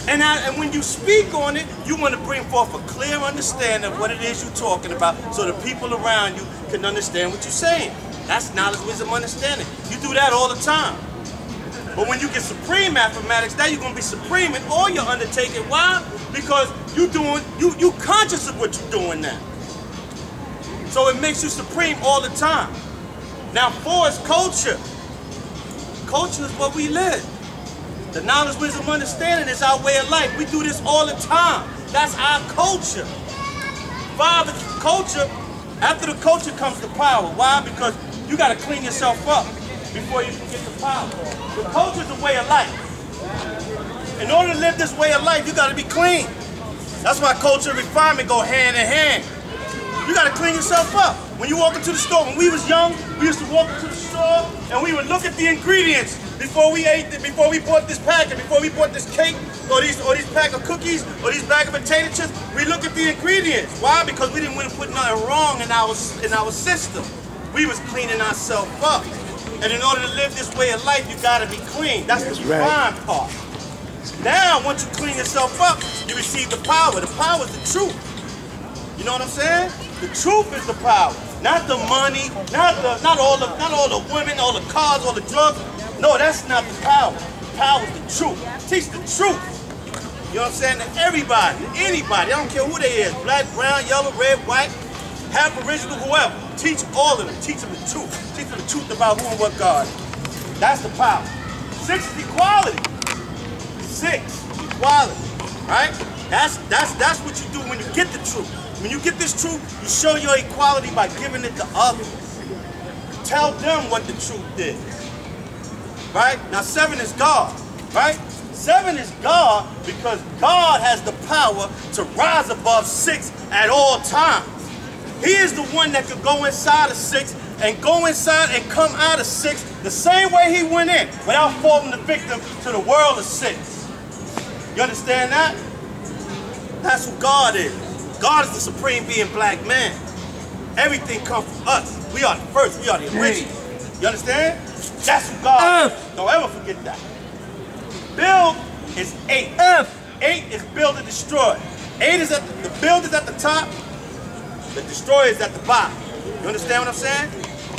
And when you speak on it, you want to bring forth a clear understanding of what it is you're talking about so the people around you can understand what you're saying. That's knowledge, wisdom, understanding. You do that all the time. But when you get supreme mathematics, now you're going to be supreme in all your undertaking. Why? Because you conscious of what you're doing now. So it makes you supreme all the time. Now 4 is culture. Culture is what we live. The knowledge, wisdom, understanding is our way of life. We do this all the time. That's our culture. 5 is culture. After the culture comes the power. Why? Because you got to clean yourself up before you can get the power. The culture is a way of life. In order to live this way of life, you got to be clean. That's why culture and refinement go hand in hand. You got to clean yourself up. When you walk into the store, when we was young, we used to walk into the store and we would look at the ingredients before we ate it, before we bought this packet, before we bought this cake, or these pack of cookies, or these bag of potato chips. We look at the ingredients. Why? Because we didn't want to put nothing wrong in our system. We was cleaning ourselves up. And in order to live this way of life, you got to be clean. That's the refined part. Now, once you clean yourself up, you receive the power. The power is the truth. You know what I'm saying? The truth is the power. Not the money, not all the women, all the cars, all the drugs. No, that's not the power. The power is the truth. Teach the truth. You know what I'm saying? To everybody, anybody, I don't care who they is, black, brown, yellow, red, white, half original, whoever. Teach all of them. Teach them the truth. Teach them the truth about who and what God is. That's the power. 6 is equality. 6, equality. Right? That's what you do when you get the truth. When you get this truth, you show your equality by giving it to others. Tell them what the truth is. Right? Now 7 is God. Right? 7 is God because God has the power to rise above 6 at all times. He is the one that could go inside of 6 and go inside and come out of 6 the same way he went in without falling the victim to the world of 6. You understand that? That's who God is. God is the supreme being, black man. Everything comes from us. We are the first. We are the original. You understand? That's who God is. Don't ever forget that. Build is 8. 8 is build and destroy. 8 is the build is at the top. The destroyer is at the bottom. You understand what I'm saying?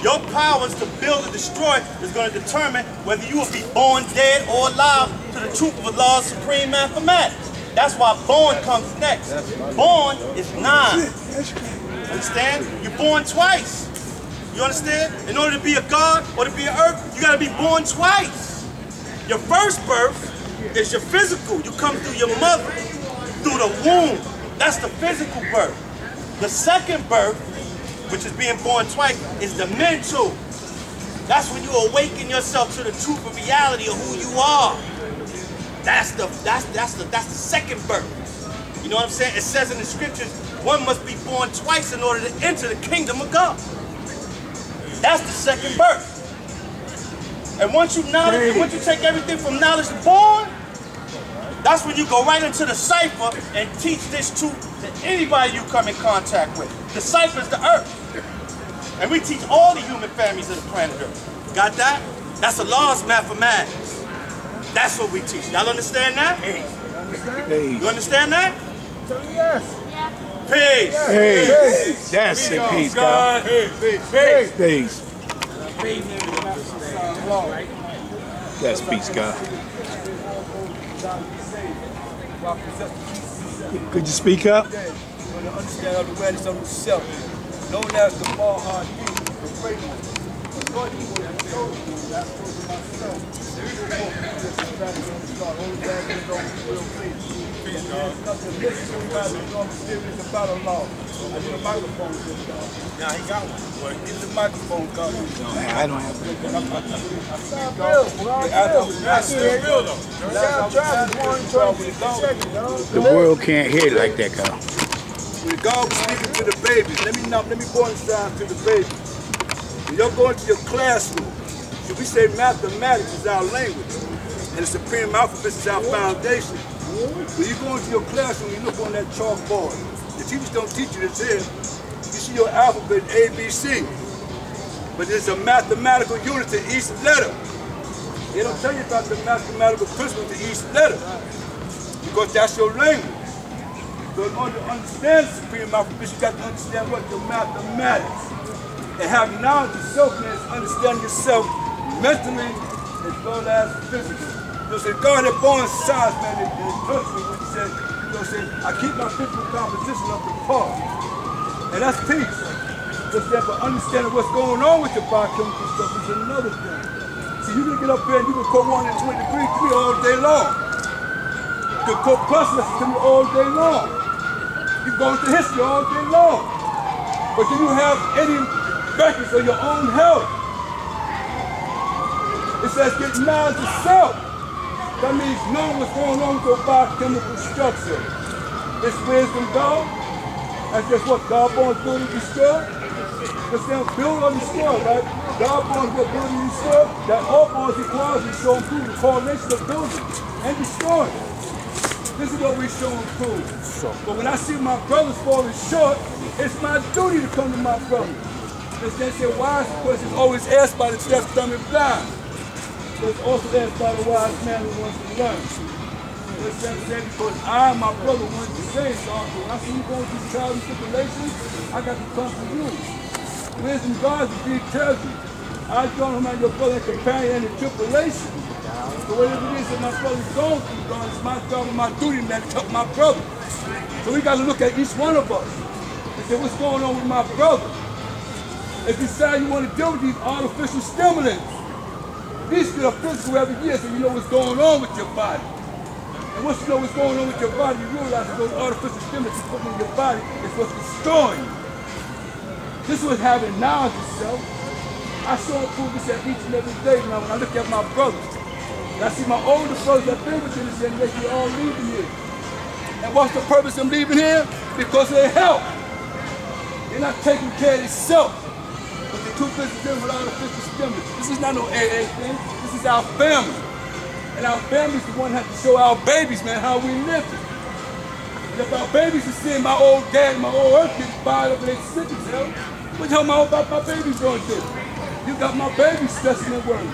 Your powers to build and destroy is going to determine whether you will be born dead or alive to the truth of the law of supreme mathematics. That's why born comes next. Born is 9. Understand? You're born twice. You understand? In order to be a God or to be an earth, you got to be born twice. Your first birth is your physical. You come through your mother, through the womb. That's the physical birth. The second birth, which is being born twice, is the mental. That's when you awaken yourself to the truth of reality of who you are. That's the second birth. You know what I'm saying? It says in the scriptures, one must be born twice in order to enter the kingdom of God. That's the second birth. And once you take everything from knowledge to born, that's when you go right into the cipher and teach this truth to anybody you come in contact with. The cipher is the earth. And we teach all the human families of the planet Earth. Got that? That's the laws of mathematics. That's what we teach. Y'all understand that? You understand that? Yes. Peace. Peace. Yes, and peace, God. Peace. Peace. Yes, peace, God. Could you speak up? Understand all the awareness of himself, known as the Baha, the fragrance. Now he got one. Well, get the microphone, God. I don't have it. The world can't hear it like that, God. When God was speaking to the babies, let me go inside to the babies. When you're going to your classroom, So we say mathematics is our language, and the supreme alphabet is our foundation. When you go into your classroom, you look on that chalkboard. The teachers don't teach you this here. You see your alphabet A, B, C. But there's a mathematical unit to each letter. They don't tell you about the mathematical principle to each letter, because that's your language. So in order to understand the supreme alphabet, you got to understand what your mathematics. And have knowledge of self means understanding yourself mentally as well as physically. You know, God had born science, man, in touch me when he said, I keep my physical composition up to par. And that's peace. Just that, but understanding what's going on with your biochemical stuff is another thing. See, you can get up here and you can quote 120 degrees to me all day long. You can quote plus lessons to me all day long. You go into history all day long. But do you have any records of your own health? It says get knowledge of self. That means knowing what's going on with your biochemical structure. It's wisdom, God. That's just what God born to build and destroy. Because they don't build or destroy, right? God born to build and destroy. That all born requires is show and prove the correlation of building and destroying. This is what we show and prove. But when I see my brothers falling short, it's my duty to come to my brothers. Because they say wise questions always asked by the deaf, dumb, and blind. But it's also asked by the wise man who wants to learn. Because I and my brother wanted to say something. When I see you going through trials and tribulations, I got to come to you. Wisdom God is being tells you. I don't know about your brother and companion in tribulation. So whatever it is that my brother's going through, God, it's my job and my duty man, to help my brother. So we got to look at each one of us and say, what's going on with my brother? If you decide you want to deal with these artificial stimulants, these are physical every year, so you know what's going on with your body. And once you know what's going on with your body, you realize that those artificial stimulants you put in your body is what's destroying you. This was having knowledge of self. I show and prove this at each and every day now when I look at my brothers. And I see my older brothers that been within this generation, they're all leaving here. And what's the purpose of them leaving here? Because of their health. They're not taking care of themselves. But they're too busy dealing with artificial stimulants. This is not no AA thing. This is our family. And our family's the one that has to show our babies, man, how we live it. And if our babies are seeing my old dad and my old earth getting fired up and they sick as hell, what the hell am I about my babies going to do? You got my babies stressing and worrying.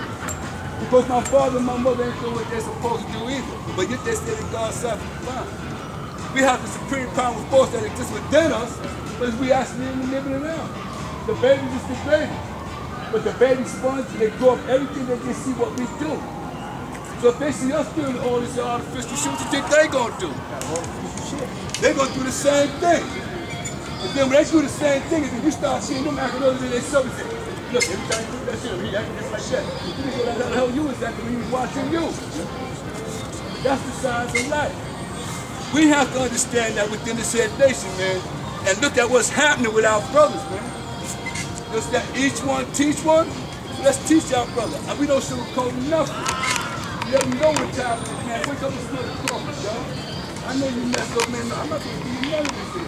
Because my father and my mother ain't doing what they're supposed to do either. But yet they stay in God's side for the fine. We have the supreme power and force that exists within us, but we actually living it out. The babies is the baby. But the baby sponge, they grow up everything that they see what we do. So if they see us doing all this artificial shit, what you think they gonna do? They're gonna do the same thing. And then when they do the same thing, and then you start seeing them acting other than they self, and say, look, every time you do that shit, he acting just like that. You think how the hell you was acting when he was watching you. That's the signs of life. We have to understand that within this head nation, man, and look at what's happening with our brothers, man. Just that each one teach one, let's teach our brother. And we don't sugarcoat nothing. Let them know what time it is, man. Wake up and smell the coffee, y'all. I know you messed up, man. I'm not going to give you none of this shit.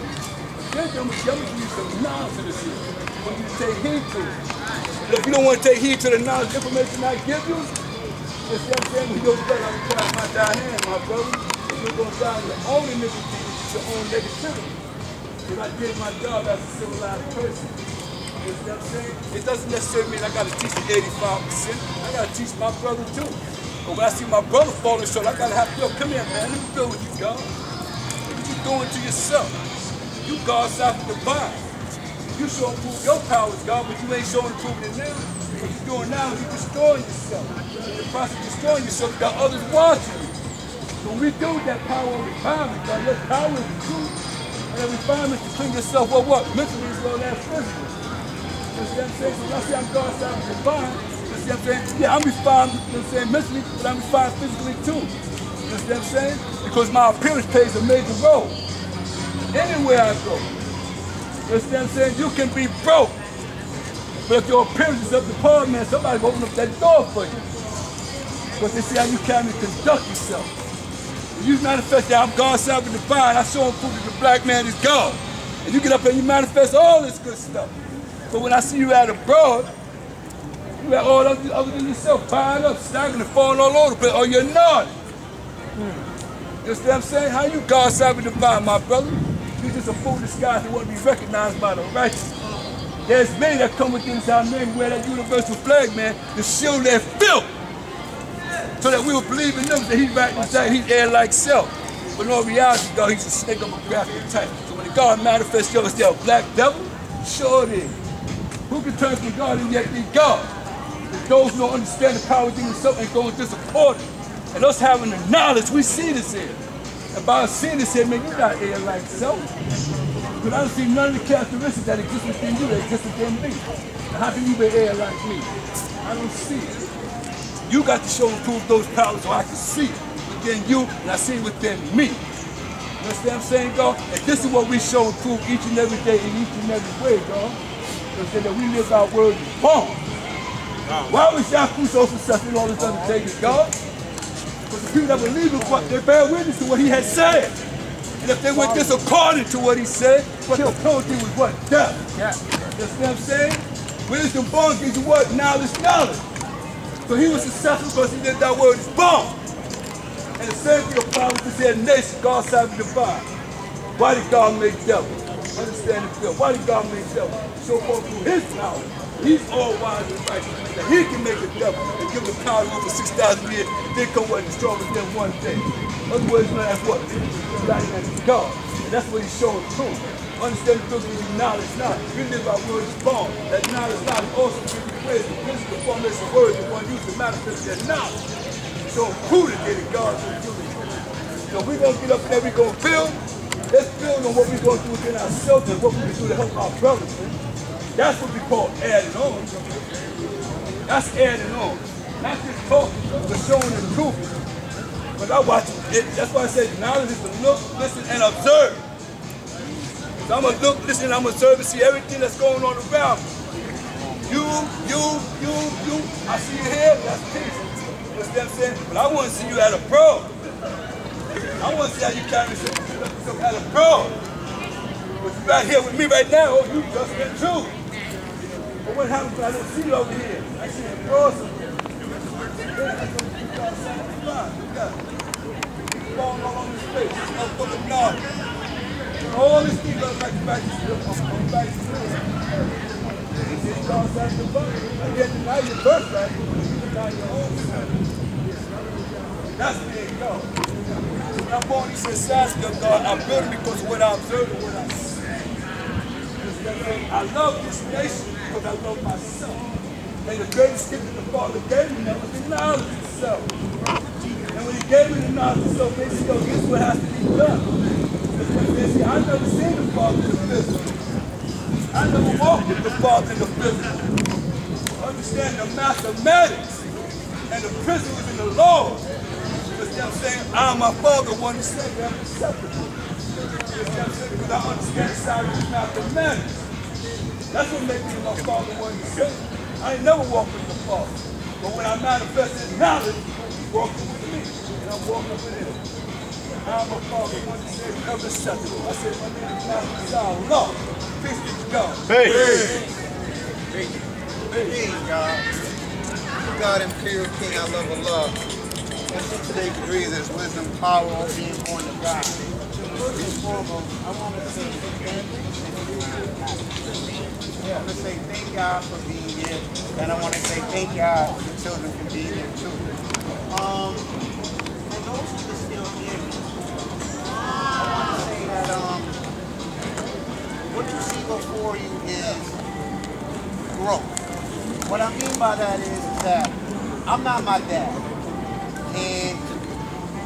Then I'm going to give you some knowledge of this shit. I want you to take heed to it. And if you don't want to take heed to the knowledge information I give you, just that saying, when you go to bed, I'm going to try my die hand, my brother. You're going to die in your own iniquity, your own negativity. Because I did my job as a civilized person. You know what I'm saying? It doesn't necessarily mean I got to teach the 85%. I got to teach my brother too. But when I see my brother falling short, I got to have to go, come here, man, let me build with you, God. What you doing to yourself? You God's after the vine. You show and prove your powers, God, but you ain't showing and proving it now. What you're doing now is you're destroying yourself. In the process of destroying yourself, you got others watching you. So when we do that power of refinement, God, your power is the truth. And that refinement to clean yourself up, what? Mentally as well as physically. You know what I'm saying? So when I say I'm God's after the vine, you know what I'm saying? Yeah, I'm refined, you know what I'm saying, mentally, but I'm refined physically too. You know what I'm saying? Because my appearance plays a major role. Anywhere I go. You know what I'm saying? You can be broke. But if your appearance is up to par, man, somebody will open up that door for you. Because they see how you can conduct yourself. When you manifest that I'm God's self and divine, I show and prove that the black man is God. And you get up and you manifest all this good stuff. But when I see you out abroad, You had all other than yourself, piling up, staggering and falling all over the place, or you're not. You understand what I'm saying? How you God savage divine, my brother? You're just a fool disguised and want to be recognized by the righteous. There's many that come within this our name wear that universal flag, man, to shield their filth. So that we will believe in them that he's right inside, he's air like self. But in all reality, God, he's a snake of a graphic type. So when the God manifests, yo, is there a black devil? Sure it is. Who can turn from God and yet be God? If those who don't understand the power within themselves ain't going to support it. And us having the knowledge, we see this here. And by us seeing this here, man, you're not air like self. Because I don't see none of the characteristics that exist within you that exist within me. Now, how can you be air like me? I don't see it. You got to show and prove those powers so I can see it within you and I see it within me. You understand what I'm saying, God? And this is what we show and prove each and every day in each and every way, God. So that we live our word is born. Why was Yaku so successful in all this other things, God? Because the people that believe in what they bear witness to what he had said. And if they went disaccording to what he said, what the penalty was what? Death. Yeah. You understand what I'm saying? Wisdom born gives you what? Knowledge. So he was successful because he lived that word is born. And the same thing applies to their nation, God savage divine. Why did God make devil? Understand the feel. Why did God make devil? So forth through his power. He's all wise and righteous. That he can make a devil and give the power over 6,000 years and then come and destroy within one day. In other words, man, that's what? That's God. And that's what he's showing through. Understand the truth gives you knowledge now. We live our word is born. That knowledge also gives you praise. The principle of formation of words is one used to manifest that knowledge. So who to get it, God will do it. So we're going to get up there, we're going to build. Let's build on what we're going to do within ourselves and what we can do to help our brothers. Man. That's what we call adding on. That's adding on. Not just talking, but showing the truth. But I watch it. That's why I say knowledge is to look, listen, and observe. So I'm going to look, listen, and I'm going to observe and see everything that's going on around me. You. I see you here, that's peace. You understand what I'm saying? But I want to see you at a pro. I want to see how you carry yourself at a pro. But you right here with me right now, oh, you just been true. But what happens when I don't see you over here? I see you pro somewhere. Falling all on this place, this motherfucking yard. All these things are back to back to I can't deny your birthright, but you deny your own son. That's where they go. When I'm born, he says, Saskia, God, I'm building because of what I observe and what I see. I love this nation because I love myself. And the greatest gift that the Father gave me was the knowledge of himself. And when he gave me the knowledge of himself, they said, yo, this is what has to be done. They say, I never seen the Father in the physical. I never walked with the Father in the physical. Understand the mathematics and the principles in the laws. Because I'm saying, I and my Father want to say that I'm acceptable. Because I understand the side of the mathematics. That's what makes me and my Father want to say. I ain't never walked with the Father. But when I manifest his knowledge, he's walking with me. And I'm walking with him. I and my Father want to say I'm acceptable. I said, my name is Master Allah. Peace be to God. Peace, God. God, Imperial King, I love Allah. Today degrees is wisdom, power, all being born of God. First and foremost, I want to say I want to say thank God for being here, and I want to say thank God the children for being here too. And those who are still here, I want to say that what you see before you is growth. What I mean by that is that I'm not my dad, and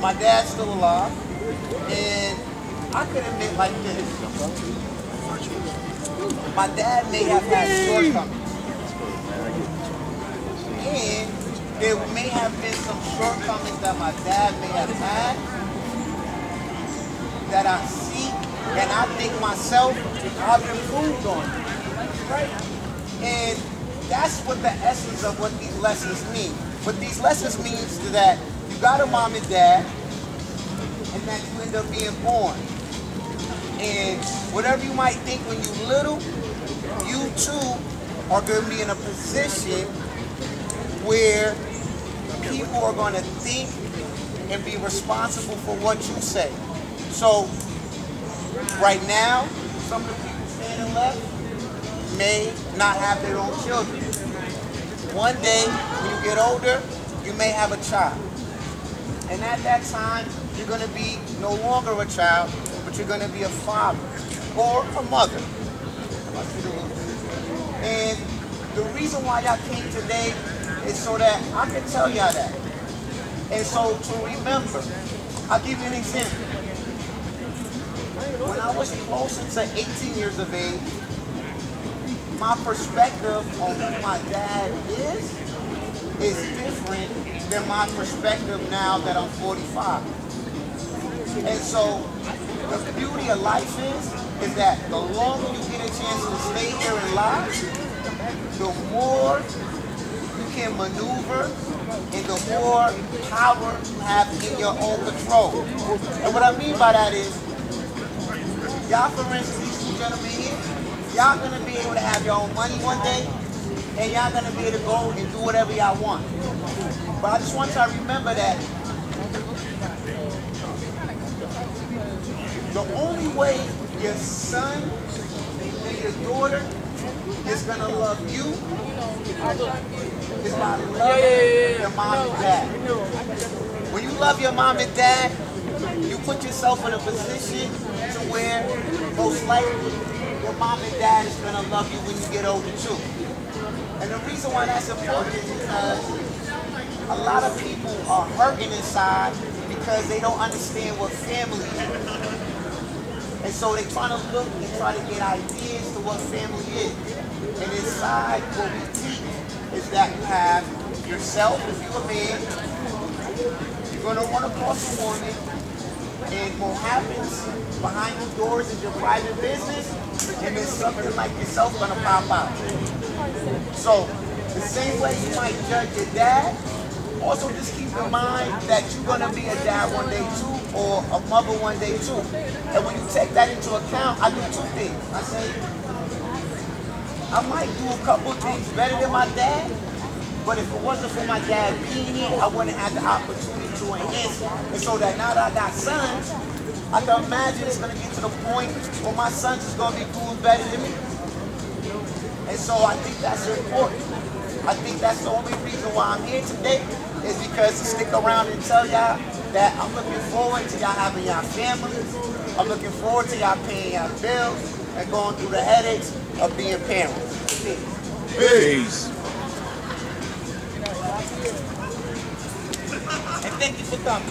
my dad's still alive, and I could admit like this. My dad may have had shortcomings, and there may have been some shortcomings that my dad may have had that I see, and I think myself I've improved on it, right? And that's what the essence of what these lessons mean. What these lessons means is that you got a mom and dad, and that you end up being born. And whatever you might think when you're little, you too are going to be in a position where people are going to think and be responsible for what you say. So, right now, some of the people standing left may not have their own children. One day, when you get older, you may have a child. And at that time, you're going to be no longer a child, but you're going to be a father or a mother. And the reason why y'all came today is so that I can tell y'all that. And so to remember, I'll give you an example. When I was closer to 18 years of age, my perspective on who my dad is different than my perspective now that I'm 45. And so the beauty of life is that the longer you get a chance to stay here in life, the more you can maneuver and the more power you have in your own control. And what I mean by that is, y'all, for instance, these two gentlemen here, y'all gonna be able to have your own money one day, and y'all gonna be able to go and do whatever y'all want. But I just want y'all to remember that the only way your son and your daughter is gonna love you is by loving your mom and dad. When you love your mom and dad, you put yourself in a position to where most likely your mom and dad is gonna love you when you get older too. And the reason why that's important is because a lot of people are hurting inside because they don't understand what family is. And so they try to look and try to get ideas to what family is. And inside, what we teach is that you have yourself, if you're a man, you're going to run across a woman, and what happens behind the doors is your private business, and then something like yourself going to pop out. So, the same way you might judge your dad, also just keep in mind that you're going to be a dad one day too, or a mother one day too. And when you take that into account, I do two things. I say, I might do a couple of things better than my dad, but if it wasn't for my dad being here, I wouldn't have the opportunity to enhance it. And so that now that I got sons, I can imagine it's going to get to the point where my sons is going to be doing better than me. And so I think that's important. I think that's the only reason why I'm here today, is because to stick around and tell y'all that I'm looking forward to y'all having y'all families. I'm looking forward to y'all paying y'all bills and going through the headaches of being parents. Peace. And thank you for coming.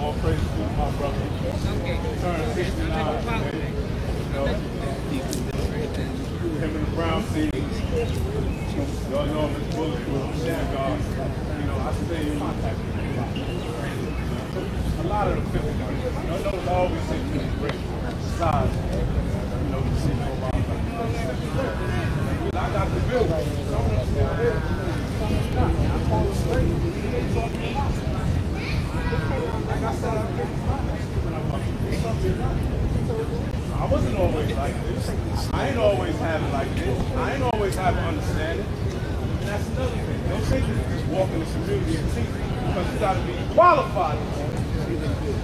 All praise to my brother. Turned 69 today. Him and the Brown seeds. Y'all know him as Bulletproof, Shamgar. I stay in contact with him. A lot of the 50 guys. Y'all know it's always seems to be great. Size. You see no about that. I got the bill. Like I said, I wasn't always like this. I ain't always have it like this. I ain't always have an understanding. And that's another thing. Don't think you can just walk in the community and teach, because you got to be qualified.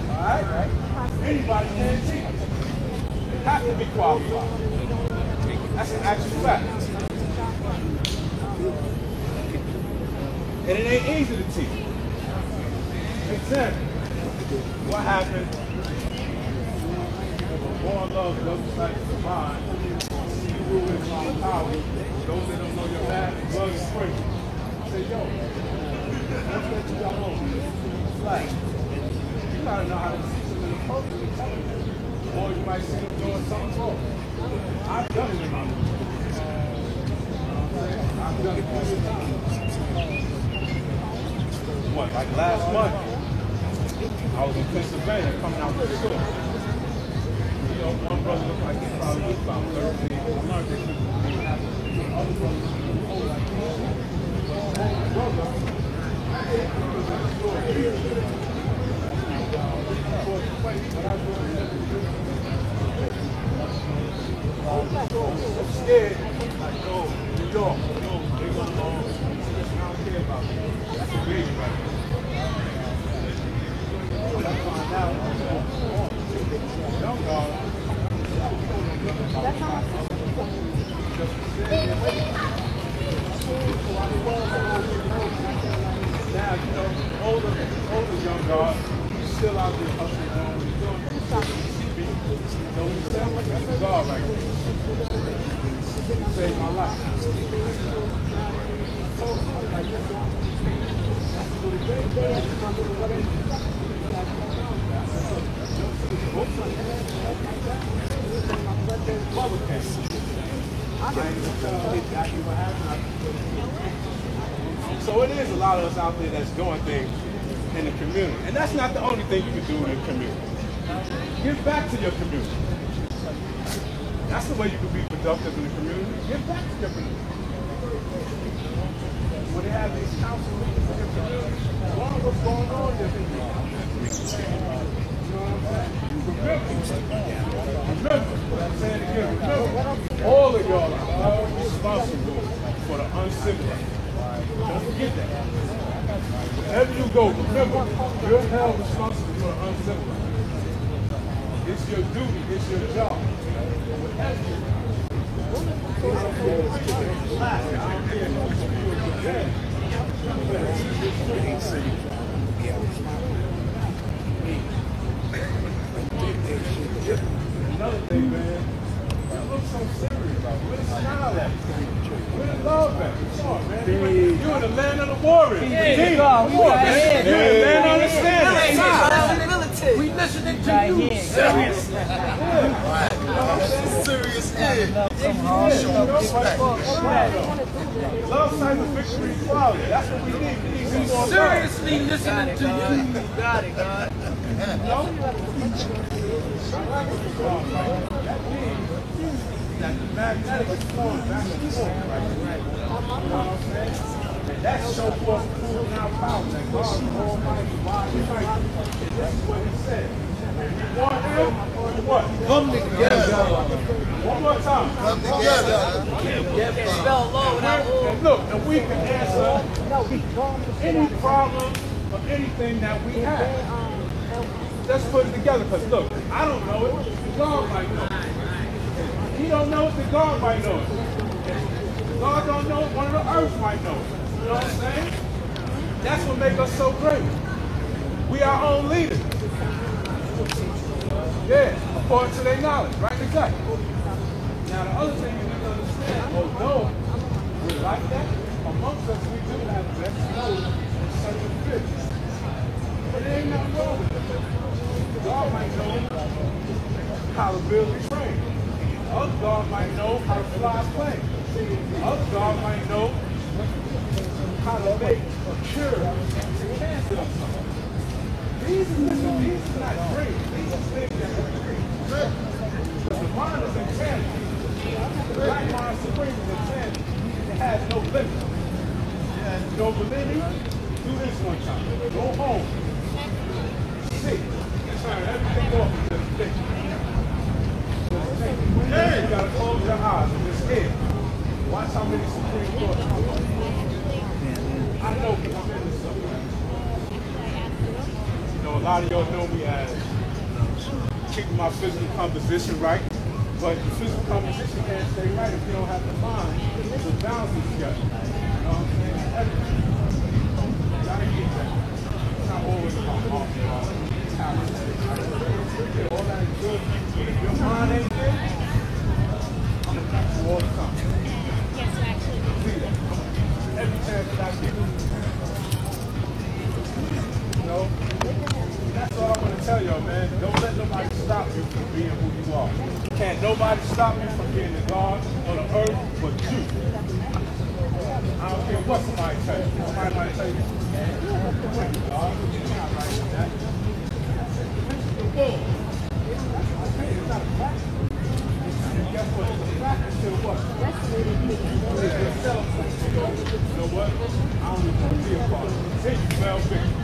Alright? Anybody can teach. You have to be qualified. That's an actual fact. And it ain't easy to teach. Example. What happened? Born love doesn't like the mind. You rule with my power. Those that don't know your math, love is free. Say, yo, let's let you go home. It's like, you gotta know how to see them in the post and tell them. Or you might see them doing something wrong. I've done it in my life. I've done it. What, like last month? I was in Pennsylvania coming out to the store. One brother looked like he probably was about 13. Other brother looked old like this. But my brother, he was in the store. I'm scared. Like, no, New York, no, they go long. I don't care about that. That's a baby right there. I find out. Young dog. That's how now, you know, older young guard, he's still out there hustling on what he's doing. You know what he's saying? That's a guard right there. He saved my life. So it is a lot of us out there that's doing things in the community. And that's not the only thing you can do in the community. Give back to your community. That's the way you can be productive in the community. Give back to your community. When they have these council meetings in your community, learn what's going on in your community. You know what I'm saying? Remember, I'm saying again, remember, all of y'all are all responsible for the uncivilized. Don't forget that. Wherever you go, remember, you're held responsible for the uncivilized. It's your duty, it's your job. Whatever you do. Another thing, man, you look so serious about it. Where the smile at? Where the love at? Come on, man. You're in the land of the warriors. Come on, man. You're in the land of the standing. We listening to you. Serious. Serious. Love signs of victory and quality. That's what we need. We need people on Seriously listening to you. Got it, God. That the magnetic is flowing back and forth, right? You know what I'm saying? And that show forth proving our power that God is almighty, wise, and mighty. And this is what he said. If you want him, what? Come together. One more time. Come together. Spell low without And look, and we can answer any problem or anything that we have. Let's put it together, because look, I don't know it, God might know it. He don't know it, then God might know it. If God don't know it, one of the earth might know it. You know what I'm saying? That's what makes us so great. We our own leaders. Yeah, according to their knowledge, right? Exactly. Now the other thing you need to understand, although we're like that, amongst us we do have best knowledge and certain fits. But there ain't nothing wrong with it. God might know how to build a train. Other God might know how to fly a plane. Other God might know how to make a cure to cancer. These are not dreams. These are things that we dream. The mind is intangible. The right mind supreme is intangible. It has no limit. You don't believe me? Do this one time. Go home. See. Turn everything off and just think. Hey, you gotta close your eyes and just hear. Watch how many Supreme Courts come up. I know because I'm in this stuff. You know, a lot of y'all know me as keeping my physical composition right, but the physical composition can't stay right if you don't have the mind to balance it together. You know what I'm saying? Everything. You gotta get that. It's not always about talent. All that is good. If your mind ain't there, I'm gonna catch you all the time. Yes, actually. See that? Every chance that I get. You know? That's all I want to tell y'all, man. Don't let nobody stop you from being who you are. Can't nobody stop you from being the God on the earth but you. I don't care what somebody tell you. Somebody might tell you, God, you're not right with that. Boom. It's not a fact. And guess what? It's a fact until what? It's yourself. You know what? I don't even want to be a part of it. Then you fell victim.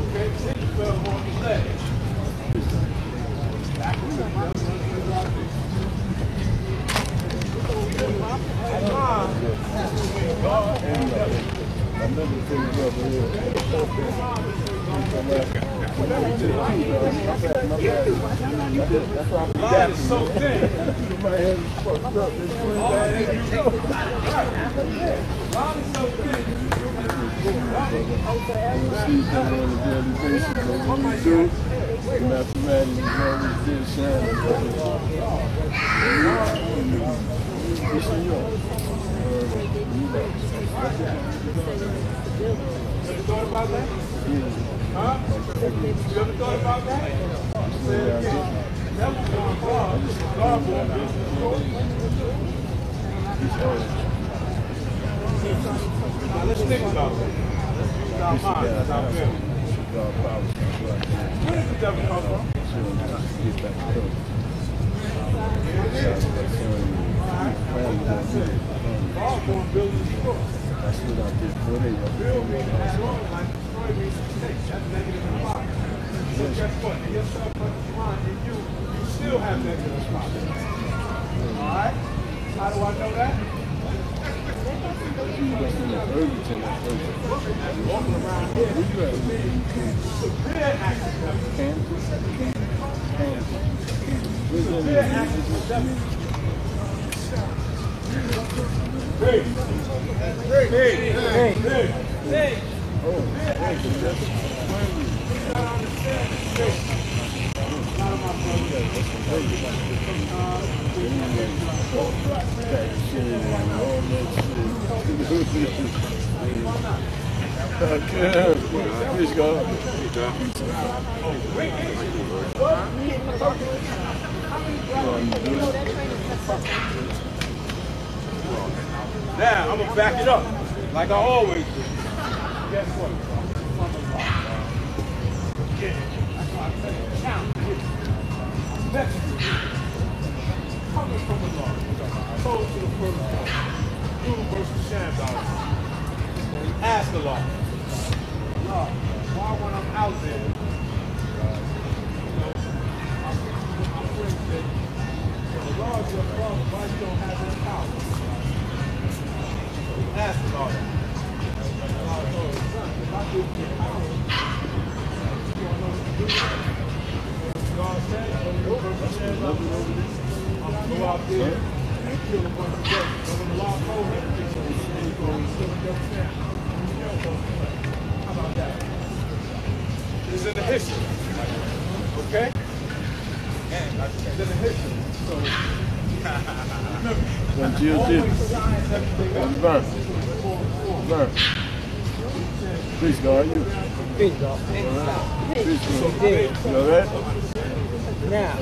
Okay? Then you fell more than Line is so thin. Line is so thin. Ever thought about that? Huh? You ever thought about that? Say it again. Never gone far. God won't be. Now let's think about that. Let's use our minds as our will. Where did the devil come from? God won't build his store. That's what I did for them. Build me and destroy like destroy me is a mistake. That's negative and positive. So guess what? In your subconscious mind, in you still have negative and positive. Alright? How do I know that? Walking around here. Severe actions of severe actions of devil. Hey. Now, I'm going to back it up, like I always do. Guess what? Yeah, that's why I say count. Messages. Coming from the Lord. Told to the first one. Universal Shandar. Ask the Lord. Lord, why when I'm out there, I'm friends that the Lord's your father, why you don't have that power? Ask the Lord. God told his son, if I give you power, you don't know what to do. God said, I'm going to go out there and kill a bunch of devils. So when the law told him, he's going to kill the devil family. How about that? It's in the history. Okay? It's in the history. So, Peace, God. You? Peace, God. Peace, God. You all right? Now.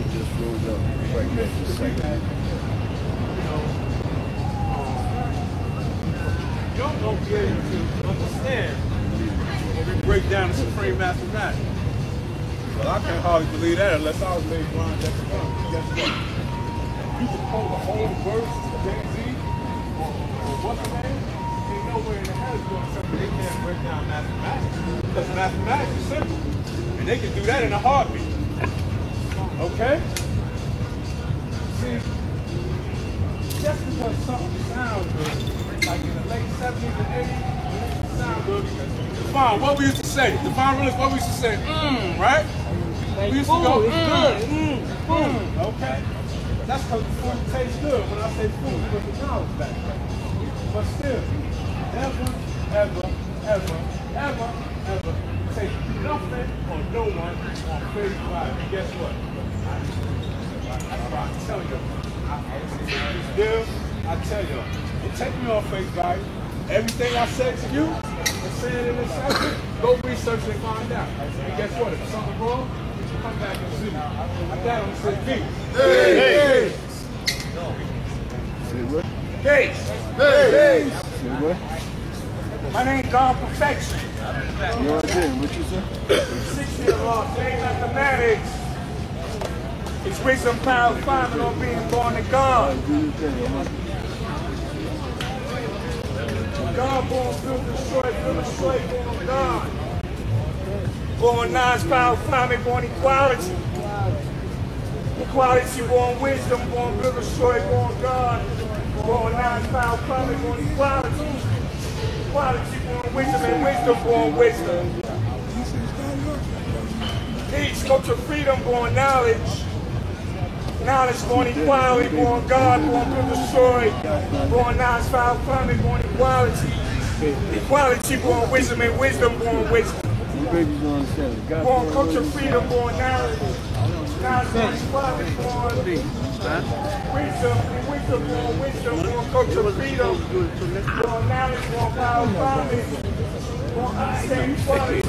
Just rolled up right next to the second. Y'all don't be able to understand when we break down the supreme mathematics. But I can't hardly believe that unless I was made blind at the time. Guess what? You can quote a whole verse, Jay-Z, or what's the name? Ain't nowhere in the hell is going to say they can't break down mathematics. Because mathematics is simple. And they can do that in a heartbeat. Okay? See, just because something sounds good, like in the late 70s and 80s, it sounds good. Devon, what we used to say? Devon Willis, what we used to say? Right? We used to go, it's good. Okay? That's because the food tastes good. When I say food, it was the knowledge back then. But still, never, ever, ever, ever, ever take nothing or no one on face value. And guess what? That's why I tell you. I tell you, don't take me on face value. Everything I said to you, and saying in this session, go research and find out. And guess what? If something's wrong, come back and see me. My dad on say peace. Hey! Say what? Hey! Say what? My name's God Perfection. You all did. What you say? 6-year-old, ain't mathematics. It's wisdom, power, climbing on being born to God. Do your thing, God born, build, destroy, born God. Born non-power, climate, born equality. Equality, born wisdom, born build, destroy, born God. Born non-power, climate, born equality. Equality, born wisdom, and wisdom, born wisdom. Peace, culture, freedom, born knowledge. Knowledge, born equality, born God, born build, destroy. Born non-power, climate, born equality. Equality, born wisdom, and wisdom, born wisdom. Born culture, freedom, born knowledge. Knowledge, born equality, born wisdom, and wisdom, born wisdom, born culture, freedom. Born knowledge, born power, climate. Born understanding, equality,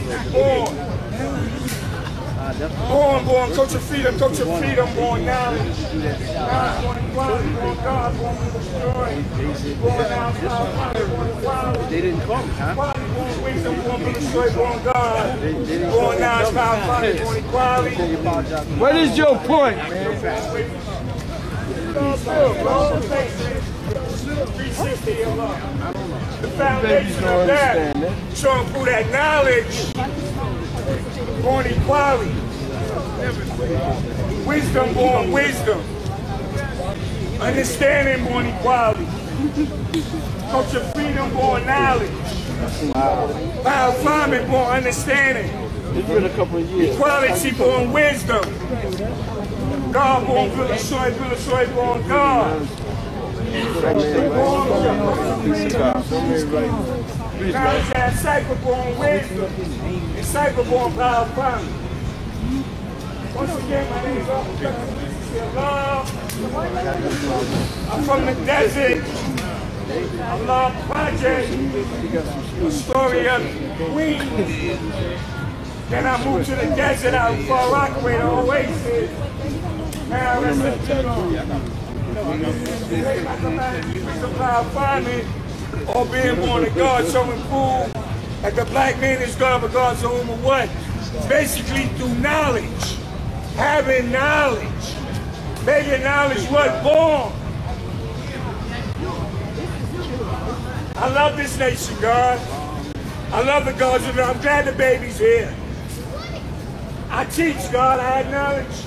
born culture, freedom, born knowledge. Knowledge, born equality, born God, born destroy. Born knowledge, power, climate, born equality. They didn't call me, huh? Born wisdom, born destroy, born God. Born knowledge, power, climate, born equality. What is your point, man? 360 of the foundation of that. Showing through that knowledge. Born equality. Wisdom, born wisdom. Understanding, born equality. Culture, freedom, born knowledge. Power, climate, born understanding. It's been a couple of years. Equality, born wisdom. God, born build, destroy, born God. Knowledge and cycle, born wisdom. And cycle, born power, climate. Once again, my name is Allah. I'm from the desert. Allah Project. A story of Queens. Then I moved to the desert out in Far Rockaway, the Oasis. Now I rest in peace. All being born of God, showing food that the black man is God, but God's a whom of what? Basically through knowledge. Having knowledge. Making knowledge what? Born. I love this nation, God. I love the gods of it. I'm glad the baby's here. I teach, God. I had knowledge.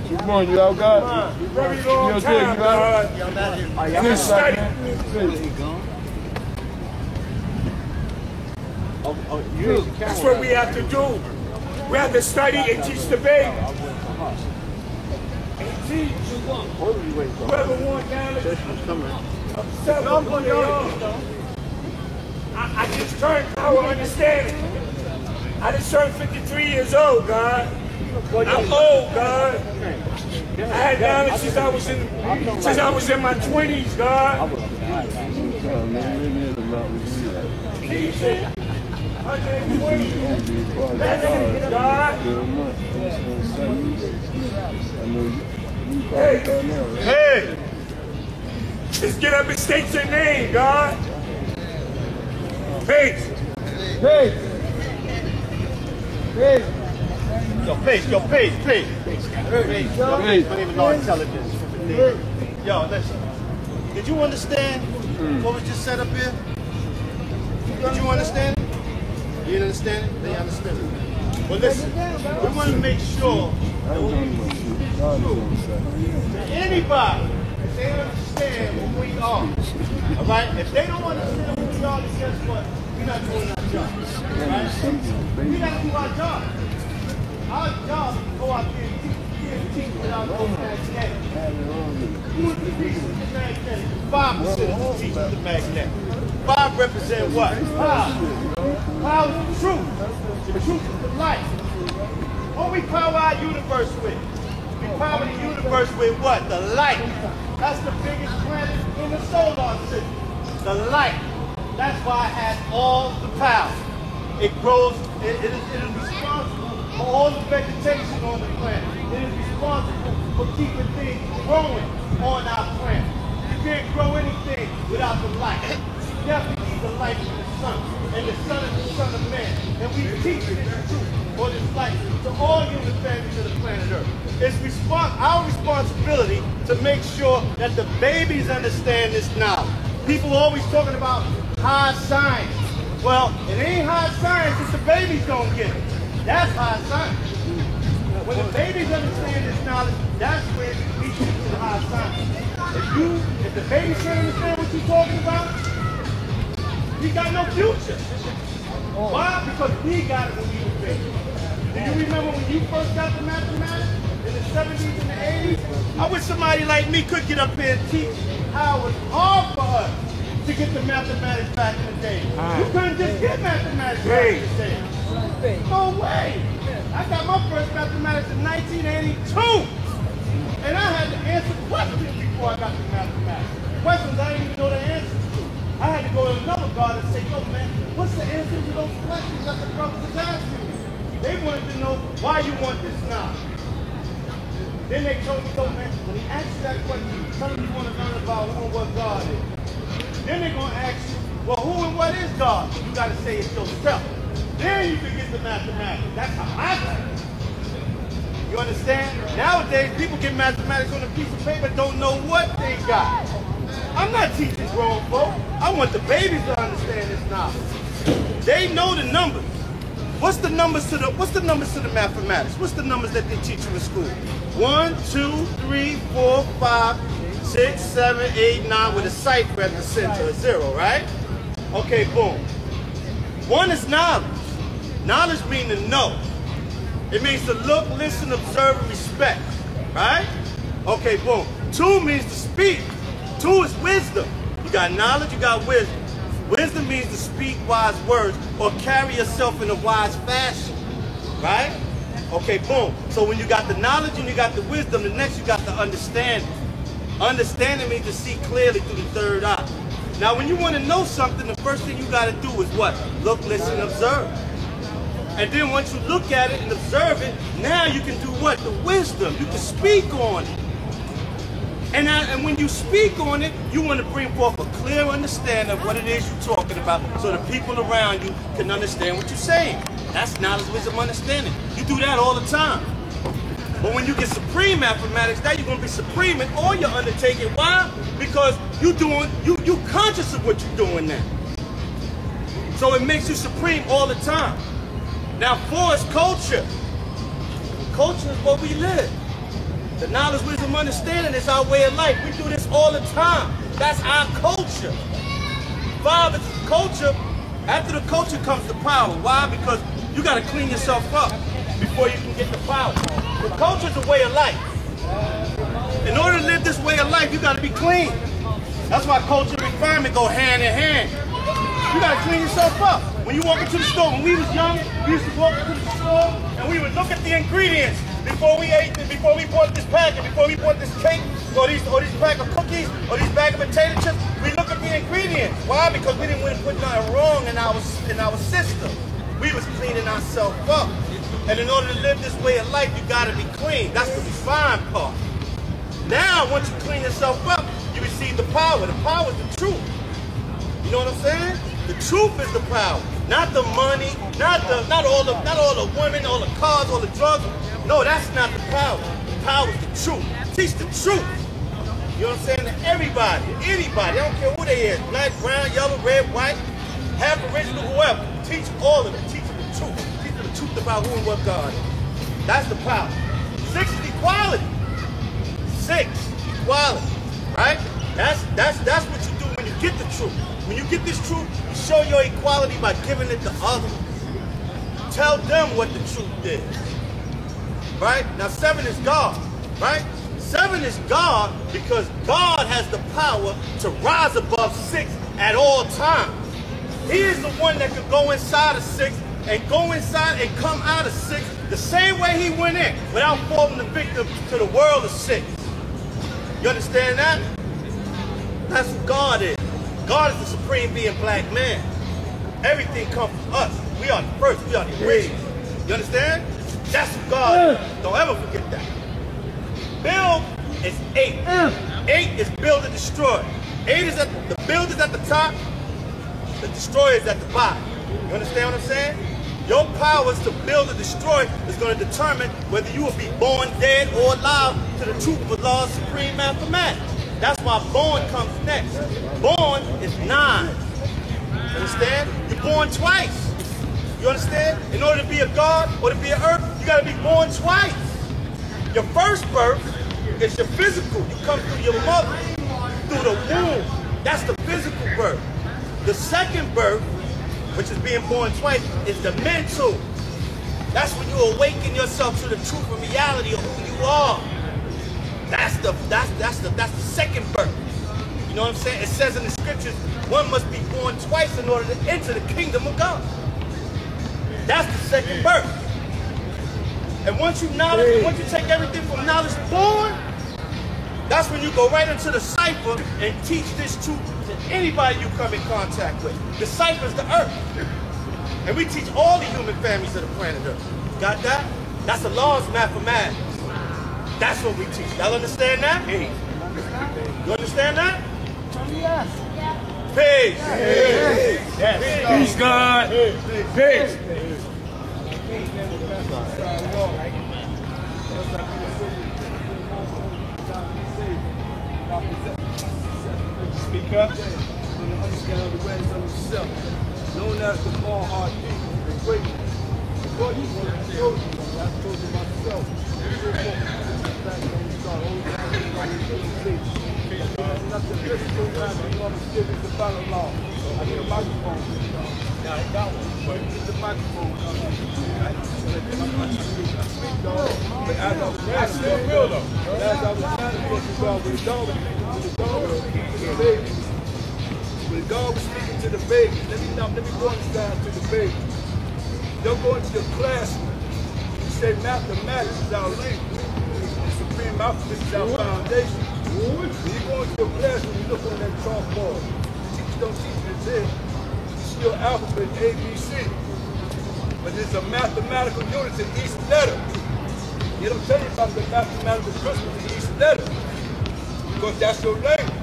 Good morning, you all God? Very long time, God. And then study. That's what we have to do. We have to study and teach the baby. And teach whoever wants knowledge. I just turned power understanding. I just turned 53 years old, God. I'm old, God. I had knowledge since I was in my 20s, God. Hey! Let's get up and state your name, God. Peace. Peace. Peace. Yo, peace. Don't even know intelligence. Yo, listen. Did you understand what was just said up here? Did you understand it? You didn't understand it? They understood it. Well, listen. We want to make sure that anybody, if they understand what we are, all right? If they don't understand what we are, then guess what? We're not doing our job. All right? We got to do our job. Our job is to go out there and teach without no magnetic. Who's the teachers of the magnetic? 5% of the teachers of the magnetic. 5 represent what? Power is the truth. The truth is the light. What we power our universe with? We power the universe with what? The light. That's the biggest planet in the solar system. The light. That's why it has all the power. It grows, it is responsible for all the vegetation on the planet. It is responsible for keeping things growing on our planet. You can't grow anything without the light. You definitely need the light from the sun. And the sun is the son of man. And we teach this truth or this light to all human families of the planet Earth. It's our responsibility to make sure that the babies understand this knowledge. People are always talking about high science. Well, it ain't high science if the babies don't get it. That's high science. When the babies understand this knowledge, that's where we teach the high science. If the babies can't understand what you're talking about, he got no future. Why? Because we got it when we were babies. Do you remember when you first got the mathematics in the 70s and the 80s? I wish somebody like me could get up here and teach how it was hard for us to get the mathematics back in the day. You couldn't just get mathematics back in the day. No way. I got my first mathematics in 1982. And I had to answer questions before I got the mathematics. Questions I didn't even know the answers to. I had to go to another God and say, yo man, what's the answer to those questions that the brother was asking me? They wanted to know why you want this now. Then they told me, yo man, when he asks you that question, tell him you want to learn about who and what God is. Then they're going to ask you, well, who and what is God? You got to say it yourself. Then you can get the mathematics. That's how I got it. You understand? Nowadays, people get mathematics on a piece of paper, don't know what they got. I'm not teaching grown folk. I want the babies to understand this knowledge. They know the numbers. What's the numbers to the mathematics? What's the numbers that they teach you in school? 1, 2, 3, 4, 5, 6, 7, 8, 9 with a cipher at the center, a 0, right? Okay, boom. 1 is knowledge. Knowledge means to know. It means to look, listen, observe, and respect, right? Okay, boom. 2 means to speak. 2 is wisdom. You got knowledge, you got wisdom. Wisdom means to speak wise words or carry yourself in a wise fashion, right? Okay, boom. So when you got the knowledge and you got the wisdom, the next you got the understanding. Understanding means to see clearly through the third eye. Now, when you want to know something, the first thing you got to do is what? Look, listen, observe. And then once you look at it and observe it, now you can do what? The wisdom. You can speak on it. And when you speak on it, you want to bring forth a clear understanding of what it is you're talking about so the people around you can understand what you're saying. That's knowledge, wisdom, understanding. You do that all the time. But when you get supreme mathematics, now you're going to be supreme in all your undertaking. Why? Because you conscious of what you're doing now. So it makes you supreme all the time. Now 4 is culture. Culture is what we live. The knowledge, wisdom, understanding is our way of life. We do this all the time. That's our culture. 5 is culture. After the culture comes the power. Why? Because you got to clean yourself up before you can get the power. The culture is a way of life. In order to live this way of life, you got to be clean. That's why culture and refinement go hand in hand. You got to clean yourself up. When you walk into the store, when we was young, we used to walk into the store and we would look at the ingredients before we ate it, before we bought this packet, before we bought this cake, or these pack of cookies, or these bag of potato chips. We look at the ingredients. Why? Because we didn't want to put nothing wrong in our system. We was cleaning ourselves up. And in order to live this way of life, you got to be clean. That's the refined part. Now, once you clean yourself up, you receive the power. The power is the truth. You know what I'm saying? The truth is the power, not the money, not all the women, all the cars, all the drugs. No, that's not the power. The power is the truth. Teach the truth. You know what I'm saying? To everybody, anybody. I don't care who they is. Black, brown, yellow, red, white, half original, whoever. Teach all of them. Teach them the truth. Teach them the truth about who and what God is. That's the power. 6 is equality. 6, equality. Right? That's what you do when you get the truth. When you get this truth, you show your equality by giving it to others. Tell them what the truth is. Right? Now 7 is God. Right? 7 is God because God has the power to rise above 6 at all times. He is the one that can go inside of 6 and go inside and come out of 6 the same way he went in without falling the victim to the world of 6. You understand that? That's who God is. God is the supreme being, black man. Everything comes from us. We are the first. We are the original. You understand? That's who God is. Don't ever forget that. Build is 8. 8 is build and destroy. 8 is the build is at the top. The destroyer is at the bottom. You understand what I'm saying? Your powers to build and destroy is going to determine whether you will be born dead or alive to the truth of Allah's supreme mathematics. That's why born comes next. Born is 9. Understand? You're born twice. You understand? In order to be a God or to be an earth, you got to be born twice. Your first birth is your physical. You come through your mother, through the womb. That's the physical birth. The second birth, which is being born twice, is the mental. That's when you awaken yourself to the truth and reality of who you are. That's the second birth. You know what I'm saying? It says in the scriptures, one must be born twice in order to enter the kingdom of God. That's the second birth. And once you take everything from knowledge born, that's when you go right into the cipher and teach this truth to anybody you come in contact with. The cipher is the earth. And we teach all the human families of the planet Earth. Got that? That's the laws of mathematics. That's what we teach. Y'all understand that? You understand that? Yes. Peace. Peace, God. Peace. Speak up. Understand the ways of yourself. Known as the small heart deep, the great. God, you want to show you. I told you myself. Nothing physical time, you want to give it the final law. I need a microphone. Now I got one, but it's the microphone. But as I still feel though. As I was trying to get you God, when God was speaking to the babies, when God was speaking to the babies, let me go understand to the babies. They'll go into your classroom. You say mathematics is our language. The supreme alphabet is our foundation. When you go into your classroom, you look on that chalkboard. Teachers don't teach you this. It's your alphabet, A, B, C. But there's a mathematical unit in each letter. They don't tell you about the mathematical principle in each letter. Because that's your language.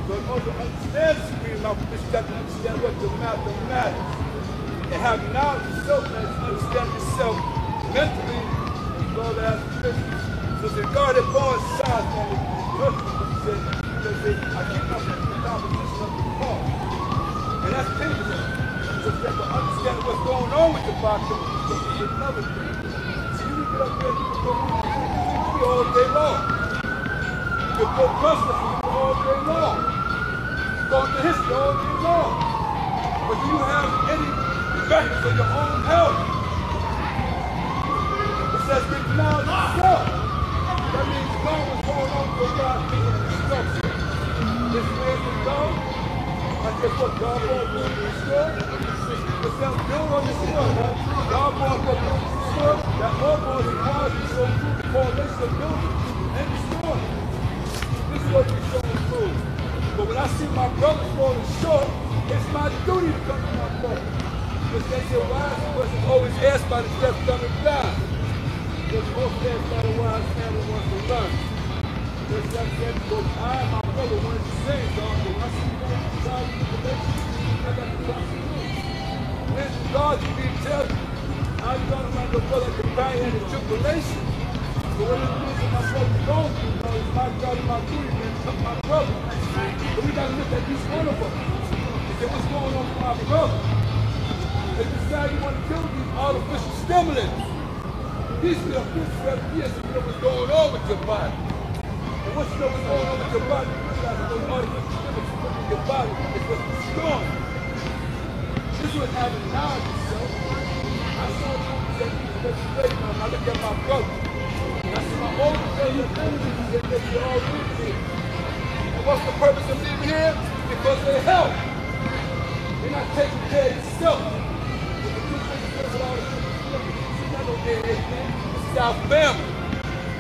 So in order to understand the supreme alphabet, you got to understand what the mathematics. And have knowledge of yourself and understand yourself mentally as well as physically. So the God that born size man is perfect, because I keep my composition of the car. And that's dangerous. So you have to understand what's going on with the body. It's another thing. So you can get up there and you can go all day long. You can go prosperous all day long. You go into history all day long. But do you have any records of your own health? It says get knowledge of yourself. That means God was going on for God being instruction. This man is God. I guess what God was going to restore. The self-build on this world. God was going to restore. That all was required to show through the correlation of building and restoring. This is what we show through. But when I see my brothers falling short, it's my duty to come to my brother. Because they say wise person always asked by the deaf, dumb, and blind. Because most asked by the wise man who wants to learn. Because I said, because I and my brother wanted to say, God, but when I see God inside the relationship, I got to cross the room. When God you need to tell you, how you going to run your brother at the pain and the tribulation? So what it is that my brother going through, you know, it's my God and my duty, man, to help my brother. But we got to look at each one of us. And say, what's going on with my brother? They decide you want to kill these artificial stimulants. These are 57 years, you know what's going on with your body. And once you know what's going on with your body, you realize that those artificial stimulants you put in your body is what's destroying. This was having knowledge of yourself. I saw you that I look at my brother. And I see my older brother and enemies that they all live here. And what's the purpose of living here? Because they help. They're not taking care of yourself. This is our family.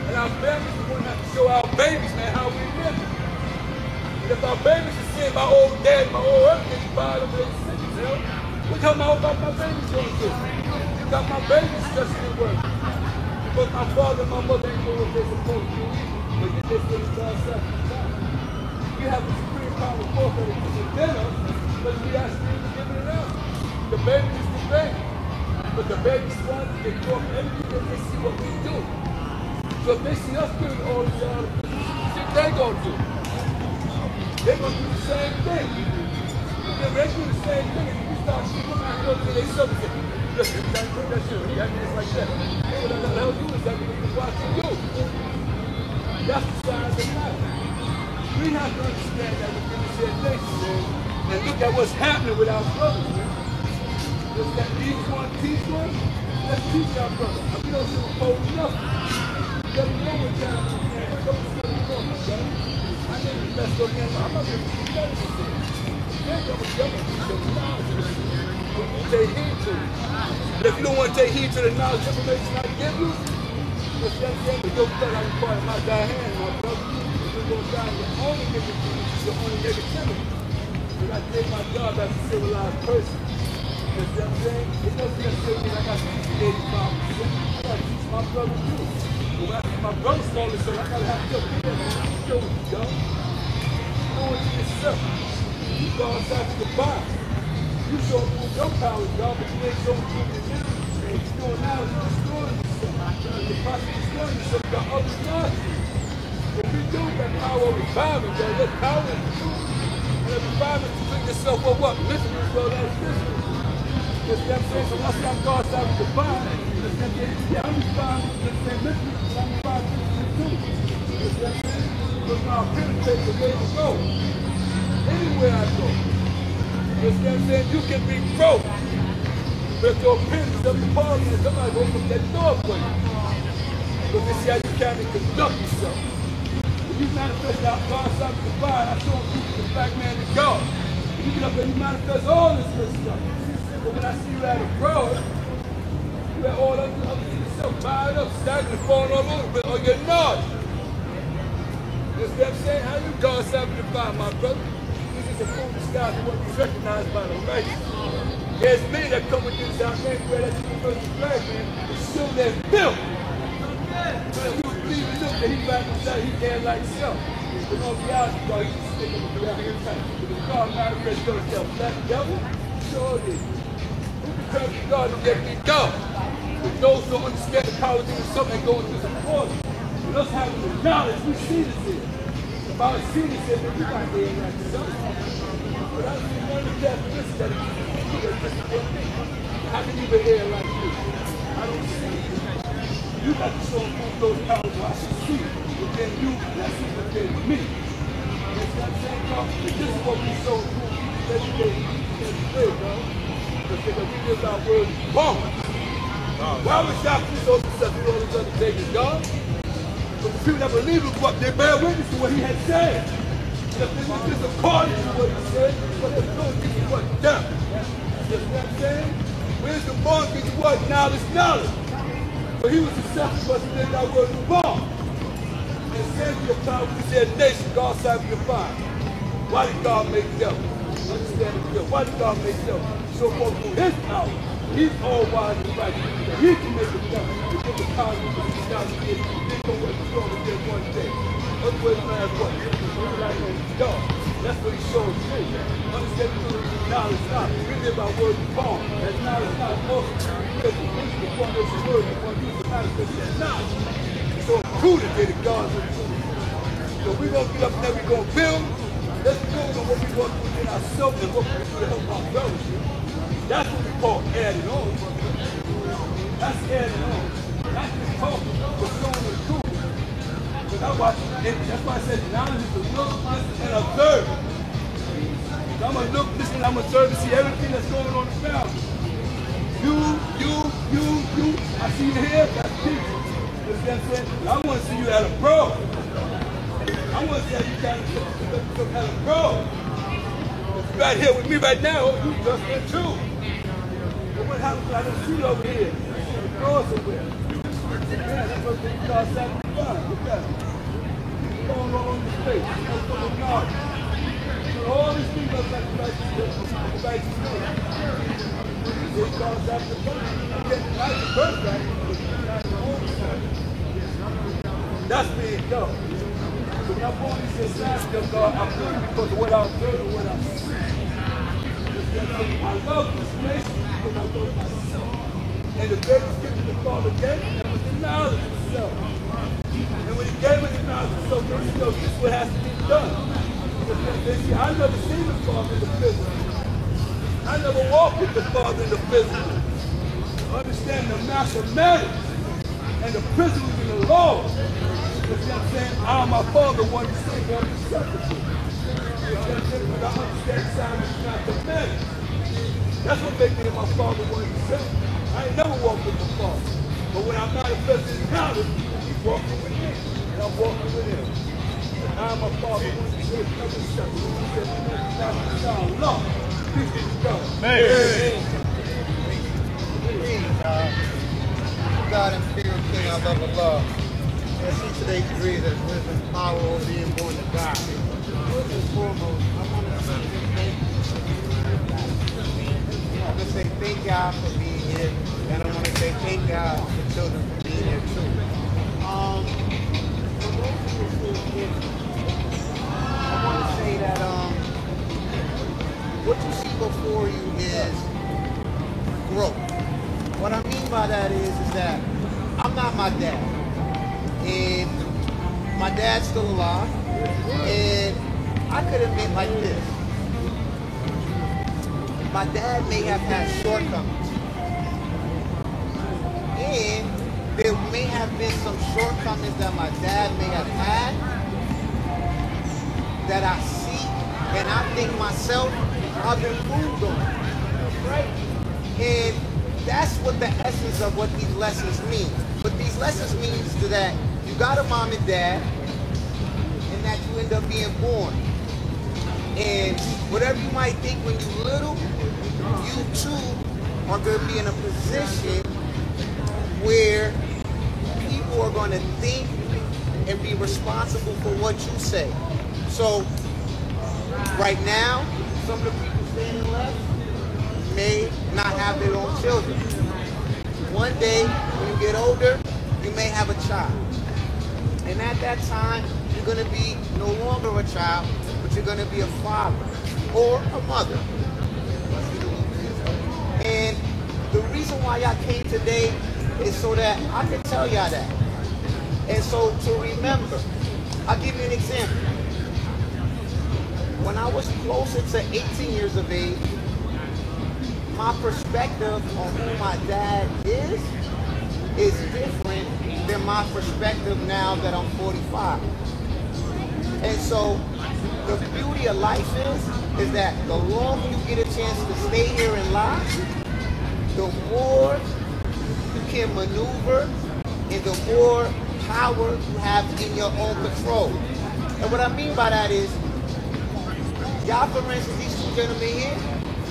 And our families are going to have to show our babies, man, how we live. And if our babies are seeing my old dad, my old earth getting fired over their cities, you know, what tell me about my babies going to do? You got my babies stressing at work. Because my father and my mother ain't doing what they're supposed to do either. But you just didn't start sacrificing. We have the supreme power of force that is within us, but we actually need to give it out. The baby is the baby. But the baby's ones, they grow up everything that they see what we do. So if they see us doing all these other things, what they're going to do? They're going to do the same thing. Then they do the same thing, and you start shooting them out there, they subject. Listen, you gotta take that shit. You gotta just like that. Hey, what the hell you is that when you watching you? That's the size of life. We have to understand that within the said nation, man. And look at what's happening with our brothers, man. Just that each one teach one, let's teach our brothers. We don't should oppose nothing. Let me know what time it is, man. What don't you really know, man? I never messed up, man. I'm not going to do that. But you take heed to it. But if you don't want to take heed to the knowledge information I give you, just that thing with your blood, I'm part of my die hand, my brother. You're going to die your own negativity, your own negativity. But I take my job as a civilized person. You know what I'm saying? It doesn't necessarily mean I got to teach 85%. I got to teach my brother too. But when I teach my brother's falling, so I got to have to show you, yo. Know it to yourself. You go outside to the bar. You show them your powers, y'all, but you ain't showing them your energy. And what you're doing now is you're destroying yourself. The process of destroying yourself, you got others not. If we do that power of revival, y'all, that power is the truth. And the revival to bring yourself up what? Listen as well as listen. You know what I'm saying? So once I'm God outside with the bar, I'm responding to the same listen, I'm responding to the truth. You know what I'm saying? Because now I'll penetrate the way to go. Anywhere I go. You know what I'm saying? You can be broke. But if your opinions of the party and somebody will open that door for you. Because they see how you kind of conduct yourself. When you manifest out God outside of the fire, I show them the black man to God. You get up there, you manifest all this good stuff. But when I see you at a abroad, you at all other things yourself, fired up, staggering, falling all over, but or you're not. You know what I'm saying? How you go outside of the fire, my brother? The food disguise that won't be recognized by the race. There's many that come with this out there where that universal flag, man, is still their filth. So that we would believe in him that he right himself, he can't like himself. But no reality, God, he's just sticking with the reality. Because God married that yourself, that devil, sure it is. Who can turn to God to get me done? But those who don't understand the power of doing something go into some order. And us having the knowledge, we see this here. About see this here, but you got there like yourself. But I see one of the characteristics that how can you be here like you? I don't see it. You got to show them those powers so I should see it. But then you, that's it within me. You know what I'm saying, God? This is what we show through every day, dog. Because we live our word wrong. Why would y'all put those stuff in all these other things, God? But the people that believe in what they bear witness to what he had said. And if they were just according to what he said, what the Lord gives you what done. You know what I'm saying? Wisdom born gives you what? Knowledge. But he was successful because he lived our word wrong. And Samuel found when he said, nation, God side of your fire. Why did God make them? Understand the deal. Why did God make them? So forth through his power. He's all wise and right. He can make it done. To give the power to the God to give. They know what he's going to do one day. Otherwise, man, what? Like God. That's what he shows me. Understand the knowledge not. We live our word wrong. That knowledge not awesome. Because the wisdom of one is the word, and one use the manifest that knowledge. So prudent that it God's the truth. So we're going to get up there, we're going to build. Let's build on what we want to do within ourselves and what we can do to help our brothers. That's what we call adding on. That's adding on. That's just talking, but showing the truth. Because that's why I said knowledge is to look, listen, and observe. So I'm going to look, listen, I'm going to observe and see everything that's going on around me. You. I see you here, that's people. You know what I'm saying? I want to see you at a pro. I want to see how you kind of at a pro. Right here with me right now, you just there too. But what happens when I don't see you over here? You go somewhere. Yeah, that's what they call sacrifice. Look at it. Going all over the place. That's what they call it. So all these things are sacrifice. They call sacrifice. That's the first right. That's being done. So when I'm born, he says, God, I'm good because of what I'm doing and what I'm seeing. I love this nation because I love myself. And the greatest gift the Father gave me was the knowledge of himself. And when he gave me the knowledge of himself, this is what has to be done. Because I never seen the Father in the physical. I never walked with the Father in the physical. Understand the mathematics and the principles in the law. You see what I'm saying? I and my Father want to say I'm acceptable. You see what I'm saying? But I understand science is not the mathematics. That's what makes me my Father wanted to say. I ain't never walked with the Father. But when I'm manifesting in knowledge, he's walking with me. And I'm walking with him. And I and my Father wanted to say I'm acceptable. He said, Allah. Peace be to God. God and fear of King, I love Allah. And see today's degrees as wisdom, power over being born to God. First and foremost, I want to say thank you. I want to say thank God for being here, and I want to say thank God for children for being here too. For those who are still here, I want to say that what you see before you is growth. What I mean by that is that I'm not my dad, and my dad's still alive, and I could admit like this. My dad may have had shortcomings, and there may have been some shortcomings that my dad may have had that I see, and I think myself, I've improved on, right? And that's what the essence of what these lessons mean. What these lessons means is that you got a mom and dad, and that you end up being born. And whatever you might think when you're little, you too are going to be in a position where people are going to think and be responsible for what you say. So, right now, some of the people standing left may not have their own children. One day, when you get older, you may have a child. And at that time, you're going to be no longer a child, but you're going to be a father or a mother. And the reason why y'all came today is so that I can tell y'all that. And so to remember, I'll give you an example. When I was closer to 18 years of age, my perspective on who my dad is different than my perspective now that I'm 45. And so the beauty of life is that the longer you get a chance to stay here in life, the more you can maneuver and the more power you have in your own control. And what I mean by that is, y'all, for instance, these two gentlemen here,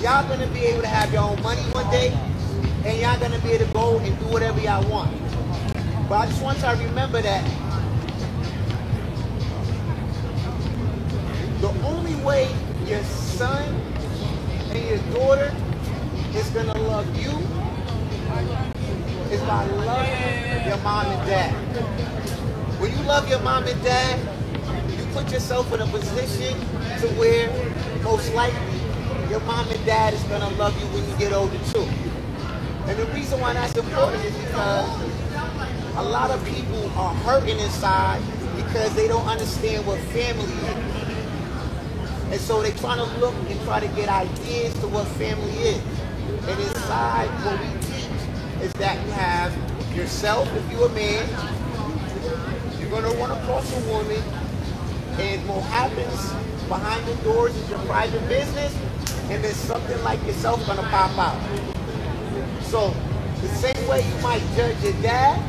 y'all going to be able to have your own money one day, and y'all going to be able to go and do whatever y'all want. But I just want y'all to remember that the only way your son and your daughter is going to love you is by loving your mom and dad. When you love your mom and dad, you put yourself in a position to where most likely your mom and dad is going to love you when you get older too. And the reason why that's important is because a lot of people are hurting inside because they don't understand what family is. And so they're trying to look and try to get ideas to what family is. And inside what we teach is that you have yourself, if you're a man, you're going to run across a woman, and what happens behind the doors is your private business, and then something like yourself going to pop out. So the same way you might judge your dad,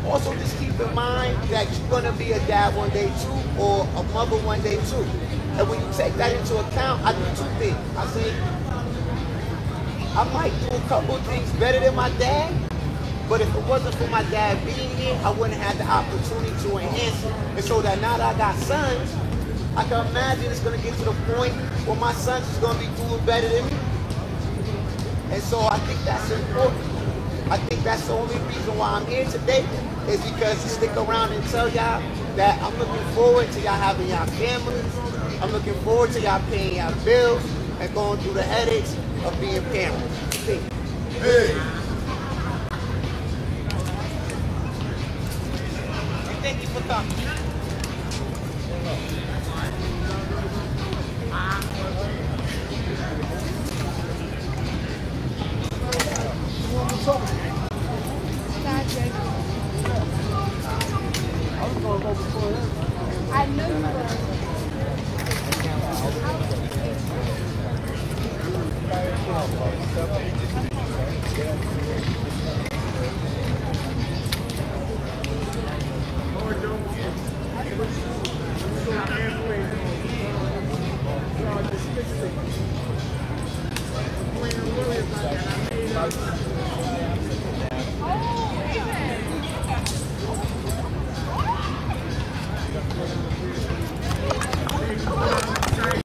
also just keep in mind that you're going to be a dad one day too, or a mother one day too. And when you take that into account, I do two things. I say, I might do a couple of things better than my dad, but if it wasn't for my dad being here, I wouldn't have the opportunity to enhance it. And so that now that I got sons, I can imagine it's going to get to the point where my sons is going to be doing better than me. And so I think that's important. I think that's the only reason why I'm here today, is because to stick around and tell y'all that I'm looking forward to y'all having y'all families. I'm looking forward to y'all paying y'all bills and going through the headaches of being parents. Hey. Thank you for coming. I know you were.